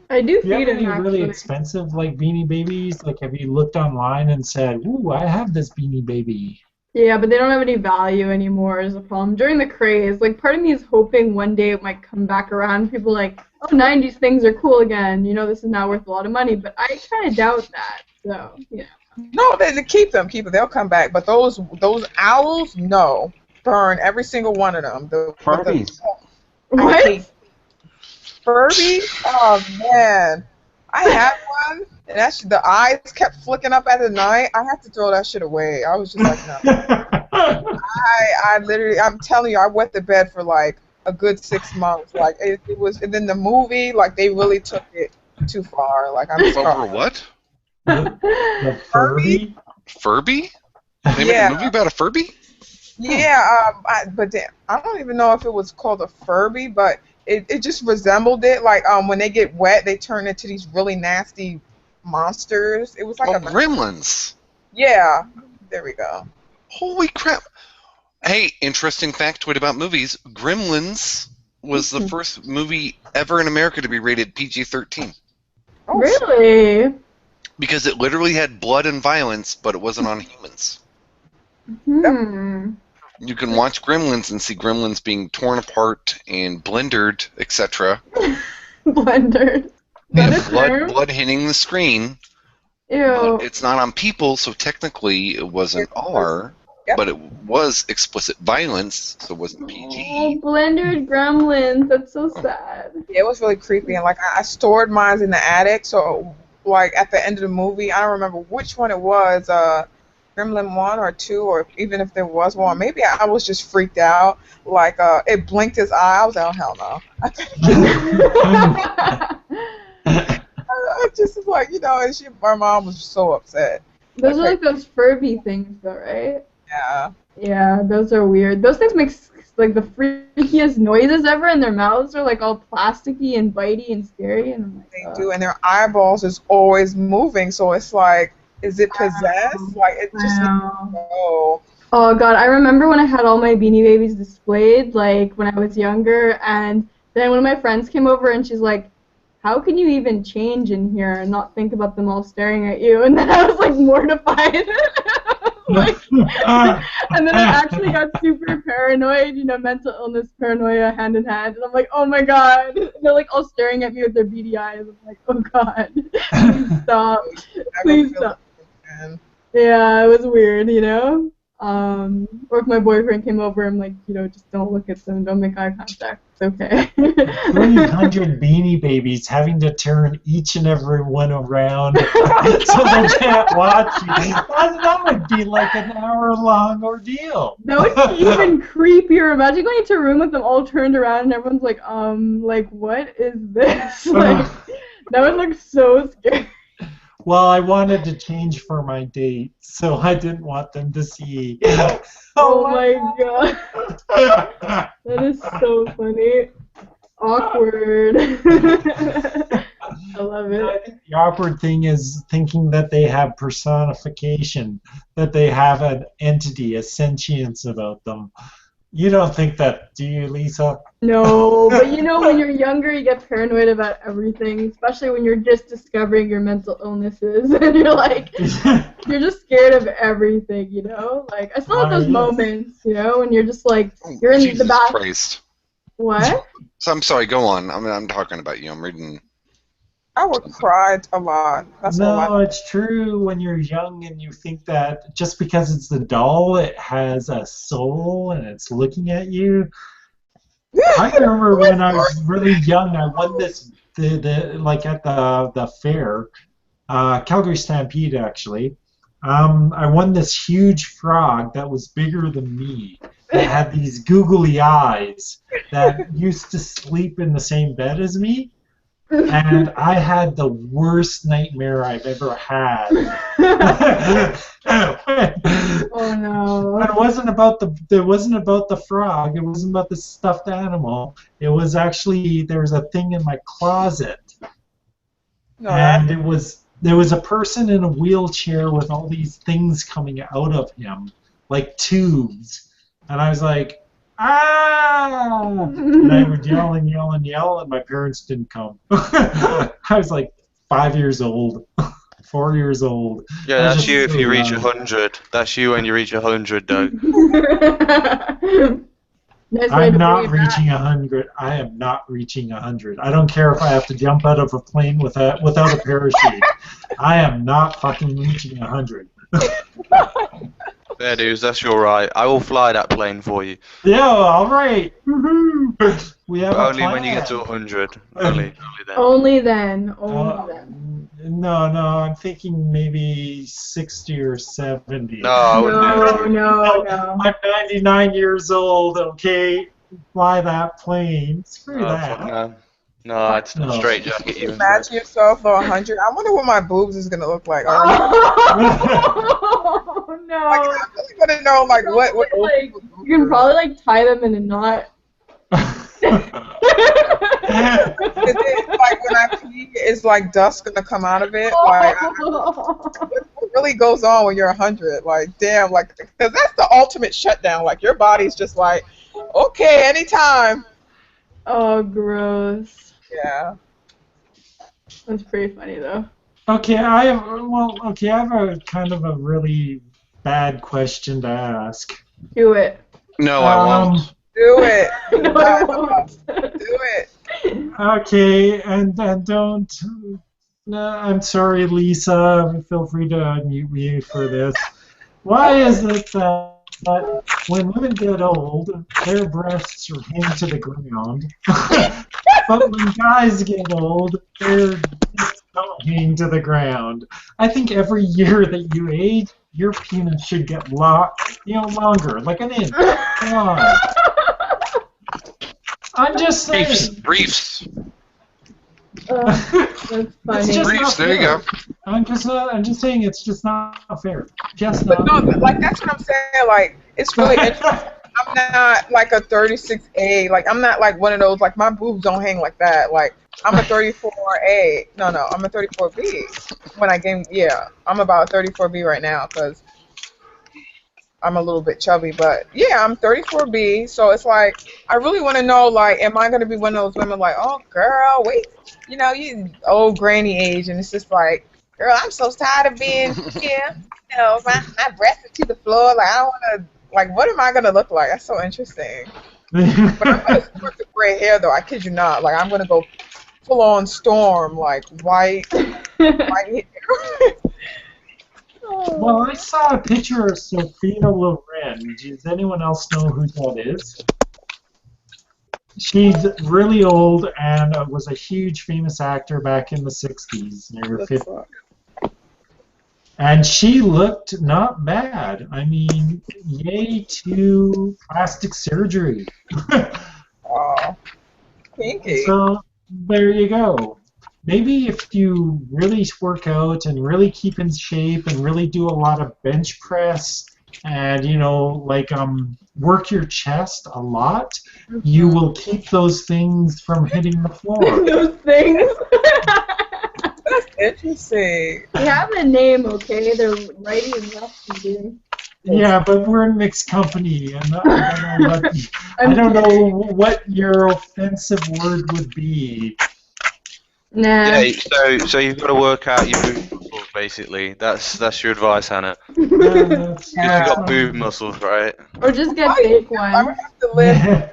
I do Do you feed have him any really actually. expensive like Beanie Babies? Like, have you looked online and said, "Ooh, I have this Beanie Baby"? Yeah, but they don't have any value anymore is the problem. During the craze, like part of me is hoping one day it might come back around. People are like, oh, 90s things are cool again. You know, this is now worth a lot of money. But I kind of doubt that. So, yeah. No, they keep them. They'll come back. But those owls, no, burn every single one of them. Furbies. What? Furby? Oh man, I had one, and the eyes kept flicking up at the night. I had to throw that shit away. I was just like, no. I literally, I'm telling you, I wet the bed for like a good 6 months. Like it was, and then the movie, like they really took it too far. Like I'm sorry. Over what? The Furby? Furby? They made a movie about a Furby? Yeah, but I don't even know if it was called a Furby, but it just resembled it. Like when they get wet, they turn into these really nasty monsters. It was like Gremlins. Yeah, there we go. Holy crap! Hey, interesting factoid about movies: Gremlins was the first movie ever in America to be rated PG-13. Oh, really? Because it literally had blood and violence, but it wasn't on humans. You can watch Gremlins and see Gremlins being torn apart and blendered, etc. Blendered. And blood hitting the screen. Ew. But it's not on people, so technically it wasn't R, but it was explicit violence, so it wasn't PG. Oh, blendered gremlins. That's so sad. Yeah, it was really creepy, and like I stored mine in the attic, so like at the end of the movie, I don't remember which one it was. Gremlin 1 or 2, or even if there was one, maybe I was just freaked out. Like, it blinked his eye. I was like, oh, hell no. I just was like, and my mom was so upset. Those are like those Furby things, though, right? Yeah. Yeah, those are weird. Those things make like the freakiest noises ever, and their mouths are like all plasticky and bitey and scary. And I'm like, they do, and their eyeballs is always moving, so it's like, is it possessed? Like, it just oh god, I remember when I had all my Beanie Babies displayed, like when I was younger, and then one of my friends came over and she's like, how can you even change in here and not think about them all staring at you? And then I was like mortified. And then I actually got super paranoid, mental illness paranoia hand in hand, and I'm like, oh my god, and they're like all staring at me with their beady eyes. I'm like, oh god, please stop, please stop. Yeah, it was weird, or if my boyfriend came over, I'm like, just don't look at them, don't make eye contact, it's okay. 300 Beanie Babies having to turn each and every one around so they can't watch you. That would be like an hour-long ordeal. That would be even creepier. Imagine going into a room with them all turned around and everyone's like, what is this? Like, that would look so scary. Well, I wanted to change for my date, so I didn't want them to see. Oh my god. That is so funny. Awkward. I love it. I think the awkward thing is thinking that they have personification, that they have an entity, a sentience about them. You don't think that, do you, Lisa? No, but when you're younger, you get paranoid about everything, especially when you're just discovering your mental illnesses, and you're like, you're just scared of everything, Like, I still have those moments, when you're just like, you're in Jesus the bathroom. Christ. What? So I'm sorry, go on. I'm talking about you. I'm reading. I would cry a lot. That's no, it's true when you're young and you think that just because it's the doll, it has a soul and it's looking at you. I remember when I was really young, I won this like at the fair, Calgary Stampede actually. I won this huge frog that was bigger than me. That had these googly eyes that used to sleep in the same bed as me. And I had the worst nightmare I've ever had. Oh no. But it wasn't about the frog. It wasn't about the stuffed animal. It was actually there was a thing in my closet, No, and there was a person in a wheelchair with all these things coming out of him, like tubes, and I was like, ah! And I would yell and yell and yell, and my parents didn't come. I was like 5 years old, 4 years old. Yeah, I was that's just you if so you reach young. 100. That's you when you reach 100, Doug. Nice way I'm to not bring it back. reaching 100. I am not reaching 100. I don't care if I have to jump out of a plane without a parachute. I am not fucking reaching 100. Fair dues, that's your right. I will fly that plane for you. Yeah, all right. Woohoo! We have But a only plan. when you get to 100. Only then. Only then. Only Uh, then. no, I'm thinking maybe 60 or 70. No, I wouldn't do No, that. no. I'm 99 years old, okay? Fly that plane. Screw No, that. fuck no. No, I'd No. straight jacket you. Imagine yourself for 100. I wonder what my boobs is gonna look like. Oh Like, no. I really want to know, like, what Like, you can probably like tie them in a knot. like when I pee, is like dust gonna come out of it. Like, what really goes on when you're 100? Like, damn, like, because that's the ultimate shutdown. Like, your body's just like, okay, anytime. Oh, gross. Yeah. That's pretty funny though. Okay, I have a kind of a really bad question to ask. Do it. No, I won't. Do it. No, I won't. Do it. Okay, and don't. No, I'm sorry, Lisa. Feel free to unmute me for this. Why is it that when women get old, their breasts are hanging to the ground, but when guys get old, their breasts don't hang to the ground? I think every year that you age, your penis should get longer, like an inch. Come on. I'm just saying. Briefs. That's It's funny. just Briefs, not there you fair. go. I'm just saying it's just not fair. Just But not no, fair. like, that's what I'm saying. Like, it's really interesting. I'm not like a 36A. Like, I'm not like one of those. Like, my boobs don't hang like that. Like, I'm a 34A. No, I'm a 34B. When I gain, yeah, I'm about 34B right now because I'm a little bit chubby. But yeah, I'm 34B. So it's like, I really want to know, like, am I gonna be one of those women like, oh girl, wait, you old granny age, and it's just like, girl, I'm so tired of being here. My breasts are to the floor. Like, I don't want to. Like, what am I gonna look like? That's so interesting. But I'm gonna sport the gray hair though. I kid you not. Like, I'm gonna go full on storm, like white hair. Well, I saw a picture of Sophia Loren. Does anyone else know who that is? She's really old and was a huge famous actor back in the 60s, near 50s. And she looked not bad. I mean, yay to plastic surgery. Oh, kinky. So there you go. Maybe if you really work out and really keep in shape and really do a lot of bench press and work your chest a lot, you will keep those things from hitting the floor. Those things. That's interesting. They have a name, okay? They're righty and lefty, dude. Yeah, but we're in mixed company, and I don't I'm know what your offensive word would be. Nah. Yeah, so you've got to work out your boob muscles, basically. That's your advice, Hannah. That's- Because you got boob muscles, right? Or just get Oh, fake I would ones. have to live. Yeah.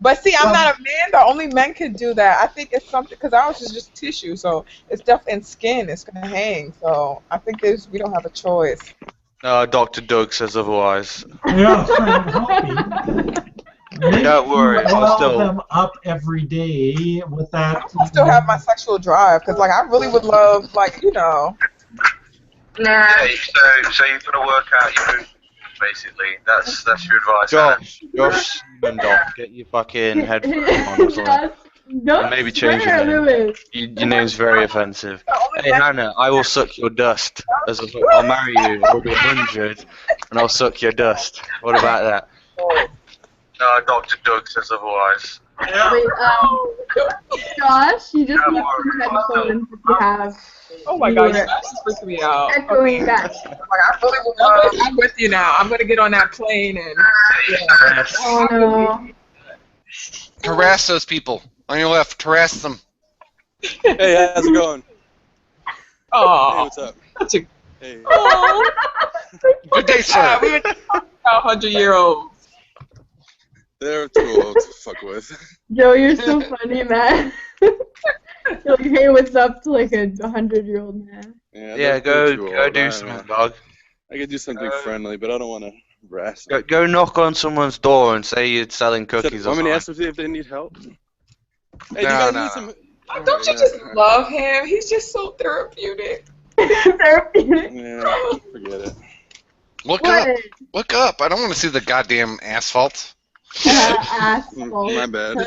But see, I'm not a man. The only men could do that. I think it's something because ours is just tissue, so it's definitely in skin. It's gonna hang. So I think we don't have a choice. Dr. Doug says otherwise. Yeah, I'm hoping. Maybe Don't worry, you I'll oil still. them up every day with that. I still have my sexual drive because, like, I really would love, like, you know. Yeah, so you've got to work out your movements, basically. That's your advice. Josh, and Dom, get your fucking headphones on or something. Don't And maybe change swear, your name. Lewis. Your name's very offensive. Hey Hannah, I will suck your dust. I'll marry you. I'll do 100, and I'll suck your dust. What about that? No, Dr. Doug says otherwise. Wait, Josh, you just need some headphones if you have. Oh my God, that's freaking me out. Echoing back. Like, I really would love. I'm with you now. I'm gonna get on that plane and. Yeah. Oh no. Harass those people on your left. Harass them. Hey, how's it going? Oh. Hey, what's up? Such a. Hey. Oh. Good day, sir. We're 100-year-olds. They're too old to fuck with. Joe, you're so funny, man. You're like, hey, what's up to like a 100-year-old man? Yeah, go do something, dog. I could do something friendly, but I don't want to harass them. Go knock on someone's door and say you're selling cookies or I'm something. gonna ask them if they need help. Hey, do you No, guys need some? Don't you just love him? He's just so therapeutic. Therapeutic. Yeah, forget it. Look up. Look up. I don't want to see the goddamn asphalt. Asshole. My bad.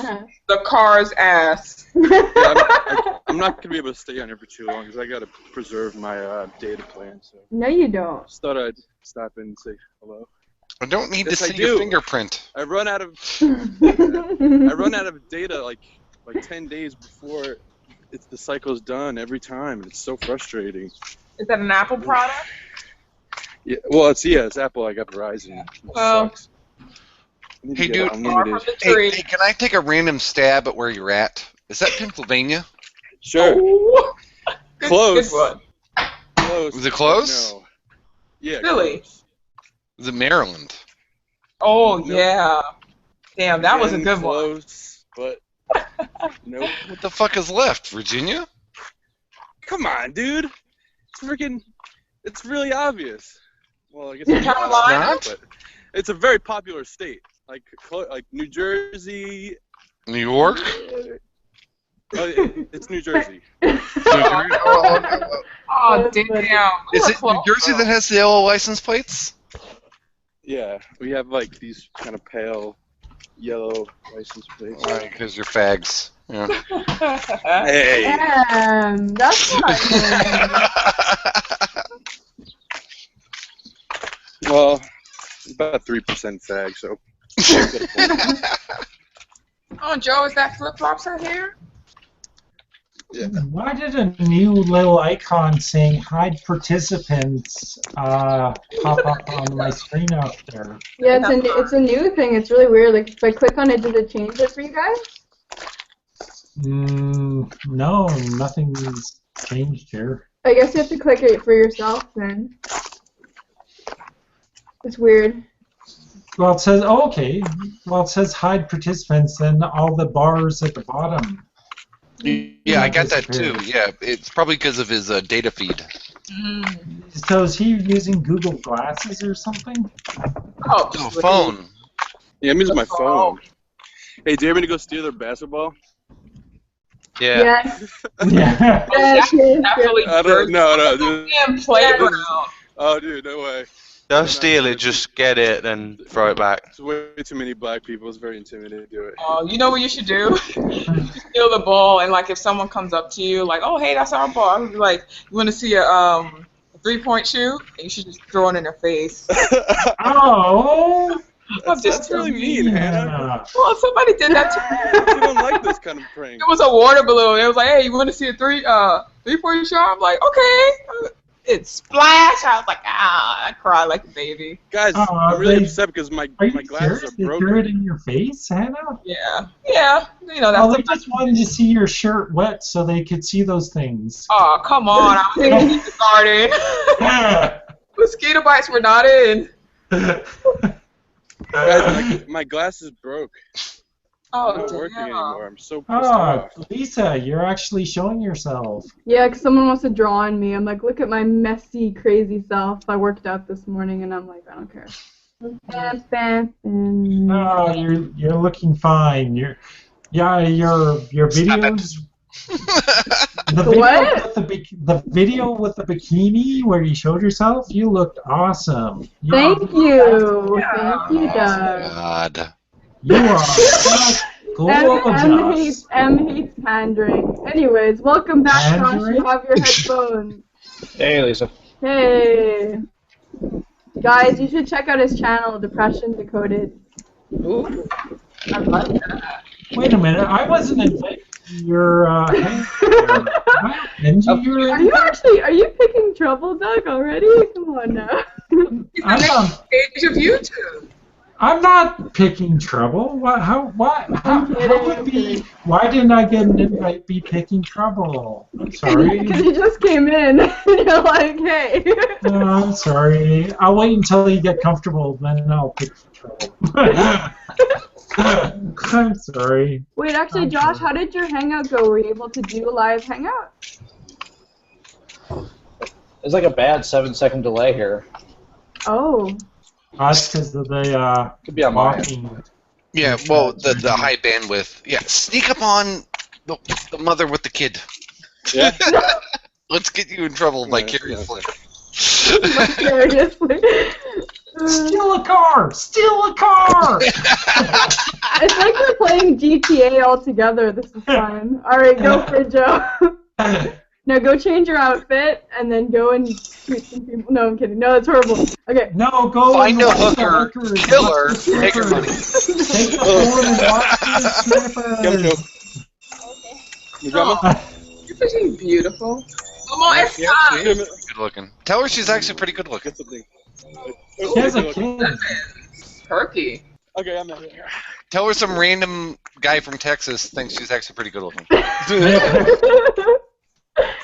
The car's ass. I'm not gonna be able to stay on here for too long because I gotta preserve my data plan. So No, you don't. just thought I'd stop in and say hello. I don't need Yes, to I see your do. fingerprint. I run out of data like 10 days before the cycle's done every time. It's so frustrating. Is that an Apple product? Yeah, well, it's Apple. I got Verizon. It sucks. I need to Hey, get dude. unlimited. Hey, can I take a random stab at where you're at? Is that Pennsylvania? Sure. Oh. Close. Good one. Close. Was it close? No. Yeah. Really? Close. Is it Maryland? Oh, Nope. yeah. Damn, that was a Again, good one. close, but nope. What the fuck is left? Virginia? Come on, dude. It's really obvious. Well, I guess it's Carolina? not, but it's a very popular state. Like New Jersey. New York? It's New Jersey. Oh, damn. Is it New Jersey that has the yellow license plates? Yeah, we have like these kind of pale yellow license plates. Right, because you're fags. Yeah. Hey. Damn, that's not Well, about 3% fag, so. Oh, Joe, is that flip-flops right here? Yeah. Why did a new little icon saying hide participants pop up on my screen out there? Yeah, it's a new thing. It's really weird. Like if I click on it, does it change it for you guys? No, nothing's changed here. I guess you have to click it for yourself then. It's weird. Well, it says okay. Well, it says hide participants, then all the bars at the bottom. Yeah, I got that too. Yeah, it's probably because of his data feed. So is he using Google Glasses or something? Oh, No, phone. Yeah, I'm using my phone. Hey, do you want me to go steal their basketball? Yeah. Yes. Yeah. Yes, yes, Definitely. I don't, no, dude. Damn playground. Oh, dude, no way. Don't steal it, just get it and throw it back. It's way too many black people. It's very intimidating to do it. Oh, you know what you should do? You steal the ball, and like if someone comes up to you, like, oh hey, that's our ball. I would be like, you want to see a 3-point shoot? And you should just throw it in their face. Oh. That's really mean, Hannah. Well, somebody did that to me. You don't like this kind of prank. It was a water balloon. It was like, hey, you want to see a 3-point shot? I'm like, okay. It splashed. I was like, I cried like a baby. Guys, I'm really upset because my glasses are They broken. threw it in your face, Hannah? Yeah. You know, that's Oh, they just wanted to see your shirt wet so they could see those things. Oh, come on. I was in the garden. Mosquito bites were not in. Guys, my glasses broke. Oh, They're not damn. working anymore. I'm so pissed Oh, off. Lisa, you're actually showing yourself. Yeah, 'cause someone wants to draw on me. I'm like, look at my messy, crazy self. I worked out this morning, and I'm like, I don't care. Oh, you're looking fine. Your videos. The video What? with the video with the bikini where you showed yourself, you looked awesome. Thank you. Thank you, Doug. God. You are just gorgeous. M hates pandering. Anyways, welcome back, Josh. Pandering? You have your headphones. Hey, Lisa. Hey. Guys, you should check out his channel, Depression Decoded. Ooh, I like that. Wait a minute, I wasn't invited to your Are you picking trouble, Doug, already? Come on now. Page of YouTube. I'm not picking trouble. How would be? Why didn't I get an invite? Be picking trouble? I'm sorry. Because you just came in. And you're like, hey. No, I'm sorry. I'll wait until you get comfortable, then I'll pick trouble. I'm sorry. Wait, actually, Josh, how did your hangout go? Were you able to do a live hangout? There's like a bad 7-second delay here. Oh. That's because of the Could be on mine. walking. Yeah, well, the high bandwidth. Yeah, sneak up on the mother with the kid. Yeah. Let's get you in trouble vicariously. Seriously. Steal a car! Steal a car! It's like we're playing GTA all together. This is fun. Alright, go for it, Joe. Now go change your outfit and then go and shoot some people. No, I'm kidding. No, it's horrible. Okay. No, go Find and a watch the hooker, hookers, kill watch her, the take her money. strippers. Take the phone and watch the strippers. The drama? You're pretty beautiful. Come on, it's time. Good looking. Tell her she's actually pretty good looking. She has a kid. Turkey. Okay, I'm not here. Tell her some random guy from Texas thinks she's actually pretty good looking.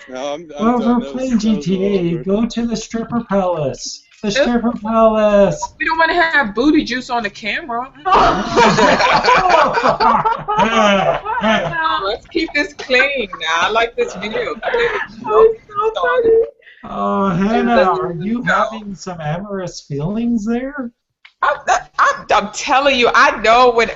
No, I'm Well, done. we're playing GTA. Go to the stripper palace. The stripper palace. We don't want to have booty juice on the camera. Let's keep this clean now. I like this video. Oh, Hannah, are you having some amorous feelings there? I'm telling you, I know when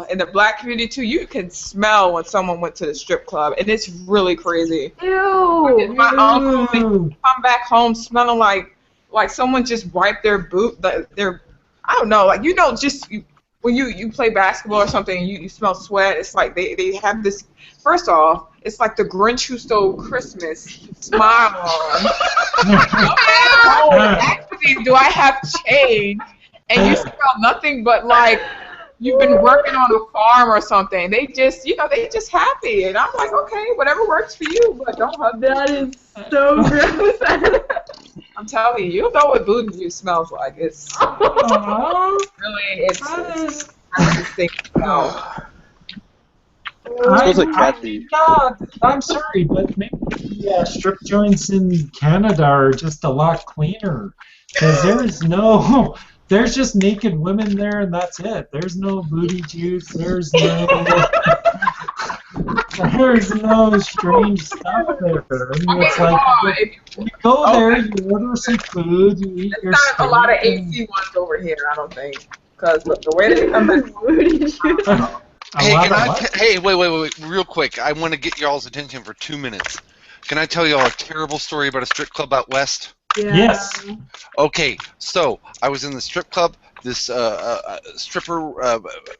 in the black community too, you can smell when someone went to the strip club, and it's really crazy. Ew. My uncle come back home smelling like someone just wiped their boot. I don't know, like just when you play basketball or something, you smell sweat. It's like they have this. First off, it's like the Grinch who stole Christmas smile on. Actually, do I have change? And you smell nothing but like you've been working on a farm or something. They just, they just happy. And I'm like, okay, whatever works for you, but don't hug me. That is so gross. I'm telling you, you know what booty juice smells like. It's really, it's distinct smell. Smells like cat feet. I'm sorry, but maybe the strip joints in Canada are just a lot cleaner. Because there's just naked women there, and that's it. There's no booty juice. There's no strange stuff there. I mean, it's like you go there, you order some food, you eat your There's not a lot of steak, AC ones over here, I don't think. Because the way they come back, Hey, wait, real quick. I want to get y'all's attention for 2 minutes. Can I tell y'all a terrible story about a strip club out west? Yeah. Yes. Okay, so I was in the strip club. This stripper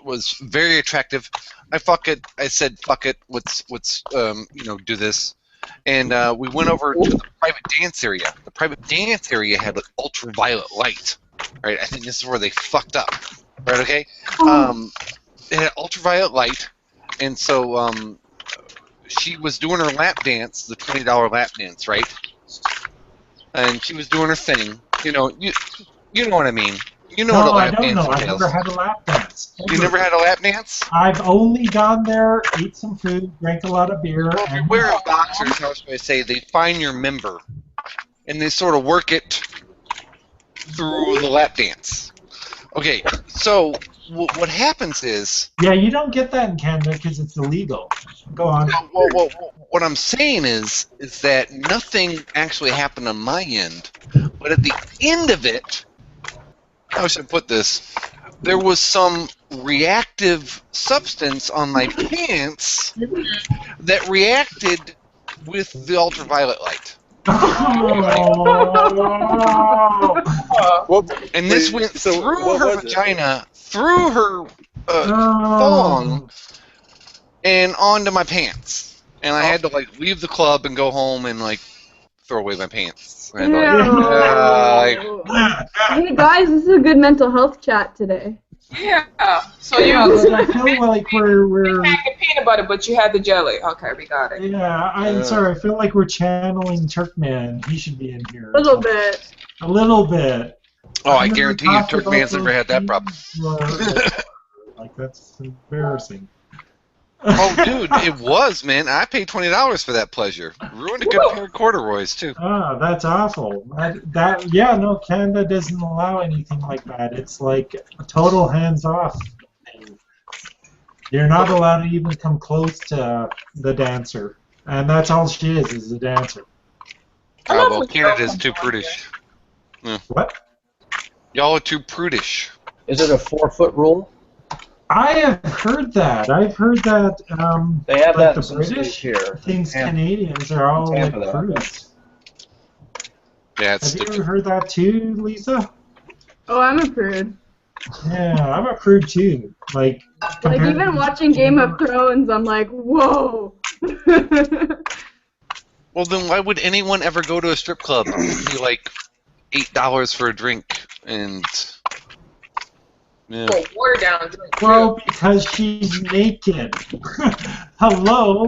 was very attractive. I said fuck it. Let's do this. And we went over to the private dance area. The private dance area had like ultraviolet light. Right. I think this is where they fucked up. Right. Okay. It had ultraviolet light, and so she was doing her lap dance, the $20 lap dance, right? And she was doing her thing. You know what I mean. You know what a lap dance entails. I've never had a lap dance. You never had a lap dance? I've only gone there, ate some food, drank a lot of beer. You're wearing boxers, how should I say? They find your member, and they sort of work it through the lap dance. Okay, so what happens is... Yeah, you don't get that in Canada because it's illegal. Go on. Well, what I'm saying is that nothing actually happened on my end, but at the end of it, how should I put this? There was some reactive substance on my pants that reacted with the ultraviolet light. Oh. And this went through her vagina, through her thong, and onto my pants. And I had to like leave the club and go home and like throw away my pants. I had to, Hey guys, this is a good mental health chat today. Yeah. So Yeah, you but I feel like we're had the peanut butter, but you had the jelly. Okay, we got it. yeah. I'm sorry. I feel like we're channeling Turkman. He should be in here. A little bit. A little bit. oh, I guarantee you, Turkman's never had that problem. Like that's embarrassing. Oh, dude, it was, man. I paid $20 for that pleasure. Ruined a good pair of corduroys too. Oh, that's awful. Yeah, no, Canada doesn't allow anything like that. It's like a total hands-off thing. You're not allowed to even come close to the dancer, and that's all she is a dancer. Oh, well, Canada's too prudish. Yeah. What? Y'all are too prudish. Is it a 4-foot rule? I have heard that. I've heard that. They have like that in the some British cities here. thinks Tampa. Canadians are all like Tampa, though. prudes. Yeah, it's Have you stupid. ever heard that too, Lisa? Oh, I'm a prude. Yeah, I'm a prude too. Like Even watching Game of Thrones, I'm like, whoa. Well, then why would anyone ever go to a strip club and pay like $8 for a drink and? Yeah. Oh, water down drink. Well, because she's naked. Hello.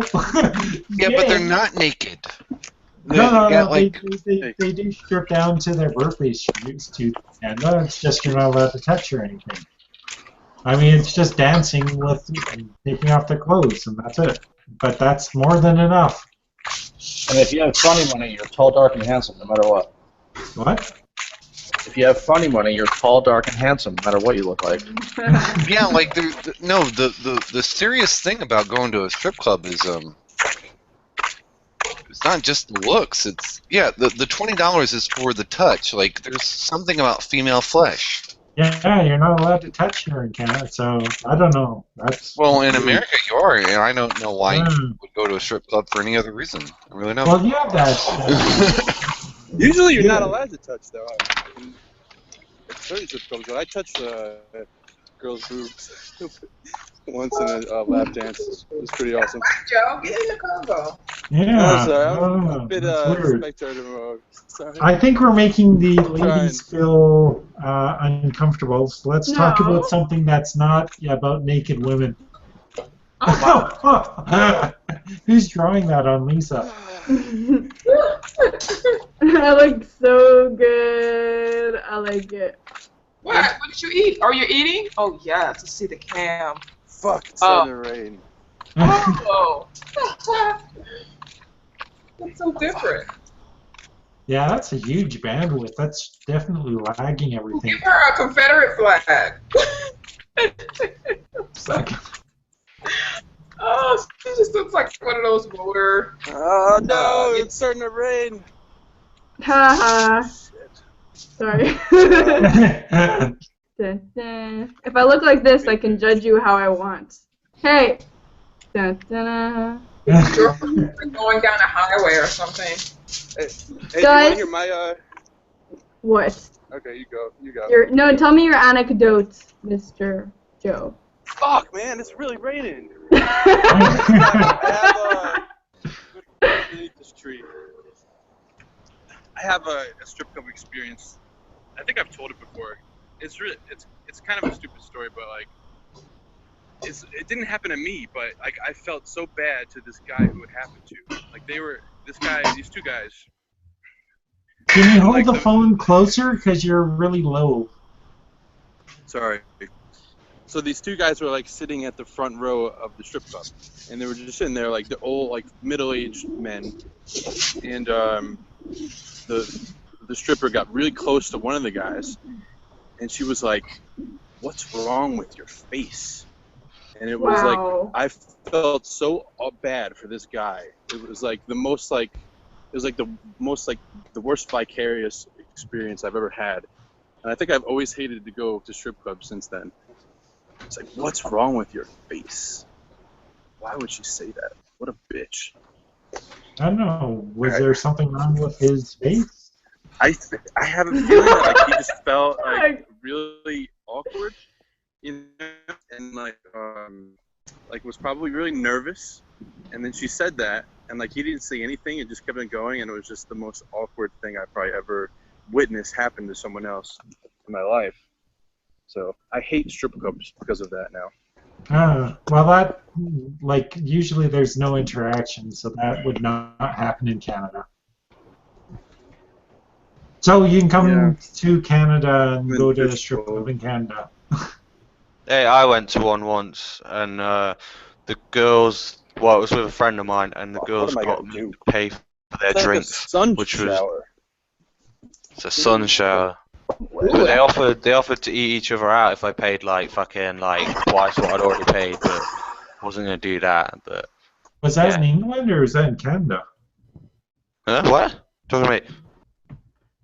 Yeah, but they're not naked. No, got, like, they do strip down to their birthday shoots to Canada. It's just you're not allowed to touch or anything. I mean, it's just dancing with and taking off their clothes, and that's it. But that's more than enough. And if you have funny money, you're tall, dark, and handsome, no matter what. What? If you have funny money, you're tall, dark, and handsome, no matter what you look like. Yeah, like the serious thing about going to a strip club is it's not just the looks. It's the $20 is for the touch. Like there's something about female flesh. Yeah, you're not allowed to touch her in Canada, so I don't know. That's Well, in America you are, and I don't know why you would go to a strip club for any other reason. I really don't. Well, yeah, that. Usually you're not allowed to touch, though. It's very difficult, but I touched girls' boobs once in a lap dance. It was pretty awesome. Joe, get in the combo. Yeah. I'm a bit that's weird. spectator mode. Sorry. I think we're making the ladies feel uncomfortable, so let's talk No. about something that's not about naked women. Who's drawing that on Lisa? I look so good. I like it. What? What did you eat? Oh, you're eating? Oh, yeah, to see the cam. Fuck, it's starting to rain. Oh. That's so different. Yeah, that's a huge bandwidth. That's definitely lagging everything. Give her a Confederate flag. Oh, she just looks like one of those motor. Oh, no, it's starting to rain. Haha. Sorry. Dun, dun. If I look like this, I can judge you how I want. Hey. Dun, dun, You're going down a highway or something. Hey, do you Guys? want to hear my, What? Okay, you go. No, tell me your anecdote, Mr. Joe. Fuck, man, it's really raining. I have beneath this tree. I have a strip club experience. I think I've told it before. It's kind of a stupid story, but like, it didn't happen to me, but like I felt so bad to this guy who it happened to. Like these two guys. Can you hold the phone closer? Because you're really low. Sorry. So these two guys were like sitting at the front row of the strip club, and they were just sitting there like the old, like middle-aged men, and the stripper got really close to one of the guys, and she was like, "What's wrong with your face?" And it was like I felt so bad for this guy. It was like the most like the worst vicarious experience I've ever had. And I think I've always hated to go to strip clubs since then. It's like, what's wrong with your face? Why would she say that? What a bitch. I don't know. Was there something wrong with his face? I have a feeling that like he just felt like really awkward, you know, and like was probably really nervous. And then she said that, and like he didn't say anything, and just kept on going, and it was just the most awkward thing I probably ever witnessed happen to someone else in my life. So I hate strip clubs because of that now. Well, that, like, usually there's no interaction, so that would not happen in Canada. So you can come to Canada and go to a strip club in Canada. Hey, I went to one once, and the girls, well, it was with a friend of mine, and the girls got me to pay for their drinks, which was it's a sun shower. But they offered to eat each other out if I paid like fucking like twice what I'd already paid, but I wasn't gonna do that. But was that in England or was that in Canada? huh? What? Talking about?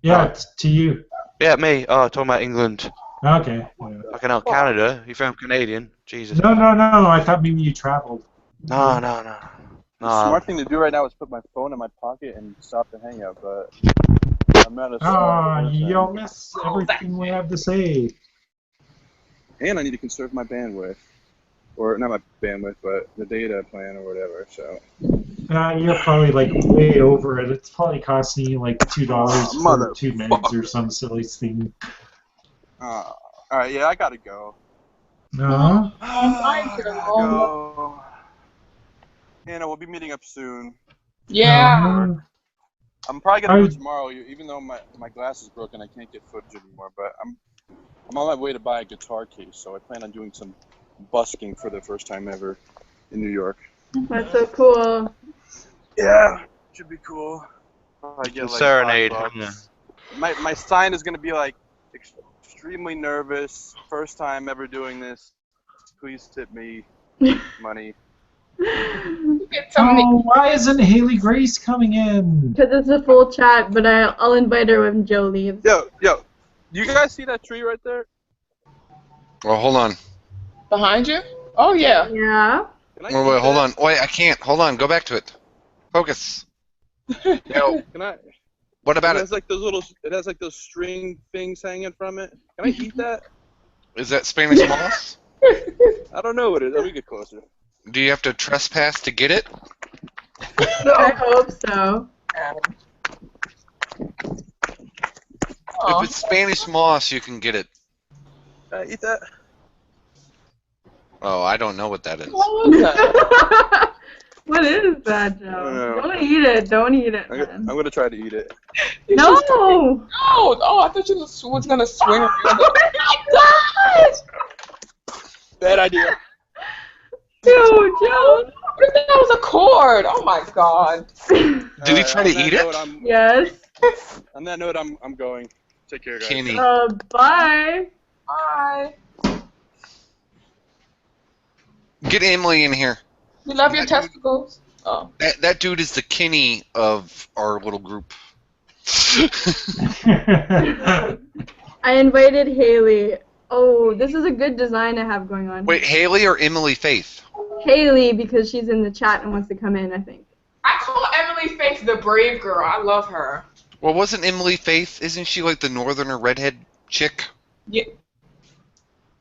Yeah, it's to you. Yeah, me. Oh, talking about England. Okay. Fucking hell, Canada. You from Canadian? Jesus. No. I thought maybe you traveled. No. The smart thing to do right now is put my phone in my pocket and stop the hangout, but I'm not a smart person. You'll miss everything we have to say. And I need to conserve my bandwidth. Or not my bandwidth, but the data plan or whatever, so. You're probably like way over it. It's probably costing you like $2 for 2 minutes or some silly thing. Alright, yeah, I gotta go. No? I gotta go. Hannah, we'll be meeting up soon. Yeah. I'm probably gonna go tomorrow, even though my glass is broken. I can't get footage anymore. But I'm on my way to buy a guitar case, so I plan on doing some busking for the first time ever in New York. That's so cool. Yeah, should be cool. I get like serenade. My sign is gonna be like extremely nervous, first time ever doing this. Please tip me money. Why isn't Haley Grace coming in? Because it's a full chat, but I'll invite her when Joe leaves. Yo, you guys see that tree right there? Well, hold on. Behind you? Oh yeah. Yeah. Wait, hold on. Wait, I can't. Hold on. Go back to it. Focus. Yo. Can I? What about it? It has like those string things hanging from it. Can I eat that? Is that Spanish moss? I don't know what it is. Let me get closer. Do you have to trespass to get it? I hope so. If it's Spanish moss, you can get it. Can I eat that? Oh, I don't know what that is. What is that, Joe? Don't eat it. Don't eat it, man. I'm gonna try to eat it. No! No! Oh, I thought you was gonna swing around. Oh my gosh! Bad idea. Dude, Joe! What if that was a cord? Oh my god. Did he try to eat it? Yes. On that note, I'm going. Take care, guys. Kenny. Bye. Bye. Get Emily in here. You love your testicles? Oh. That dude is the Kenny of our little group. I invited Haley. Oh, this is a good design I have going on. Wait, Haley or Emily Faith? Haley, because she's in the chat and wants to come in, I think. I call Emily Faith the brave girl. I love her. Well, wasn't Emily Faith? Isn't she like the northerner redhead chick? Yeah.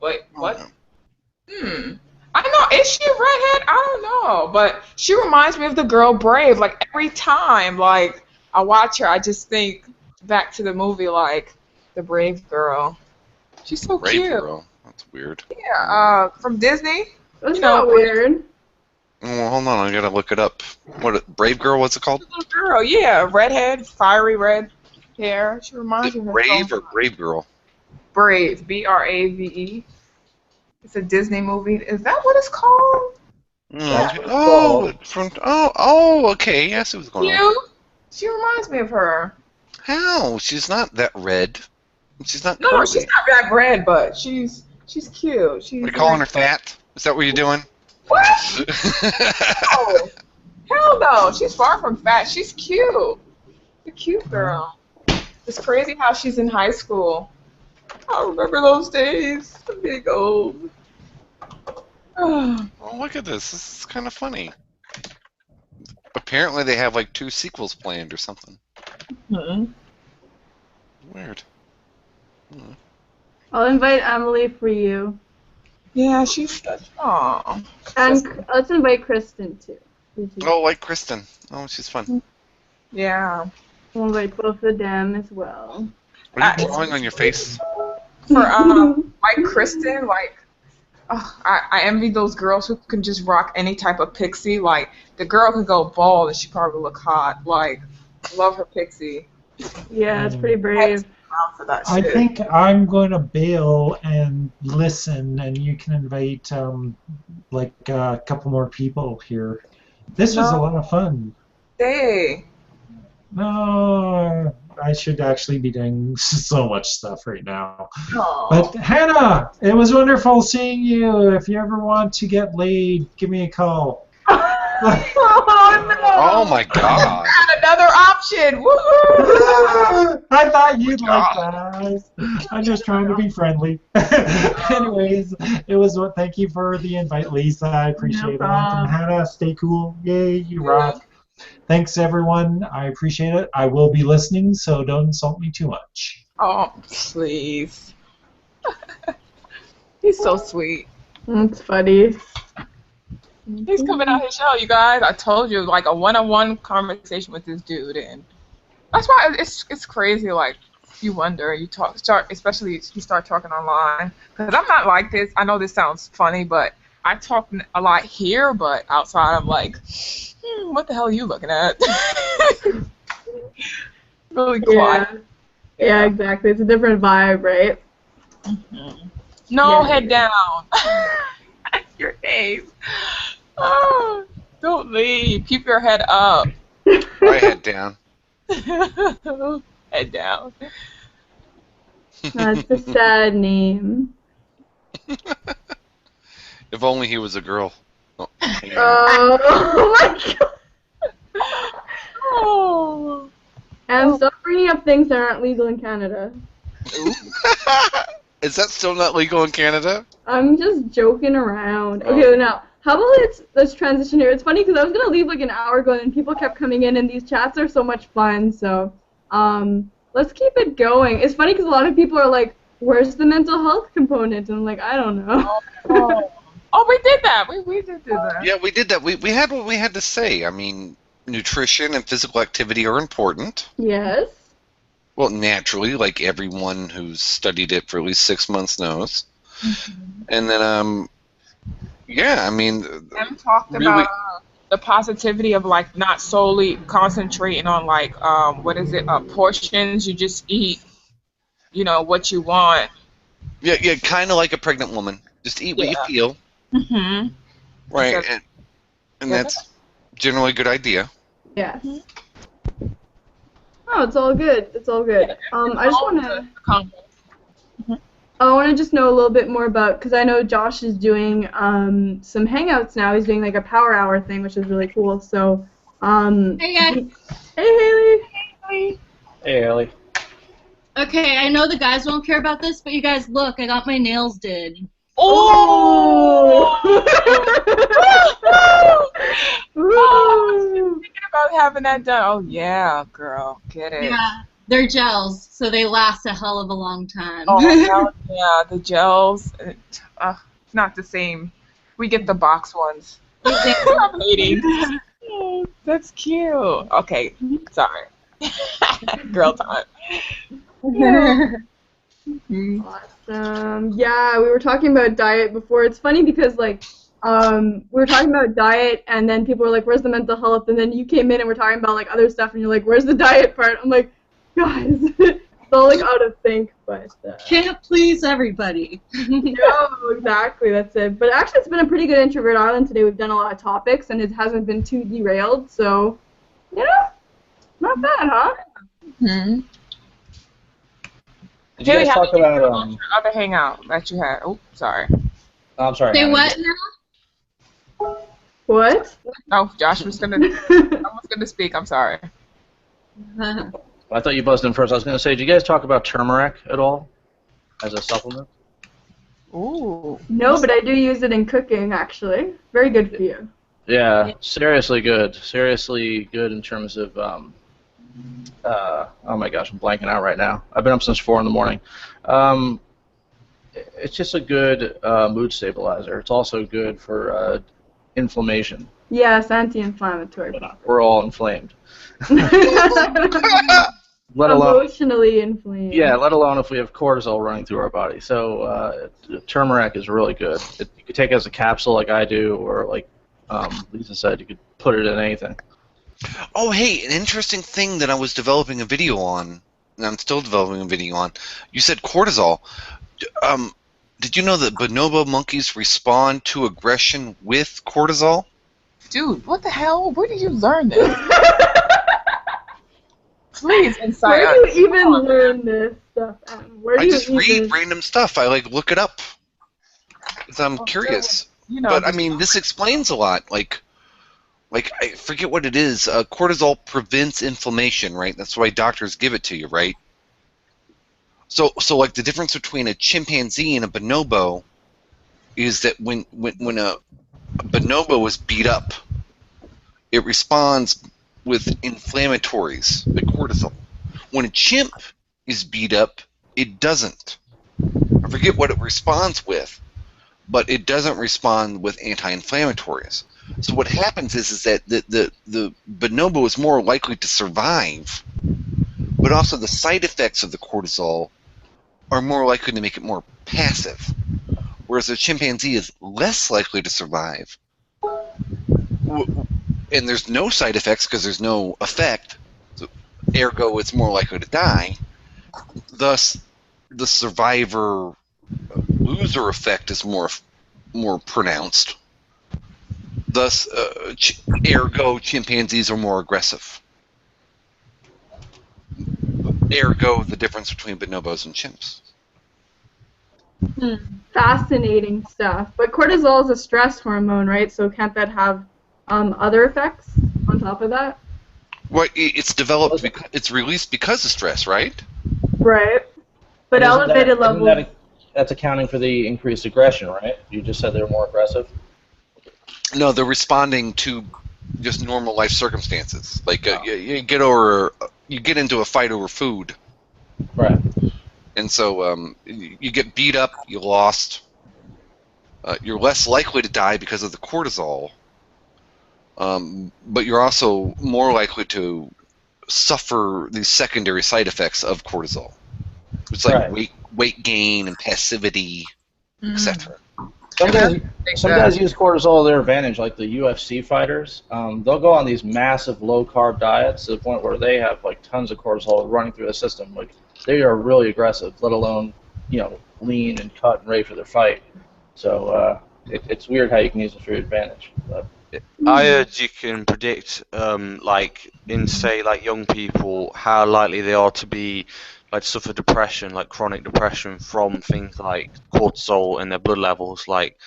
Wait, what? I don't know. Is she a redhead? I don't know. But she reminds me of the girl Brave. Like, every time, like, I watch her, I just think back to the movie, like, the Brave girl. She's so Brave cute. girl. That's weird. Yeah, from Disney. That's not weird. Well, hold on. I gotta look it up. Brave girl? What's it called? Little girl, yeah. Redhead, fiery red hair. She reminds me of her. Brave or Brave girl? Brave. B-R-A-V-E. It's a Disney movie. Is that what it's called? Okay. Yes, it was going on. You? She reminds me of her. How? She's not that red. She's not. No, curly. she's not that red, but she's cute. She's. Are you calling her fat? Is that what you're doing? What? Oh, hell no. She's far from fat. She's cute. The cute girl. It's crazy how she's in high school. I remember those days. I'm getting old. Oh, look at this. This is kind of funny. Apparently they have like 2 sequels planned or something. Weird. I'll invite Emily for you. Yeah, she's such. Aw. And let's invite Kristen too. Oh, like Kristen. Oh, she's fun. Yeah. We'll invite both of them as well. Are you drawing on your face? For like Kristen, like I envy those girls who can just rock any type of pixie. Like the girl can go bald and she probably look hot. Like love her pixie. Yeah, it's pretty brave. For that I shit. think I'm going to bail and listen, and you can invite like a couple more people here. This was a lot of fun. Hey. No, I should actually be doing so much stuff right now. Aw. But Hannah, it was wonderful seeing you. If you ever want to get laid, give me a call. Oh my god. Another option. Woohoo! I thought you'd like that. I'm just trying to be friendly. Anyways, it was. Thank you for the invite, Lisa. I appreciate it. And Hannah, stay cool. Yay, you rock. Thanks, everyone. I appreciate it. I will be listening, so don't insult me too much. Oh, please. He's so sweet. That's funny. He's coming on his show, you guys. I told you, like a one-on-one conversation with this dude, and that's why it's crazy. Like you wonder, especially you start talking online. Because I'm not like this. I know this sounds funny, but I talk a lot here, but outside I'm like, what the hell are you looking at? Really quiet. Yeah, exactly. It's a different vibe, right? No, head down. Your face. Oh, don't leave. Keep your head up. My head down. Head down. That's a sad name. If only he was a girl. Oh, Oh my god. Oh. And stop bringing up things that aren't legal in Canada. Is that still not legal in Canada? I'm just joking around. Okay, now, how about let's transition here. It's funny because I was going to leave like an hour ago and people kept coming in and these chats are so much fun, so let's keep it going. It's funny because a lot of people are like, where's the mental health component? And I'm like, I don't know. Oh, we did that. We did do that. Yeah, we did that. We had what we had to say. I mean, nutrition and physical activity are important. Yes. Well, naturally, like everyone who's studied it for at least 6 months knows. And then, yeah, I mean... Em talked about the positivity of, like, not solely concentrating on, like, what is it, portions. You just eat, you know, what you want. Yeah, kind of like a pregnant woman. Just eat what you feel. Right, and that's generally a good idea. Yes. Oh, it's all good. It's all good. I just want to... I want to just know a little bit more about, because I know Josh is doing some hangouts now. He's doing like a power hour thing, which is really cool. So, Hey guys. Hey Haley. Hey. Hey, Ellie. Okay, I know the guys won't care about this, but you guys look, I got my nails did. Oh! Thinking about having that done. Oh yeah, girl, get it. Yeah, they're gels, so they last a hell of a long time. Oh hell yeah, the gels. It's not the same. We get the box ones. I'm hating. Oh, that's cute. Okay, sorry. Girl time. Awesome. Yeah, we were talking about diet before. It's funny because like we were talking about diet and then people were like, where's the mental health? And then you came in and we're talking about like other stuff and you're like, where's the diet part? I'm like, guys, it's all like out of sync, but can't please everybody. No, exactly, that's it. But actually it's been a pretty good Introvert Island today. We've done a lot of topics and it hasn't been too derailed, so you know, not bad, huh? Did you guys talk about other hangout that you had? Oh, sorry. Oh, I'm sorry. Say Hannah. what now? What? No, Josh was gonna. I was gonna speak. I'm sorry. I thought you buzzed in first. I was going to say, did you guys talk about turmeric at all? as a supplement? Ooh. No, but I do use it in cooking, actually. Very good for you. Yeah, seriously good. Seriously good in terms of, oh my gosh, I'm blanking out right now. I've been up since 4 in the morning. It's just a good mood stabilizer. It's also good for inflammation. Yes, anti-inflammatory. We're all inflamed. Let alone, Emotionally inflamed. yeah, let alone if we have cortisol running through our body. So turmeric is really good. You could take it as a capsule like I do, or like Lisa said, you could put it in anything. Oh, hey, an interesting thing that I was developing a video on, and I'm still developing a video on. You said cortisol. Did you know that bonobo monkeys respond to aggression with cortisol? Dude, what the hell? Where did you learn this? Please, insight. Where do you even learn this stuff? Where do I you just even... read random stuff. I look it up because I'm curious. You know, But I mean, this explains a lot. Like I forget what it is. Cortisol prevents inflammation, right? That's why doctors give it to you, right? So like the difference between a chimpanzee and a bonobo is that when a bonobo is beat up, it responds with inflammatories like cortisol. When a chimp is beat up, it doesn't. I forget what it responds with, but it doesn't respond with anti-inflammatories. So what happens is that the bonobo is more likely to survive, but also the side effects of the cortisol are more likely to make it more passive, whereas a chimpanzee is less likely to survive. And there's no side effects because there's no effect, so ergo it's more likely to die. Thus, the survivor loser effect is more pronounced. Thus, ergo chimpanzees are more aggressive. Ergo the difference between bonobos and chimps. Fascinating stuff. But cortisol is a stress hormone, right? So can't that have other effects on top of that? Well, it's developed. It's released because of stress, right? Right. But elevated levels. That's accounting for the increased aggression, right? You just said they're more aggressive. No, they're responding to just normal life circumstances. Like you get into a fight over food. Right. And so you get beat up, you lost. You're less likely to die because of the cortisol, but you're also more likely to suffer these secondary side effects of cortisol. It's like weight gain and passivity, etc. Some guys use cortisol to their advantage, like the UFC fighters. They'll go on these massive low-carb diets to the point where they have like tons of cortisol running through the system. Like they are really aggressive, let alone lean and cut and ready for their fight. So it's weird how you can use it for your advantage. But. I heard you can predict, like in say like young people, how likely they are to be like suffer depression, like chronic depression from things like cortisol in their blood levels. Like,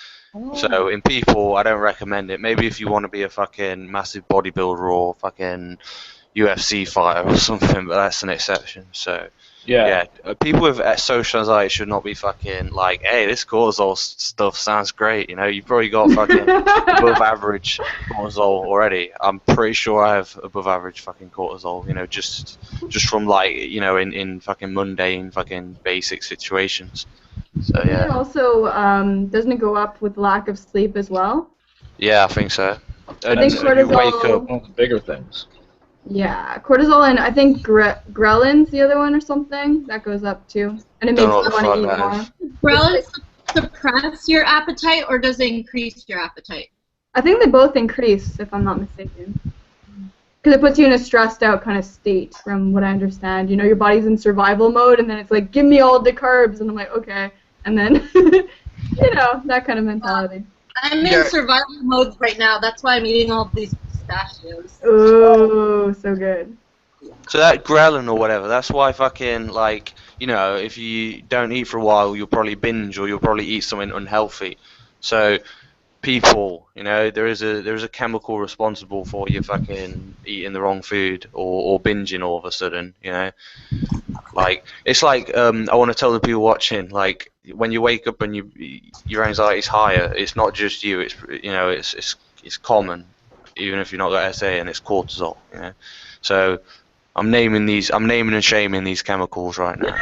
so in people, I don't recommend it. Maybe if you want to be a fucking massive bodybuilder or fucking UFC fighter or something, but that's an exception. So. Yeah, people with social anxiety should not be fucking like, hey, this cortisol stuff sounds great. You've probably got fucking above average cortisol already. I'm pretty sure I have above average fucking cortisol. Just from like, in fucking mundane fucking basic situations. So yeah. It also doesn't it go up with lack of sleep as well? Yeah, I think so. I think cortisol. You wake up one of the bigger things. Yeah, cortisol and I think ghrelin's the other one or something that goes up too, and it makes you want to eat more. Ghrelin suppress your appetite or does it increase your appetite? I think they both increase, if I'm not mistaken, because it puts you in a stressed out kind of state, from what I understand. Your body's in survival mode, and then it's like, give me all the carbs, and I'm like, okay, and then that kind of mentality. I'm in survival mode right now. That's why I'm eating all these pistachios. Oh, so good. So that ghrelin or whatever, that's why fucking, like, if you don't eat for a while, you'll probably binge or you'll probably eat something unhealthy. So people, you know, there is a chemical responsible for you fucking eating the wrong food or binging all of a sudden, you know. Like it's like I want to tell the people watching, like when you wake up and your anxiety's higher, it's not just you, it's you know, it's common, even if you're not got SA, and it's cortisol, you know. So I'm naming and shaming these chemicals right now.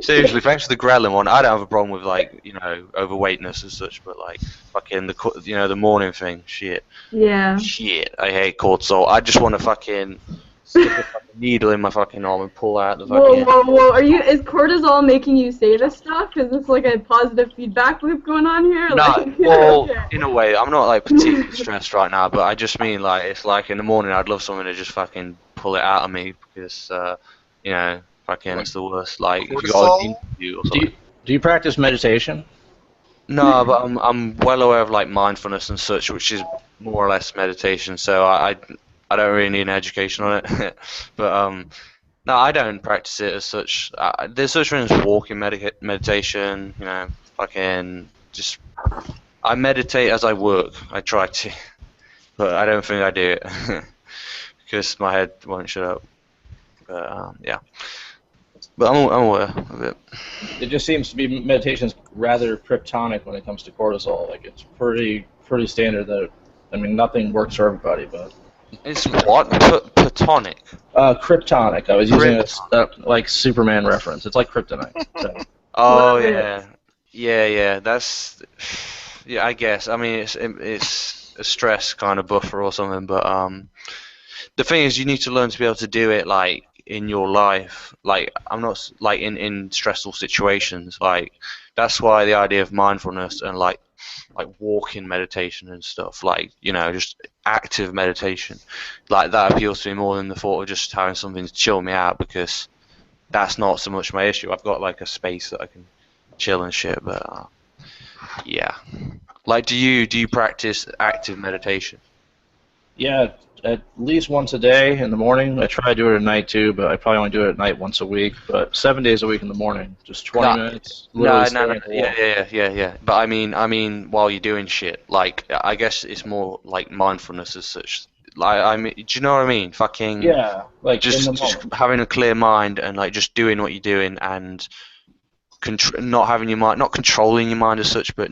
Seriously, thanks for the ghrelin one. I don't have a problem with, like, you know, overweightness and such, but like fucking the morning thing, shit. Yeah. Shit, I hate cortisol. I just want to fucking stick a fucking needle in my fucking arm and pull out the fucking. Whoa! Is cortisol making you say this stuff? Is this like a positive feedback loop going on here? No, Like, well, okay. in a way, I'm not like particularly stressed right now, but I just mean like it's like in the morning I'd love someone to just fucking pull it out of me because you know, fucking it's the worst. Like if you got an interview or something. Do you practice meditation? No, but I'm well aware of like mindfulness and such, which is more or less meditation. So I don't really need an education on it. But no, I don't practice it as such. There's such things as walking meditation. You know, fucking just I meditate as I work. I try to, but I don't think I do it because my head won't shut up. But yeah. But I'm aware of it. It just seems to be meditation's rather kryptonic when it comes to cortisol. Like it's pretty standard that, I mean, nothing works for everybody, but. It's what? Platonic? Kryptonic. I was using a like Superman reference. It's like kryptonite. So. Oh yeah. That's yeah. I guess. I mean, it's a stress kind of buffer or something. But the thing is, you need to learn to be able to do it like in your life. Like I'm not like in stressful situations. Like that's why the idea of mindfulness and like walking meditation and stuff, like, you know, just active meditation, like that appeals to me more than the thought of just having something to chill me out, because that's not so much my issue. I've got like a space that I can chill and shit. But yeah, like do you practice active meditation? Yeah, at least once a day in the morning. I try to do it at night too, but I probably only do it at night once a week. But 7 days a week in the morning, just 20 minutes. No. Yeah. But I mean, while you're doing shit, like I guess it's more like mindfulness as such. Like I mean, do you know what I mean? Fucking yeah, like just having a clear mind and like just doing what you're doing and not having your mind, not controlling your mind as such, but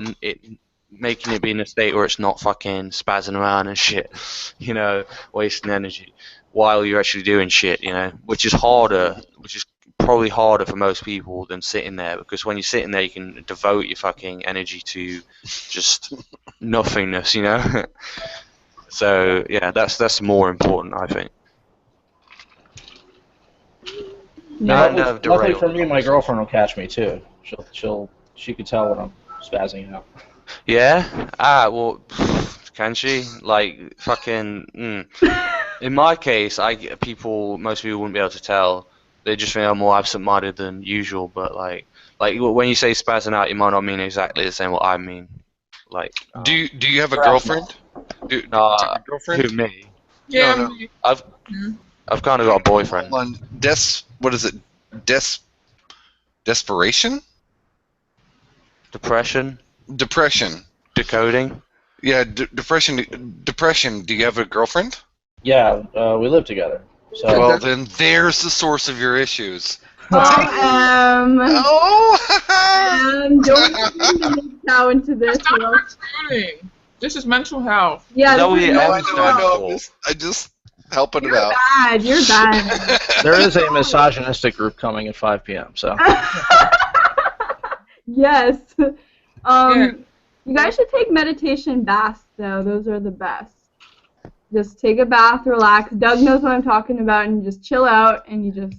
making it be in a state where it's not fucking spazzing around and shit, you know, wasting energy while you're actually doing shit, you know, which is probably harder for most people than sitting there, because when you're sitting there you can devote your fucking energy to just nothingness, you know. So yeah, that's more important, I think. No, luckily for me, my girlfriend will catch me too. She could tell when I'm spazzing out. Yeah? Well, can she? Like, fucking, In my case, most people wouldn't be able to tell. They just think I'm more absent-minded than usual, but, like when you say spazzing out, you might not mean exactly the same what I mean. Like, do you have a girlfriend? Do you have a girlfriend? Who, me? Yeah. No. I've kind of got a boyfriend. What is it? Desperation? Depression? Decoding? Yeah, depression. Do you have a girlfriend? Yeah, we live together. So. Well, then there's the source of your issues. Don't now into this. That's not excluding. This is mental health. Yeah, I just helping it out. You're bad. There is a misogynistic group coming at 5 p.m. So. Yes. You guys should take meditation baths, though. Those are the best. Just take a bath, relax. Doug knows what I'm talking about, and you just chill out, and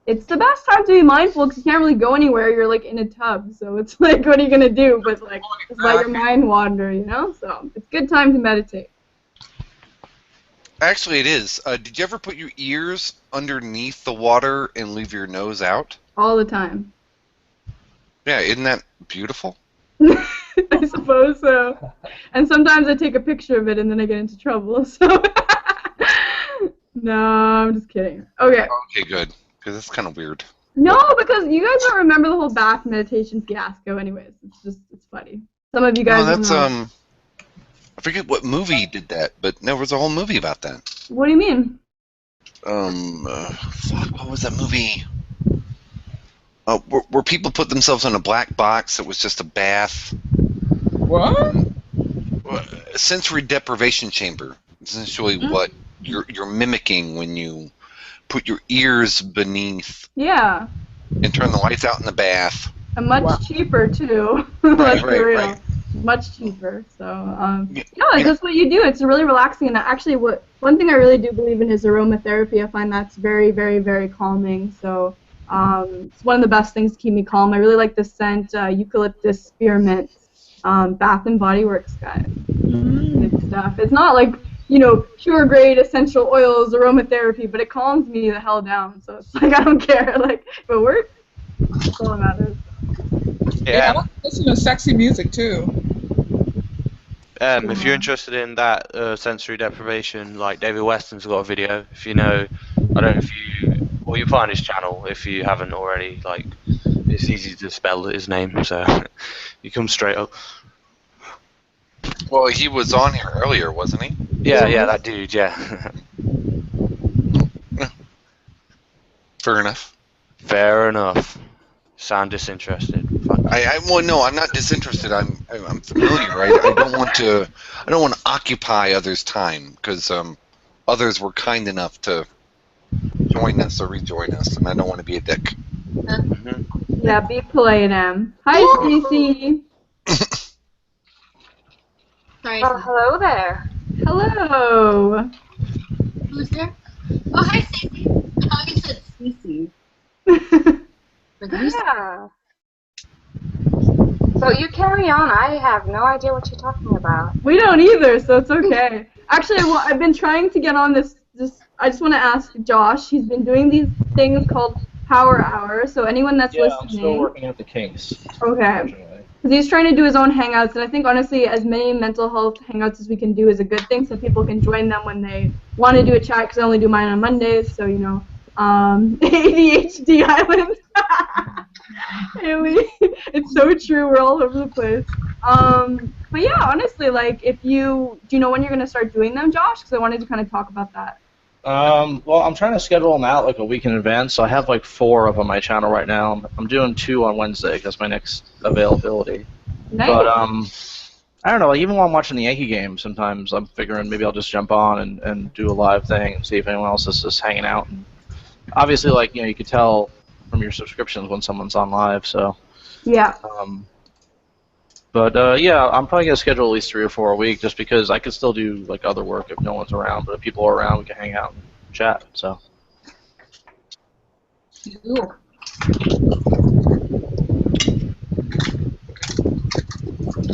it's the best time to be mindful, because you can't really go anywhere. You're, like, in a tub, so it's like, what are you going to do? But, like, just let your mind wander, you know? So it's a good time to meditate. Actually, it is. Did you ever put your ears underneath the water and leave your nose out? All the time. Yeah, isn't that beautiful? I suppose so. And sometimes I take a picture of it and then I get into trouble, so... No, I'm just kidding. Okay. Okay, good. Because that's kind of weird. No, because you guys don't remember the whole bath meditation fiasco anyways. It's funny. Some of you guys No, that's, I forget what movie did that, but there was a whole movie about that. What do you mean? Fuck, what was that movie? Where people put themselves in a black box that was just a bath. What? Sensory deprivation chamber. Essentially, what you're mimicking when you put your ears beneath. Yeah. And turn the lights out in the bath. And much cheaper too. Let's be real. Much cheaper. So that's what you do. It's really relaxing. And actually, one thing I really do believe in is aromatherapy. I find that's very, very, very calming. So it's one of the best things to keep me calm. I really like the scent eucalyptus spearmint. Bath and Body Works, guys. Good stuff. It's not like, pure grade essential oils aromatherapy, but it calms me the hell down. So it's like I don't care. Like if it works, that's all that matters. Yeah, I like to listen to sexy music too. If you're interested in that sensory deprivation, like David Weston's got a video. If you know, I don't know if you, well, you'll find his channel if you haven't already. Like, it's easy to spell his name, so you come straight up. Well, he was on here earlier, wasn't he? Yeah, that dude, yeah. Fair enough. Fair enough. Sound disinterested. Well, no, I'm not disinterested. I'm familiar. I don't want to occupy others' time because others were kind enough to join us or rejoin us, and I don't want to be a dick. Yeah, be polite, Em. Hi, Stacy. Hello there. Hello. Who's there? Oh, hi, Stacey. Oh, you said Stacey. Yeah. So you carry on. I have no idea what you're talking about. We don't either, so it's okay. Actually, I've been trying to get on this. I just want to ask Josh. He's been doing these things called Power Hour. So anyone that's listening. I'm still working out the kinks. Okay. Because he's trying to do his own hangouts, and I think honestly, as many mental health hangouts as we can do is a good thing, so people can join them when they want to do a chat. Because I only do mine on Mondays, so ADHD Island. Haley, it's so true. We're all over the place. But yeah, honestly, like, do you know when you're gonna start doing them, Josh? Because I wanted to kind of talk about that. Well, I'm trying to schedule them out like a week in advance, so I have like 4 up on my channel right now. I'm doing 2 on Wednesday. That's my next availability. Nice. But I don't know. Like, even while I'm watching the Yankee game, sometimes I'm figuring maybe I'll just jump on and do a live thing and see if anyone else is just hanging out. And obviously, like, you can tell from your subscriptions when someone's on live. So yeah. But yeah, I'm probably gonna schedule at least 3 or 4 a week, just because I could still do like other work if no one's around. But if people are around, we can hang out and chat. So.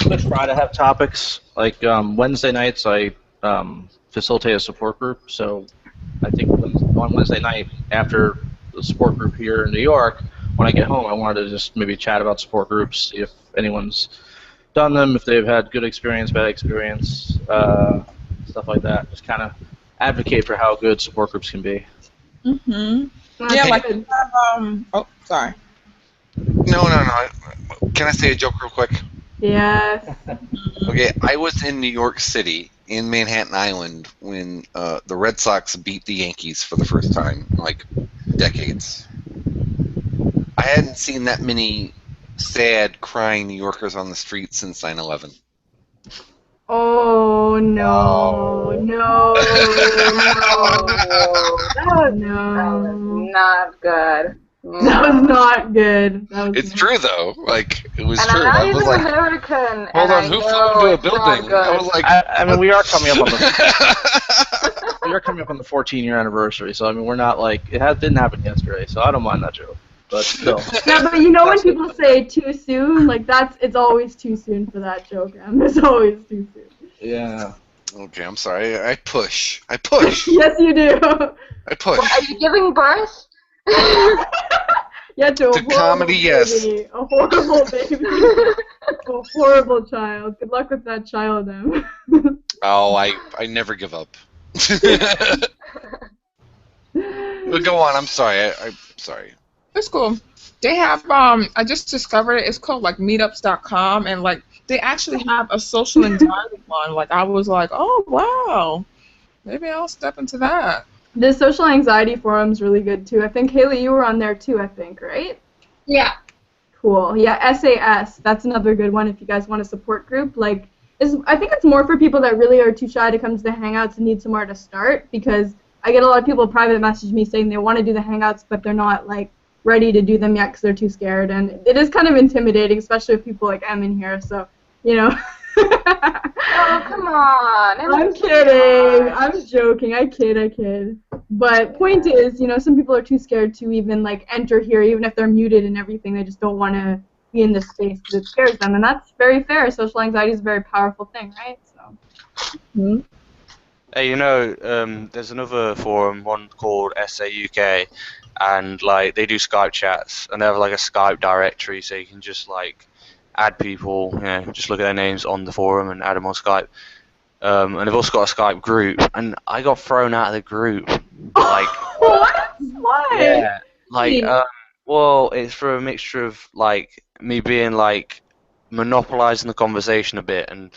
Good Friday have topics like Wednesday nights. I facilitate a support group, so I think on Wednesday night after the support group here in New York, when I get home, I wanted to just maybe chat about support groups, see if anyone's done them, if they've had good experience, bad experience, stuff like that. Just kind of advocate for how good support groups can be. Yeah, like oh, sorry. No. Can I say a joke real quick? Yes. Okay, I was in New York City, in Manhattan Island, when the Red Sox beat the Yankees for the first time in like decades. I hadn't seen that many sad, crying New Yorkers on the street since 9/11. Oh no, no, That was not good. That was not good. It's true though. Like, it was and true. I'm I not was even like, American. hold on, who flew into a building? I was like, I mean, we are coming up on the 14-year anniversary, so I mean, we're not like didn't happen yesterday, so I don't mind that joke. But still. Yeah, but you know when people say too soon, like it's always too soon for that joke, and it's always too soon. Yeah. Okay, I'm sorry. I push. Yes, you do. I push. Well, are you giving birth? Yeah, to a comedy, yes. baby. A horrible baby. A horrible child. Good luck with that child, Em. Oh, I never give up. But go on. I'm sorry. I'm sorry. It's cool. They have I just discovered it. It's called like meetups.com, and like they actually have a social anxiety one. Like I was like, oh wow, maybe I'll step into that. The social anxiety forum's really good too. I think Haley, you were on there too. I think, right? Yeah. Cool. Yeah, SAS. That's another good one if you guys want a support group. Like, I think it's more for people that really are too shy to come to the Hangouts and need somewhere to start, because I get a lot of people private message me saying they want to do the Hangouts, but they're not like ready to do them yet because they're too scared, and it is kind of intimidating, especially with people like Em in here. So, you know. Oh, come on. I'm kidding. I'm joking. I kid. But point is, you know, some people are too scared to even like enter here, even if they're muted and everything. They just don't want to be in this space because it scares them, and that's very fair. Social anxiety is a very powerful thing, right? So. Hey, you know, there's another forum, one called SA UK, and like they do Skype chats, and they have like a Skype directory, so you can just like add people, you know, just look at their names on the forum and add them on Skype. And they've also got a Skype group, and I got thrown out of the group. Like, what? Why? yeah, like, well, it's for a mixture of like me being like monopolizing the conversation a bit, and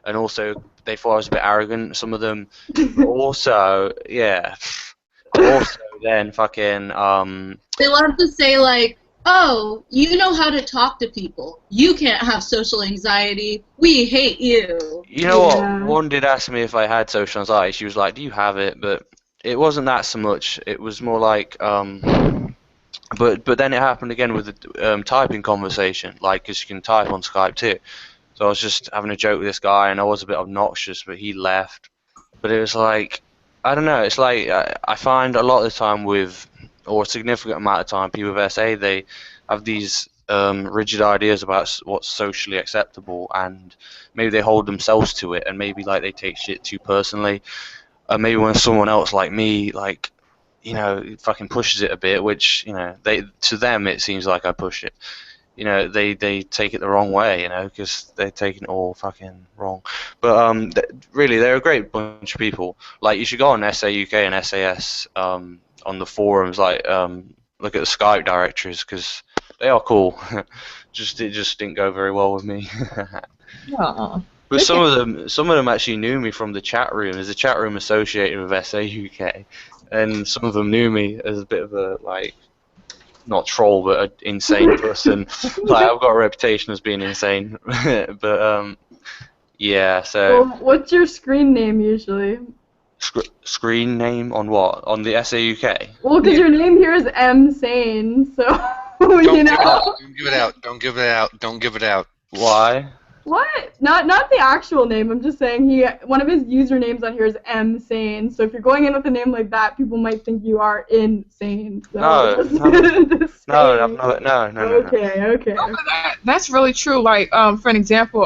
also they thought I was a bit arrogant. Some of them, also, yeah, also then fucking They love to say like, oh, you know how to talk to people. You can't have social anxiety. We hate you. You know what? One did ask me if I had social anxiety. She was like, "Do you have it?" But it wasn't that so much. It was more like, but then it happened again with the typing conversation, like, 'cause you can type on Skype too. So I was just having a joke with this guy, and I was a bit obnoxious, but he left. But it was like, I don't know. It's like I find a lot of the time or a significant amount of time, people with SA, they have these rigid ideas about what's socially acceptable, and maybe they hold themselves to it, and maybe like they take shit too personally. Maybe when someone else like me, like, you know, fucking pushes it a bit, which, you know, to them it seems like I push it. You know, they take it the wrong way, you know, because they're taking it all fucking wrong. But really, they're a great bunch of people. Like, you should go on SA UK and SAS on the forums, like look at the Skype directories, because they are cool. It just didn't go very well with me. But some of them actually knew me from the chat room. There's a chat room associated with SA UK, and some of them knew me as a bit of a, like, not troll, but an insane person. Like, I've got a reputation as being insane. But yeah. So. Well, what's your screen name usually? Screen name on what? On the SA UK? Well, because your name here is M Sane, so you know. Don't give it out. Don't give it out. Don't give it out. Why? What? Not the actual name. I'm just saying one of his usernames on here is M Sane. So if you're going in with a name like that, people might think you are insane. So No. Okay. That's really true. Like, for an example,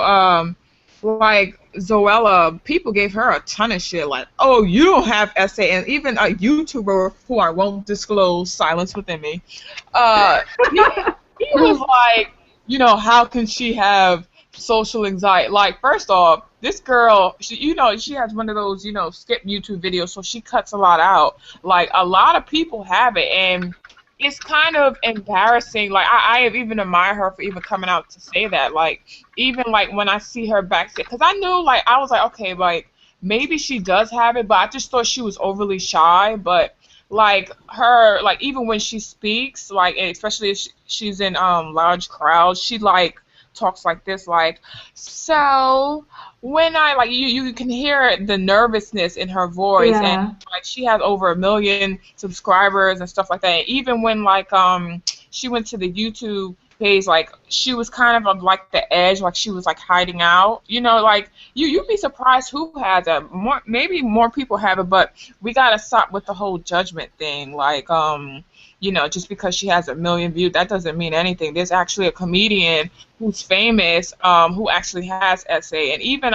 like Zoella, people gave her a ton of shit. Like, oh, you don't have SA, and even a YouTuber who I won't disclose, silence within me. He was like, you know, how can she have social anxiety? Like, first off, this girl, she has one of those, skip YouTube videos, so she cuts a lot out. Like, a lot of people have it, and it's kind of embarrassing. Like, I even admire her for even coming out to say that. Like, even, like, when I see her backstage, because I knew, like, I was like, okay, like, maybe she does have it, but I just thought she was overly shy. But, like, her, like, even when she speaks, like, especially if she's in large crowds, she, like, talks like this, like, so when I, like, you can hear the nervousness in her voice, and like she has over 1 million subscribers and stuff like that. And even when, like, she went to the YouTube page, like, she was kind of on, like, the edge, like she was, like, hiding out, like, you'd be surprised who has it. Maybe more people have it, but we gotta stop with the whole judgment thing. Like, just because she has 1 million views, that doesn't mean anything. There's actually a comedian who's famous, who actually has SA, and even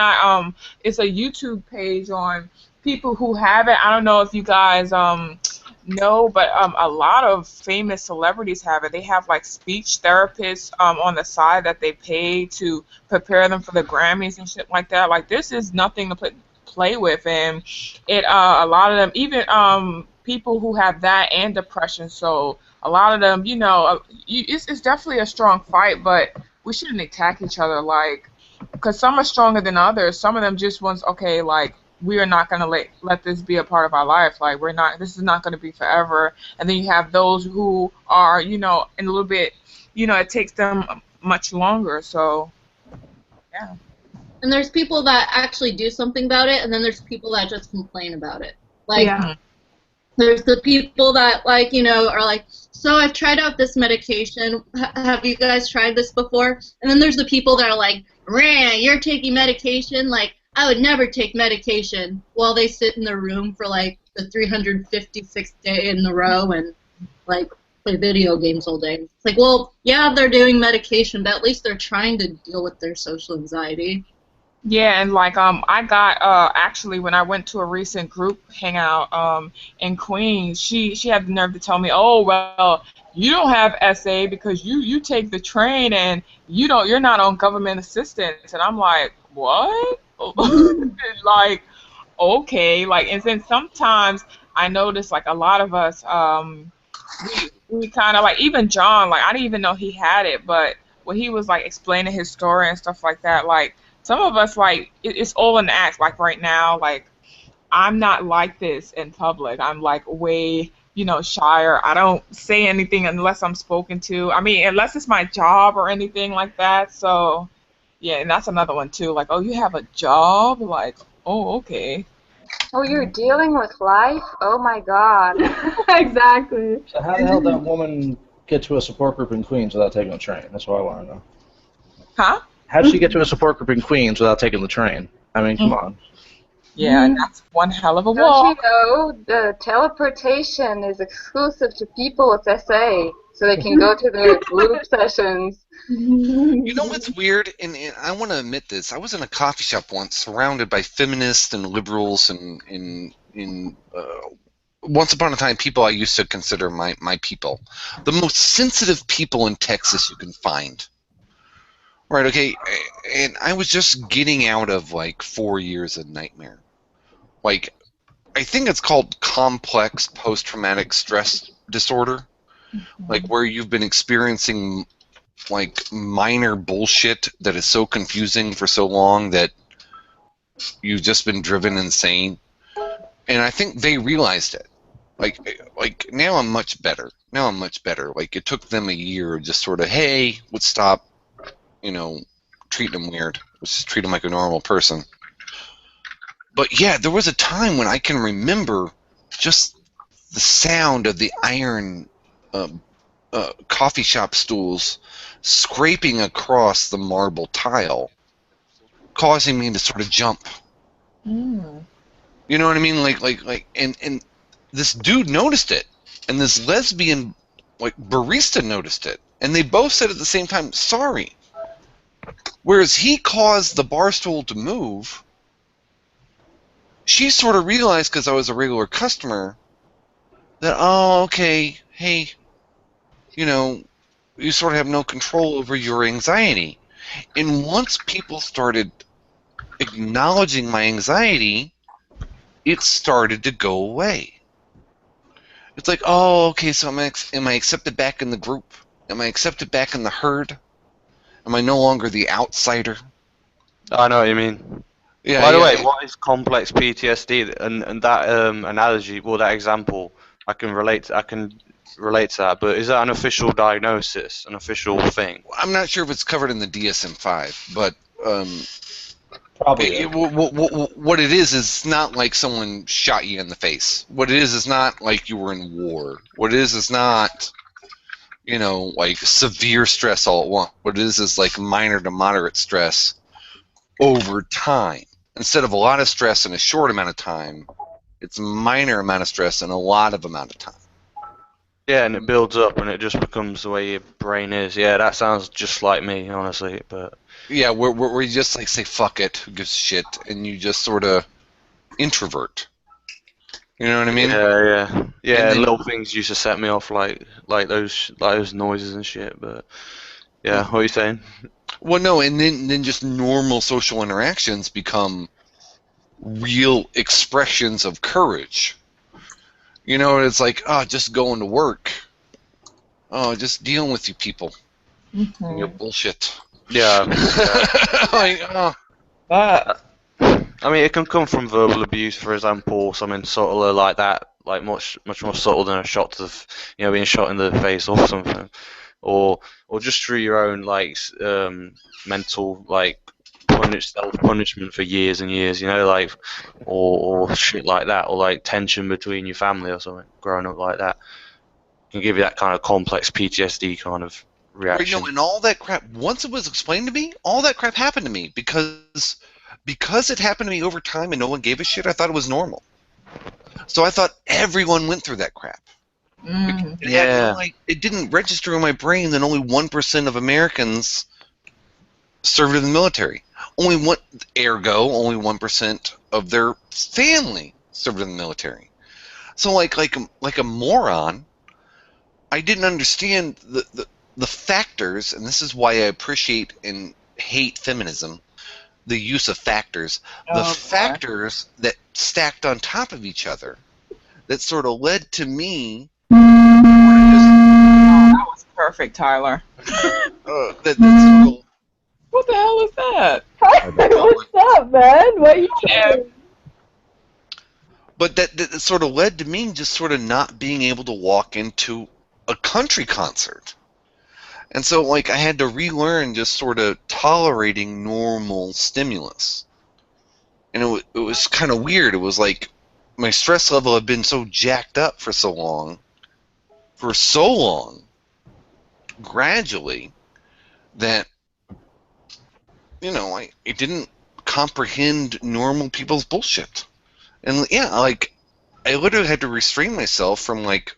it's a YouTube page on people who have it. I don't know if you guys know, but a lot of famous celebrities have it. They have, like, speech therapists on the side that they pay to prepare them for the Grammys and shit like that. Like, this is nothing to play with, and it a lot of them, even people who have that and depression, so a lot of them, it's definitely a strong fight, but we shouldn't attack each other, like, because some are stronger than others. Some of them just wants, okay, like, we are not going to let this be a part of our life. Like, this is not going to be forever. And then you have those who are, in a little bit, it takes them much longer. So, yeah. And there's people that actually do something about it, and then there's people that just complain about it. Like, there's the people that, like, are like, so I've tried out this medication. Have you guys tried this before? And then there's the people that are like, Ran, you're taking medication? Like, I would never take medication, while they sit in their room for, like, the 356th day in a row and, like, play video games all day. It's like, well, yeah, they're doing medication, but at least they're trying to deal with their social anxiety. Yeah, and like I got actually when I went to a recent group hangout in Queens, she had the nerve to tell me, "Oh, well, you don't have SA because you take the train and you're not on government assistance." And I'm like, "What?" Like, okay, like, and then sometimes I notice, like, a lot of us we kind of, like, even John, like, I didn't even know he had it, but when he was, like, explaining his story and stuff like that, like, some of us, like, it's all an act. Like, right now, like, I'm not like this in public. I'm, like, way, shyer. I don't say anything unless I'm spoken to. I mean, unless it's my job or anything like that. So, yeah, and that's another one, too. Like, oh, you have a job? Like, oh, okay. Oh, you're dealing with life? Oh, my God. Exactly. So how the hell did that woman get to a support group in Queens without taking a train? That's what I want to know. Huh? How did she get to a support group in Queens without taking the train? I mean, come on. Yeah, and that's one hell of a Don't walk. you know the teleportation is exclusive to people with SA, so they can go to their group sessions. You know what's weird, and I want to admit this. I was in a coffee shop once, surrounded by feminists and liberals, and once upon a time, people I used to consider my people, the most sensitive people in Texas you can find. Right, okay, and I was just getting out of, like, 4 years of nightmare. Like, I think it's called complex post-traumatic stress disorder, like, where you've been experiencing, like, minor bullshit that is so confusing for so long that you've just been driven insane. And I think they realized it. Like now I'm much better. Like, it took them a year, just sort of, hey, let's stop, treating them weird. Let's just treat them like a normal person. But yeah, there was a time when I can remember just the sound of the iron coffee shop stools scraping across the marble tile, causing me to sort of jump. Mm. You know what I mean? Like, and this dude noticed it, and this lesbian, like, barista noticed it, and they both said at the same time, sorry. Whereas he caused the bar stool to move, she sort of realized, because I was a regular customer, that, oh, okay, hey, you sort of have no control over your anxiety. And once people started acknowledging my anxiety, it started to go away. It's like, oh, okay, so am I accepted back in the group? Am I accepted back in the herd? Am I no longer the outsider? I know what you mean. Yeah. By the way, what is complex PTSD? And that analogy, well, that example, I can relate to that. But is that an official diagnosis, an official thing? I'm not sure if it's covered in the DSM-5, but Probably. What it is not like someone shot you in the face. What it is not like you were in war. What it is not, like severe stress all at once. What it is like minor to moderate stress over time. Instead of a lot of stress in a short amount of time, it's a minor amount of stress in a lot of amount of time. Yeah, and it builds up, and it just becomes the way your brain is. Yeah, that sounds just like me, honestly. But yeah, where you just like say fuck it, who gives a shit, and you just sort of introvert. You know what I mean? Yeah. Little things used to set me off, like those noises and shit. But yeah, what are you saying? Well, no, and then just normal social interactions become real expressions of courage. It's like, just going to work. Oh, just dealing with you people. Mhm. Your bullshit. Yeah. Like, oh. I mean, it can come from verbal abuse, for example, something subtler like that, like much more subtle than a shot to being shot in the face or something, or just through your own mental self punishment for years and years, like, or shit like that, or like tension between your family or something, growing up like that, can give you that kind of complex PTSD kind of Right, reaction. and all that crap, once it was explained to me, all that crap happened to me because it happened to me over time and no one gave a shit. I thought it was normal. So I thought everyone went through that crap. It didn't register in my brain that only 1% of Americans served in the military. Only 1% of their family served in the military. So like a moron, I didn't understand the factors, and this is why I appreciate and hate feminism, the use of factors. The factors that stacked on top of each other that sort of led to me. That was perfect, Tyler. What the hell is that? What's up, man? What are you doing? But that sort of led to me just sort of not being able to walk into a country concert. And so, like, I had to relearn just sort of tolerating normal stimulus. And it was kind of weird. It was like my stress level had been so jacked up for so long, gradually, that, I didn't comprehend normal people's bullshit. And, yeah, like, I literally had to restrain myself from, like,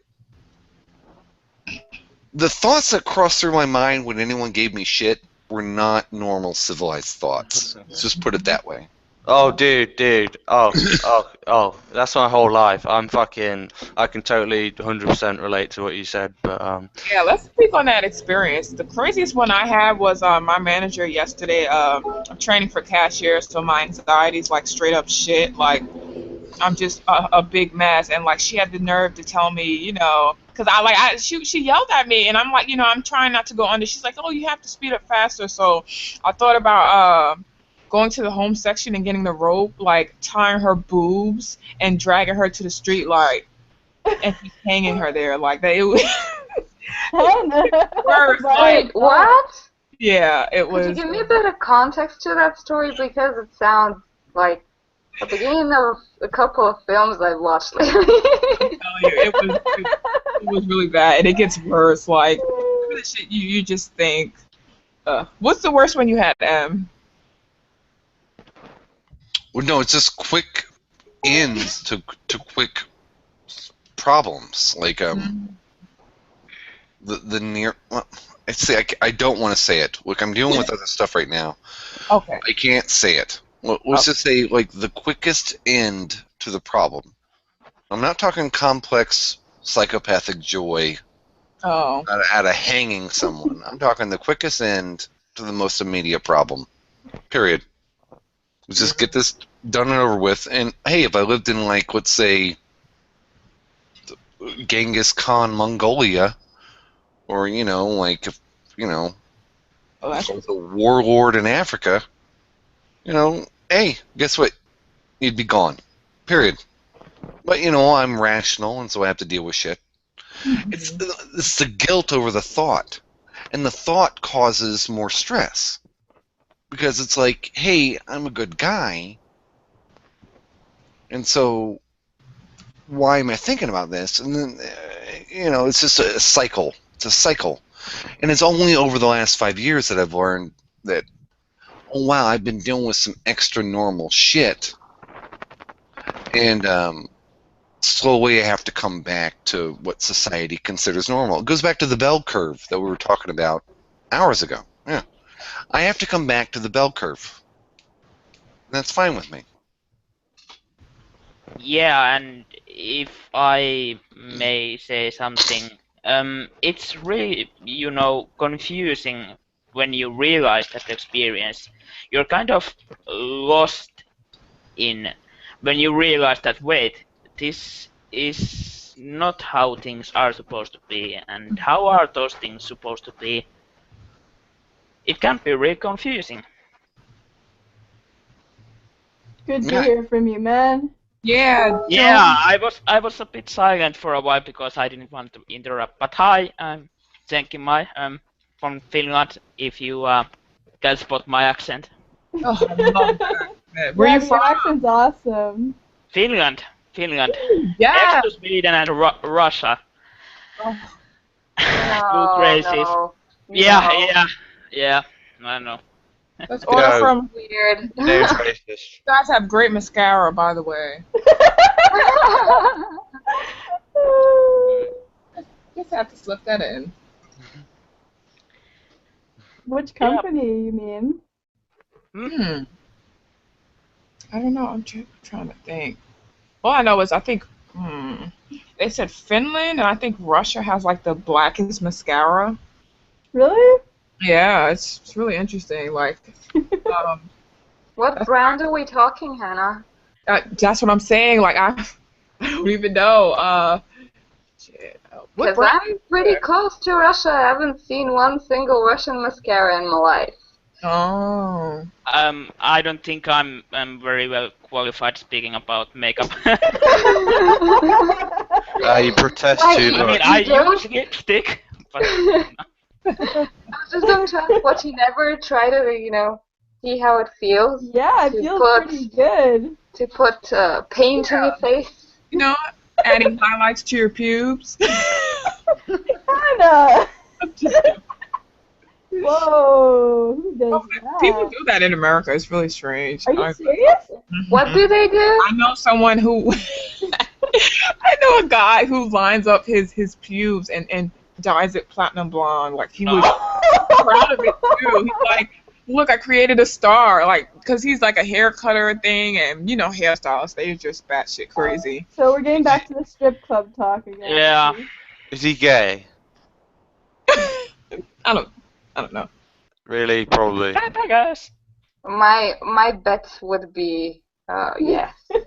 the thoughts that crossed through my mind when anyone gave me shit were not normal civilized thoughts. Let's just put it that way. Oh, dude. Oh, that's my whole life. I can totally 100% relate to what you said, but Yeah, let's speak on that experience. The craziest one I had was my manager yesterday. I'm training for cashier, so my anxiety's like straight up shit. Like, I'm just a big mess, and like she had the nerve to tell me, because she yelled at me, and I'm like, I'm trying not to go under. She's like, oh, you have to speed up faster. So I thought about going to the home section and getting the rope, like tying her boobs and dragging her to the street light, and just hanging her there like that. It was Wait, what? Yeah, it was. Could you give me a bit of context to that story, because it sounds like the beginning of a couple of films I've watched lately. It was really bad, and it gets worse. Like, you just think, what's the worst one you had, Em? Well, no, it's just quick ends to quick problems. Like the near. Well, I don't want to say it. Look, I'm dealing with other stuff right now. Okay. I can't say it. Let's just say, like, the quickest end to the problem. I'm not talking complex psychopathic joy out of hanging someone. I'm talking the quickest end to the most immediate problem. Period. Let's just get this done and over with. And, hey, if I lived in, like, let's say, Genghis Khan, Mongolia, or, if I was a warlord in Africa, hey, guess what? You'd be gone. Period. But, I'm rational, and so I have to deal with shit. It's the guilt over the thought. And the thought causes more stress. Because it's like, hey, I'm a good guy, and so why am I thinking about this? And then, it's just a cycle. It's a cycle. And it's only over the last 5 years that I've learned that, oh, wow, I've been dealing with some extra normal shit. And slowly I have to come back to what society considers normal. It goes back to the bell curve that we were talking about hours ago. Yeah. I have to come back to the bell curve. That's fine with me. Yeah, and if I may say something, it's really, confusing when you realize that experience. You're kind of lost in when you realize that, wait, this is not how things are supposed to be, and how are those things supposed to be, it can be really confusing. Good to hear from you, man. Yeah. Yeah, I was a bit silent for a while because I didn't want to interrupt. But hi, I'm Zenkimai. I'm from Finland. If you can spot my accent. Oh, I love that. Where Yeah, you your from? accent's awesome. Finland. Yeah. Next to Sweden and Russia. Oh. Blue races. No. Yeah. I know. Let's order from. Weird. Name's racist. You guys have great mascara, by the way. Just have to slip that in. Which company you mean? I don't know. I'm trying to think. All I know is I think they said Finland, and I think Russia has like the blackest mascara. Really? Yeah, it's really interesting. Like, What brand are we talking, Hannah? that's what I'm saying. Like, I don't even know. Because I'm pretty close to Russia. I haven't seen one single Russian mascara in my life. Oh. I don't think I'm very well qualified speaking about makeup. You protest too much. I mean, I use lipstick, but I was just going to ask what you never try to, see how it feels. Yeah, it feels pretty good. To put paint on your face. You know, adding highlights to your pubes. Hannah! Whoa, who does that? People do that in America. It's really strange. Are you serious? What do they do? I know someone who. I know a guy who lines up his pubes and dyes it platinum blonde. Like, he was proud of it too. He's like, look, I created a star. Like, because he's like a hair cutter thing, and hairstylists, they're just batshit crazy. So we're getting back to the strip club talk again. Yeah. Is he gay? I don't know. Really? Probably. I guess. My bet would be yes. I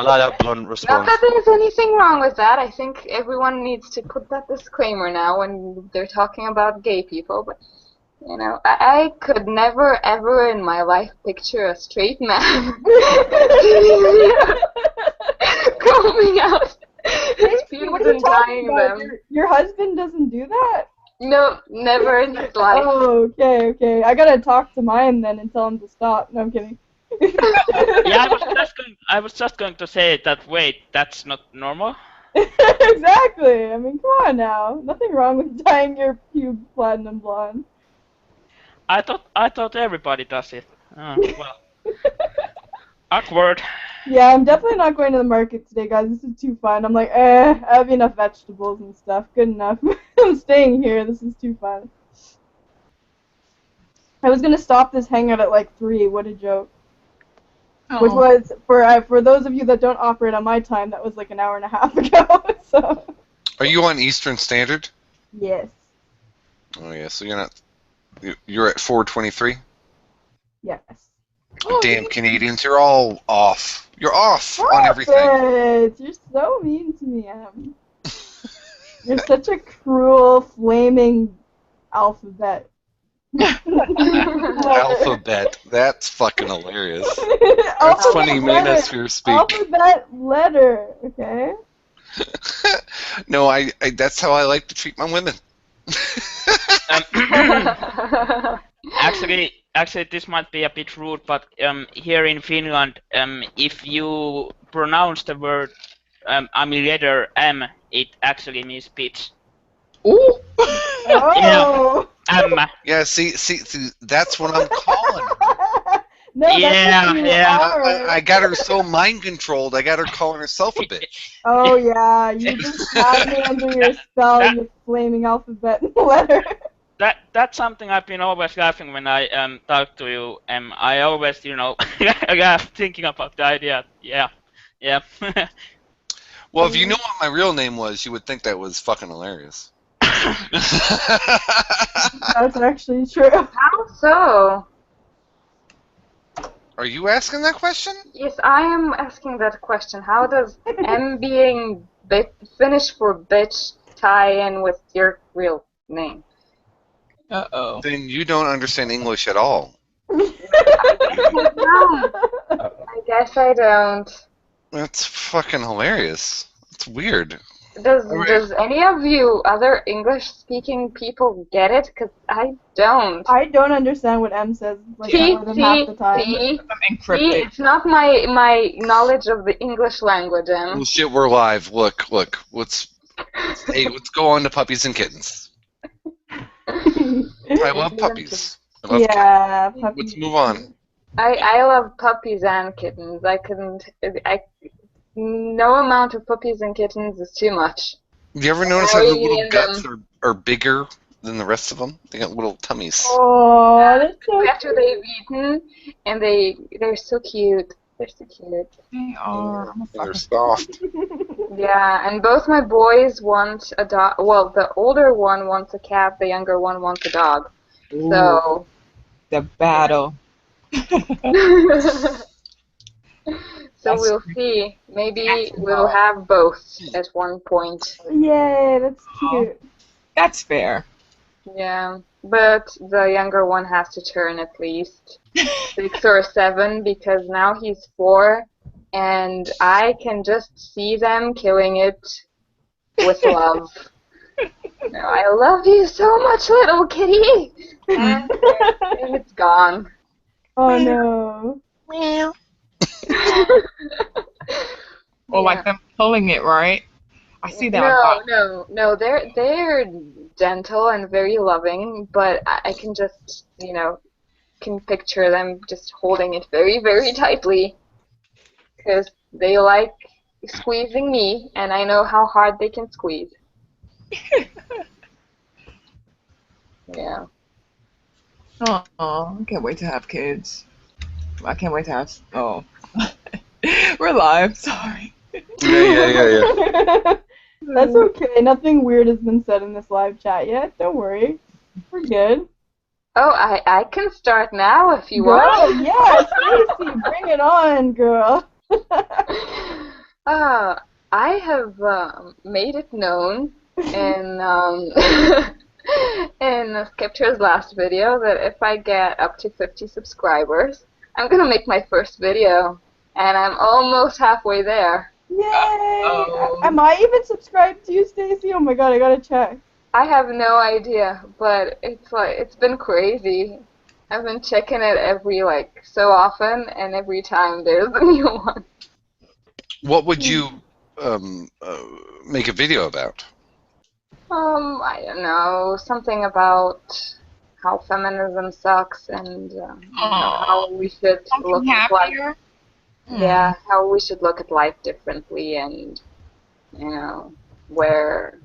like that blunt Not response. that there's anything wrong with that. I think everyone needs to put that disclaimer now when they're talking about gay people. But I could never ever in my life picture a straight man combing out his pubes and tying them. Your husband doesn't do that? No, never in his life. Oh, okay. I gotta talk to mine then and tell him to stop. No, I'm kidding. Yeah, I was just going to say that. Wait, that's not normal. Exactly. I mean, come on now. Nothing wrong with dyeing your pubes platinum blonde. I thought everybody does it. Well, awkward. Yeah, I'm definitely not going to the market today, guys. This is too fun. I'm like, I have enough vegetables and stuff. Good enough. I'm staying here. This is too fun. I was gonna stop this hangout at like 3. What a joke. Oh. Which was for those of you that don't operate on my time, that was like an hour and a half ago. So. Are you on Eastern Standard? Yes. Oh yeah, so you're not. You're at 4:23. Yes. Damn Canadians, you're all off. You're off on Stop everything. it. You're so mean to me, Em. You're such a cruel, flaming alphabet. Alphabet. That's fucking hilarious. That's funny manosphere speak. Alphabet letter, okay? No, I that's how I like to treat my women. Actually, this might be a bit rude, but here in Finland, if you pronounce the word, letter M, it actually means bitch. Ooh. Oh. Yeah, Yeah, see, that's what I'm calling her. No, yeah. I got her so mind controlled. I got her calling herself a bitch. Oh yeah, you just had me under your spell, you flaming alphabet letter. That's something I've been always laughing when I talk to you. I always, laugh thinking about the idea. Yeah. Well, if you knew what my real name was, you would think that was fucking hilarious. That's actually true. How so? Are you asking that question? Yes, I am asking that question. How does M being Finnish for bitch tie in with your real name? Uh-oh. Then you don't understand English at all. I guess I don't. That's fucking hilarious. It's weird. Does any of you other English-speaking people get it? Because I don't. I don't understand what M says like more than half the time. See, it's not my knowledge of the English language, Em. Well, shit, we're live. Look. Let's go on to puppies and kittens. I love puppies. I love kittens. Puppies. Let's move on. I love puppies and kittens. No amount of puppies and kittens is too much. Do you ever notice how the little guts are bigger than the rest of them? They got little tummies. Oh, that's so after they've eaten, and they're so cute. They're so cute. They are. They're soft. Yeah, and both my boys want a dog. Well, the older one wants a cat. The younger one wants a dog. Ooh, so the battle. So we'll see. Maybe we'll have both at one point. Yay, that's cute. That's fair. Yeah, but the younger one has to turn at least 6 or 7 because now he's 4, and I can just see them killing it with love. I love you so much, little kitty! And it's gone. Oh no. Meow. Or like them pulling it, right? I see that. No. They're gentle and very loving, but I can just, can picture them just holding it very, very tightly, because they like squeezing me, and I know how hard they can squeeze. Yeah. Oh, I can't wait to have kids. I can't wait to have. Oh, we're live. Sorry. Yeah. That's okay. Nothing weird has been said in this live chat yet. Don't worry. We're good. Oh, I can start now if you want. Oh, yes, Stacy, bring it on, girl. I have made it known in in Skipper's last video that if I get up to 50 subscribers, I'm gonna make my first video, and I'm almost halfway there. Yay! Am I even subscribed to you, Stacy? Oh my god, I gotta check. I have no idea, but it's been crazy. I've been checking it every so often, and every time there's a new one. What would you make a video about? I don't know, something about how feminism sucks and how we should look at life. Yeah, how we should look at life differently, and where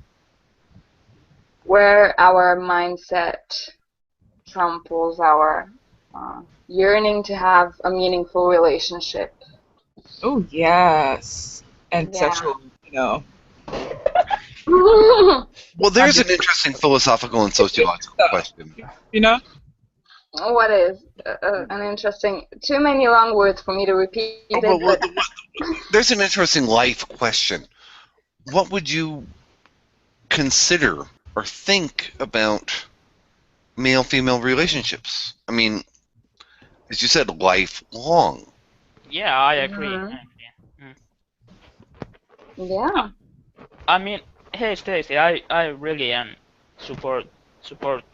our mindset tramples our yearning to have a meaningful relationship. Oh yes, and sexual, Well, there's an interesting philosophical and sociological question. What is an interesting? Too many long words for me to repeat. There's an interesting life question. What would you consider or think about male-female relationships? I mean, as you said, lifelong. Yeah, I agree. Yeah. I mean, hey Stacy, I really support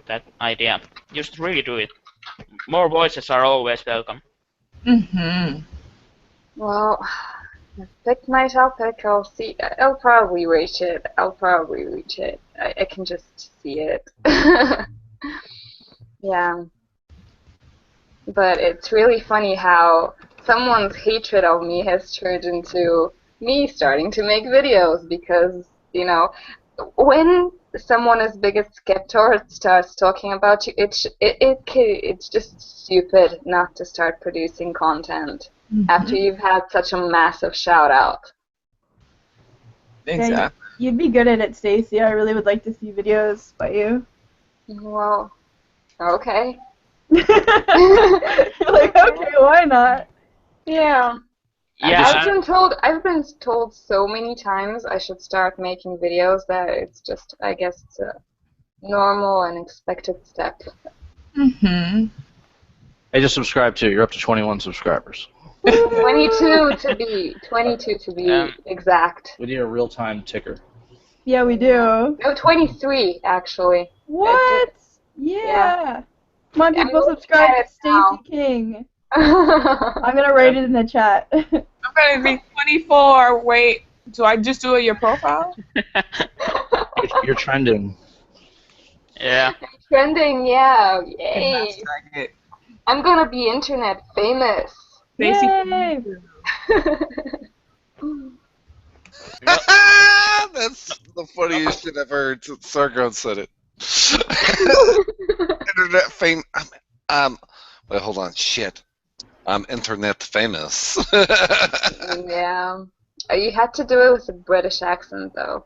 that idea. Just really do it. More voices are always welcome. Well, I've picked my topic. I'll see. I'll probably reach it. I can just see it. Yeah. But it's really funny how someone's hatred of me has turned into me starting to make videos because, when someone as big as Skeptor starts talking about you, it's just stupid not to start producing content after you've had such a massive shout out. Exactly. Yeah, you'd be good at it, Stacy. I really would like to see videos by you. Well, okay. You're like, okay, why not? Yeah. Yeah, I've been told so many times I should start making videos that it's just, I guess, it's a normal and expected step. Hey, just subscribe too. You're up to 21 subscribers. 22 to be exact. We need a real-time ticker. Yeah, we do. No, 23 actually. What? Yeah. Come on, people, subscribe to Stacy King. I'm gonna write it in the chat. I'm gonna be 24. Wait, do I just do it your profile? You're trending. Yeah. Trending, yeah. Yay. I'm gonna be internet famous. Yay. That's the funniest shit I've heard since Sargon said it. Internet fame. Wait, hold on. Shit. I'm internet famous. Yeah. You had to do it with a British accent, though.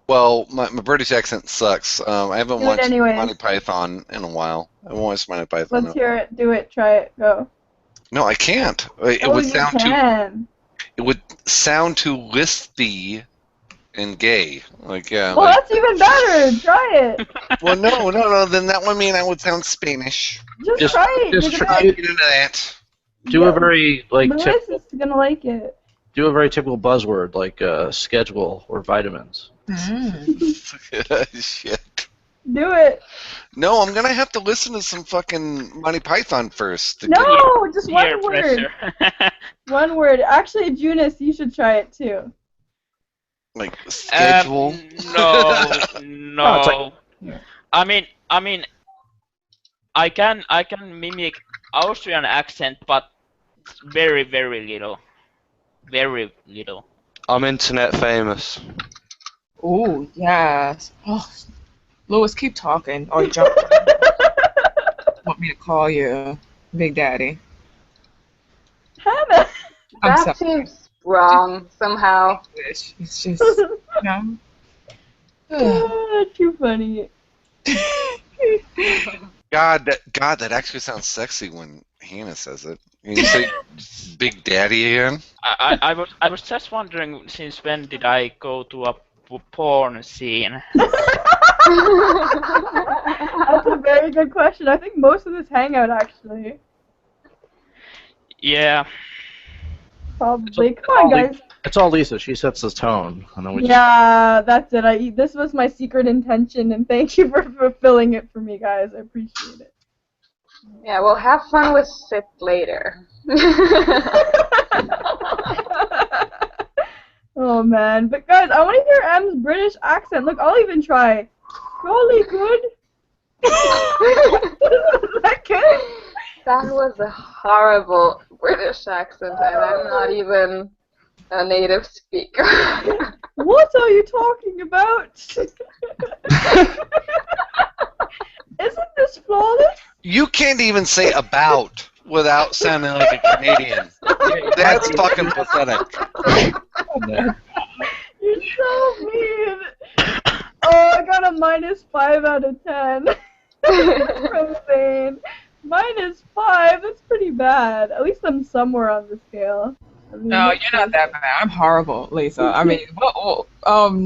Well, my British accent sucks. I haven't Do it watched anyways. Monty Python in a while. I haven't watched Monty Python. Let's hear it. Do it. Try it. Go. No, I can't. It Oh, would you sound can. It would sound too lispy and gay. Like yeah. Well, like, that's even better. Try it. well, no. Then that would mean I would sound Spanish. Just try it. just You're try gonna- Get into that. Do a very like Louis typical. is gonna like it. Do a very typical buzzword like schedule or vitamins. Shit. Do it. No, I'm gonna have to listen to some fucking Monty Python first. To No, just one Peer word. pressure. One word. Actually, Junus, you should try it too. like schedule. No. it's like- I mean, I can mimic Austrian accent, but very, very little. Very little. I'm internet famous. Ooh, yes. Oh, Louis, keep talking or jump. Want me to call you Big Daddy? Hannah. I'm That sorry. seems wrong somehow. It's just, you know. Too funny. God, that actually sounds sexy when Hannah says it. You say Big Daddy again? I was just wondering, since when did I go to a porn scene? That's a very good question. I think most of this hangout actually. Yeah. Probably. Come on, guys. It's all Lisa. She sets the tone, and then we just Yeah, that's it. This was my secret intention, and thank you for fulfilling it for me, guys. I appreciate it. Yeah, we'll have fun with it later. Oh man, but guys, I want to hear M's British accent. Look, I'll even try. Golly good. Is that good? That was a horrible British accent, and I'm not even a native speaker. What are you talking about? Isn't this flawless? You can't even say about without sounding like a Canadian. That's fucking pathetic. You're so mean. Oh, I got a -5 out of 10 from Zane. -5. That's pretty bad. At least I'm somewhere on the scale. I mean, No, you're not that bad. I'm horrible, Lisa. I mean,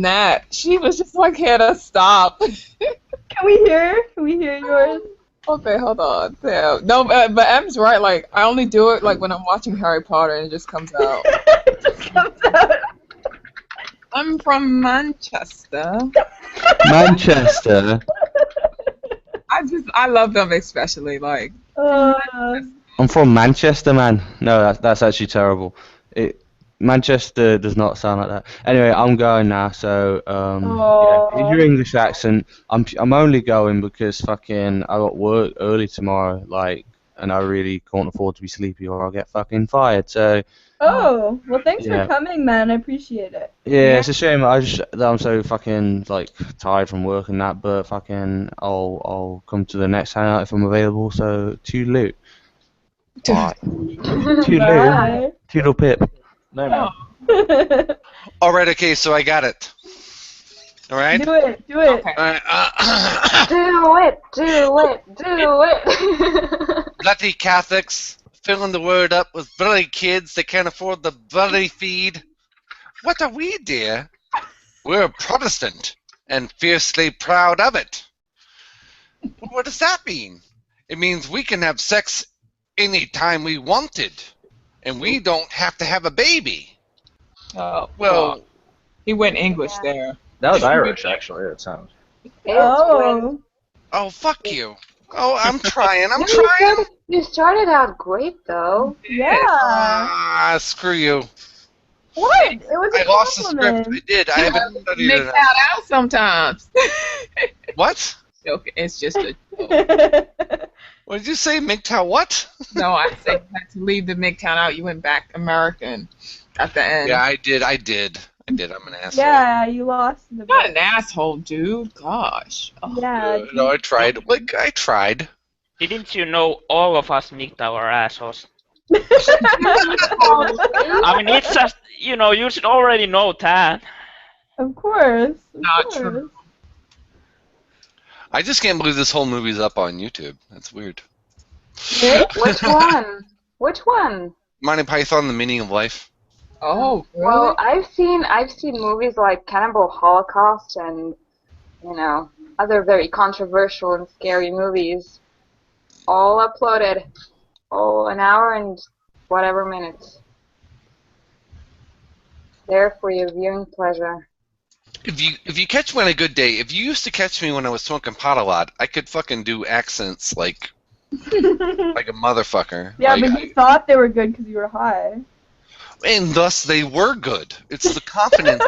Nat, she was just like, Hannah, stop. Can we hear? Can we hear yours? Okay, hold on. Yeah. No, but M's right. Like, I only do it like when I'm watching Harry Potter and it just comes out. It just comes out. I'm from Manchester. Manchester. I love them especially. Like, I'm from Manchester, man. No, that's actually terrible. Manchester does not sound like that. Anyway, I'm going now. So yeah, your English accent. I'm only going because fucking I got work early tomorrow, like, and I really can't afford to be sleepy or I'll get fucking fired. So Oh, well, thanks Yeah. for coming, man. I appreciate it. yeah, it's a shame. That I'm so fucking like tired from work and that, but fucking I'll come to the next hangout if I'm available. So toodaloo. Bye. Toodaloo. Bye. Toodle pip. No, man. Alright, okay, so I got it. All right. Do it. Do it. Okay. All right. Do it. Do it. Do it. Bloody Catholics filling the world up with bloody kids they can't afford the bloody feed. What are we, dear? We're Protestant and fiercely proud of it. What does that mean? It means we can have sex anytime we wanted, and we don't have to have a baby. Oh, Well, he went English there. That was Irish, actually. It sounds. Oh. oh, fuck you. Oh, I'm trying. I'm No, trying. you started out great, though. Yeah. Ah, screw you. What? It was a I lost the script. compliment. I did. I haven't studied Make it. that out sometimes. What? Okay, it's just a. What did you say, MGTOW what? No, I said you had to leave the MGTOwn out. You went back American at the end. Yeah, I did. I'm an asshole. Yeah, you lost in the Not an asshole, dude. Gosh. Oh. Yeah. No, I tried. Like, I tried. Didn't you know all of us MGTOW are assholes? I mean, it's just, you know, you should already know that. Of course. Not true. I just can't believe this whole movie's up on YouTube. That's weird. Which one? Which one? Monty Python, The Meaning of Life. Oh, really? Well, I've seen movies like Cannibal Holocaust and, you know, other very controversial and scary movies. All uploaded. Oh, an hour and whatever minutes. There for your viewing pleasure. If you catch me on a good day, if you used to catch me when I was smoking pot a lot, I could fucking do accents like a motherfucker. Yeah, like, but you thought they were good because you were high. and thus they were good. It's the confidence.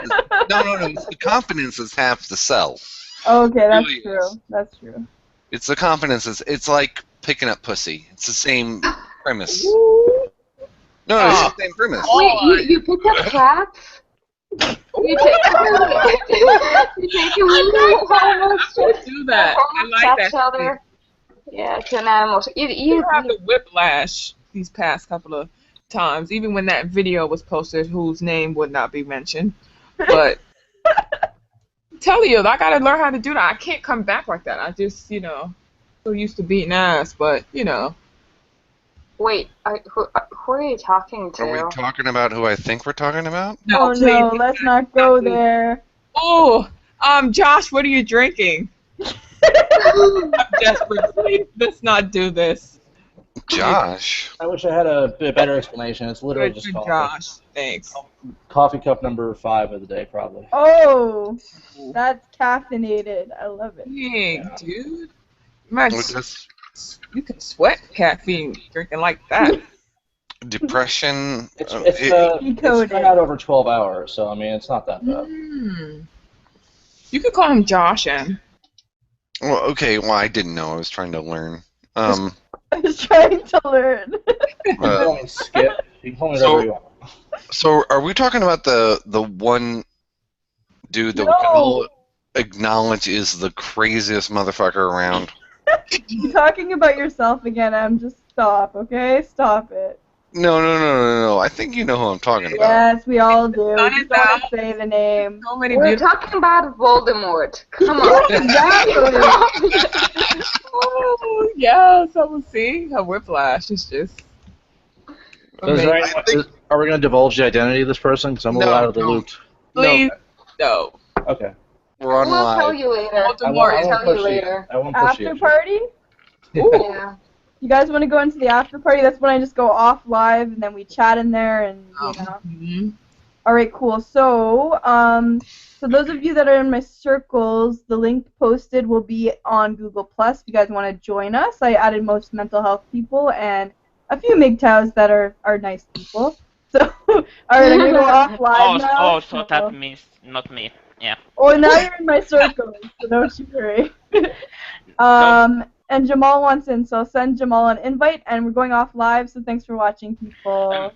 No. It's the confidence is half the sell. Okay, that's really true. is. That's true. It's the confidence. It's like picking up pussy. It's the same premise. No, it's the same premise. Wait, you pick up cats? You take a little almost do that. I like cat that. shelter. Yeah, to an animal. You have the whiplash these past couple of times, even when that video was posted, whose name would not be mentioned. But tell you, I gotta learn how to do that. I can't come back like that. I just, so used to beating ass, but Wait, who are you talking to? Are we talking about who I think we're talking about? No, let's not go there. Oh, Josh, what are you drinking? I'm desperate. Please, let's not do this. Josh. I wish I had a bit better explanation. It's literally Good, just coffee. Josh. Thanks. Coffee cup number 5 of the day, probably. Oh, that's caffeinated. I love it. Dang, dude. You can sweat caffeine drinking like that. Depression. It's spread out over 12 hours, so I mean, it's not that bad. You could call him Josh, and. Well, okay. Well, I didn't know. I was trying to learn. I was trying to learn. Skip. You can call me whatever you want. So, are we talking about the one dude that we can all acknowledge is the craziest motherfucker around? You're talking about yourself again, Em. Just stop, okay? Stop it. No. I think you know who I'm talking about. Yes, we all do. Just don't say the name. We're talking about Voldemort. Come on. Exactly. Oh, yes, I will see. A whiplash is just. Are we going to divulge the identity of this person? Because I'm a little out of the loop. Please, no. Okay. We're on We'll live. tell you later. Voldemort We'll tell you later. I won't push you. After party? Yeah. You guys want to go into the after party? That's when I just go off live and then we chat in there and All right, cool. So, so those of you that are in my circles, the link posted will be on Google Plus. If you guys want to join us, I added most mental health people and a few MGTOWs that are nice people. So, all right, I'm gonna go off live now. So that means not me. Yeah. Oh, now you're in my circles, so don't you worry. And Jamal wants in, so I'll send Jamal an invite, and we're going off live, so thanks for watching, people.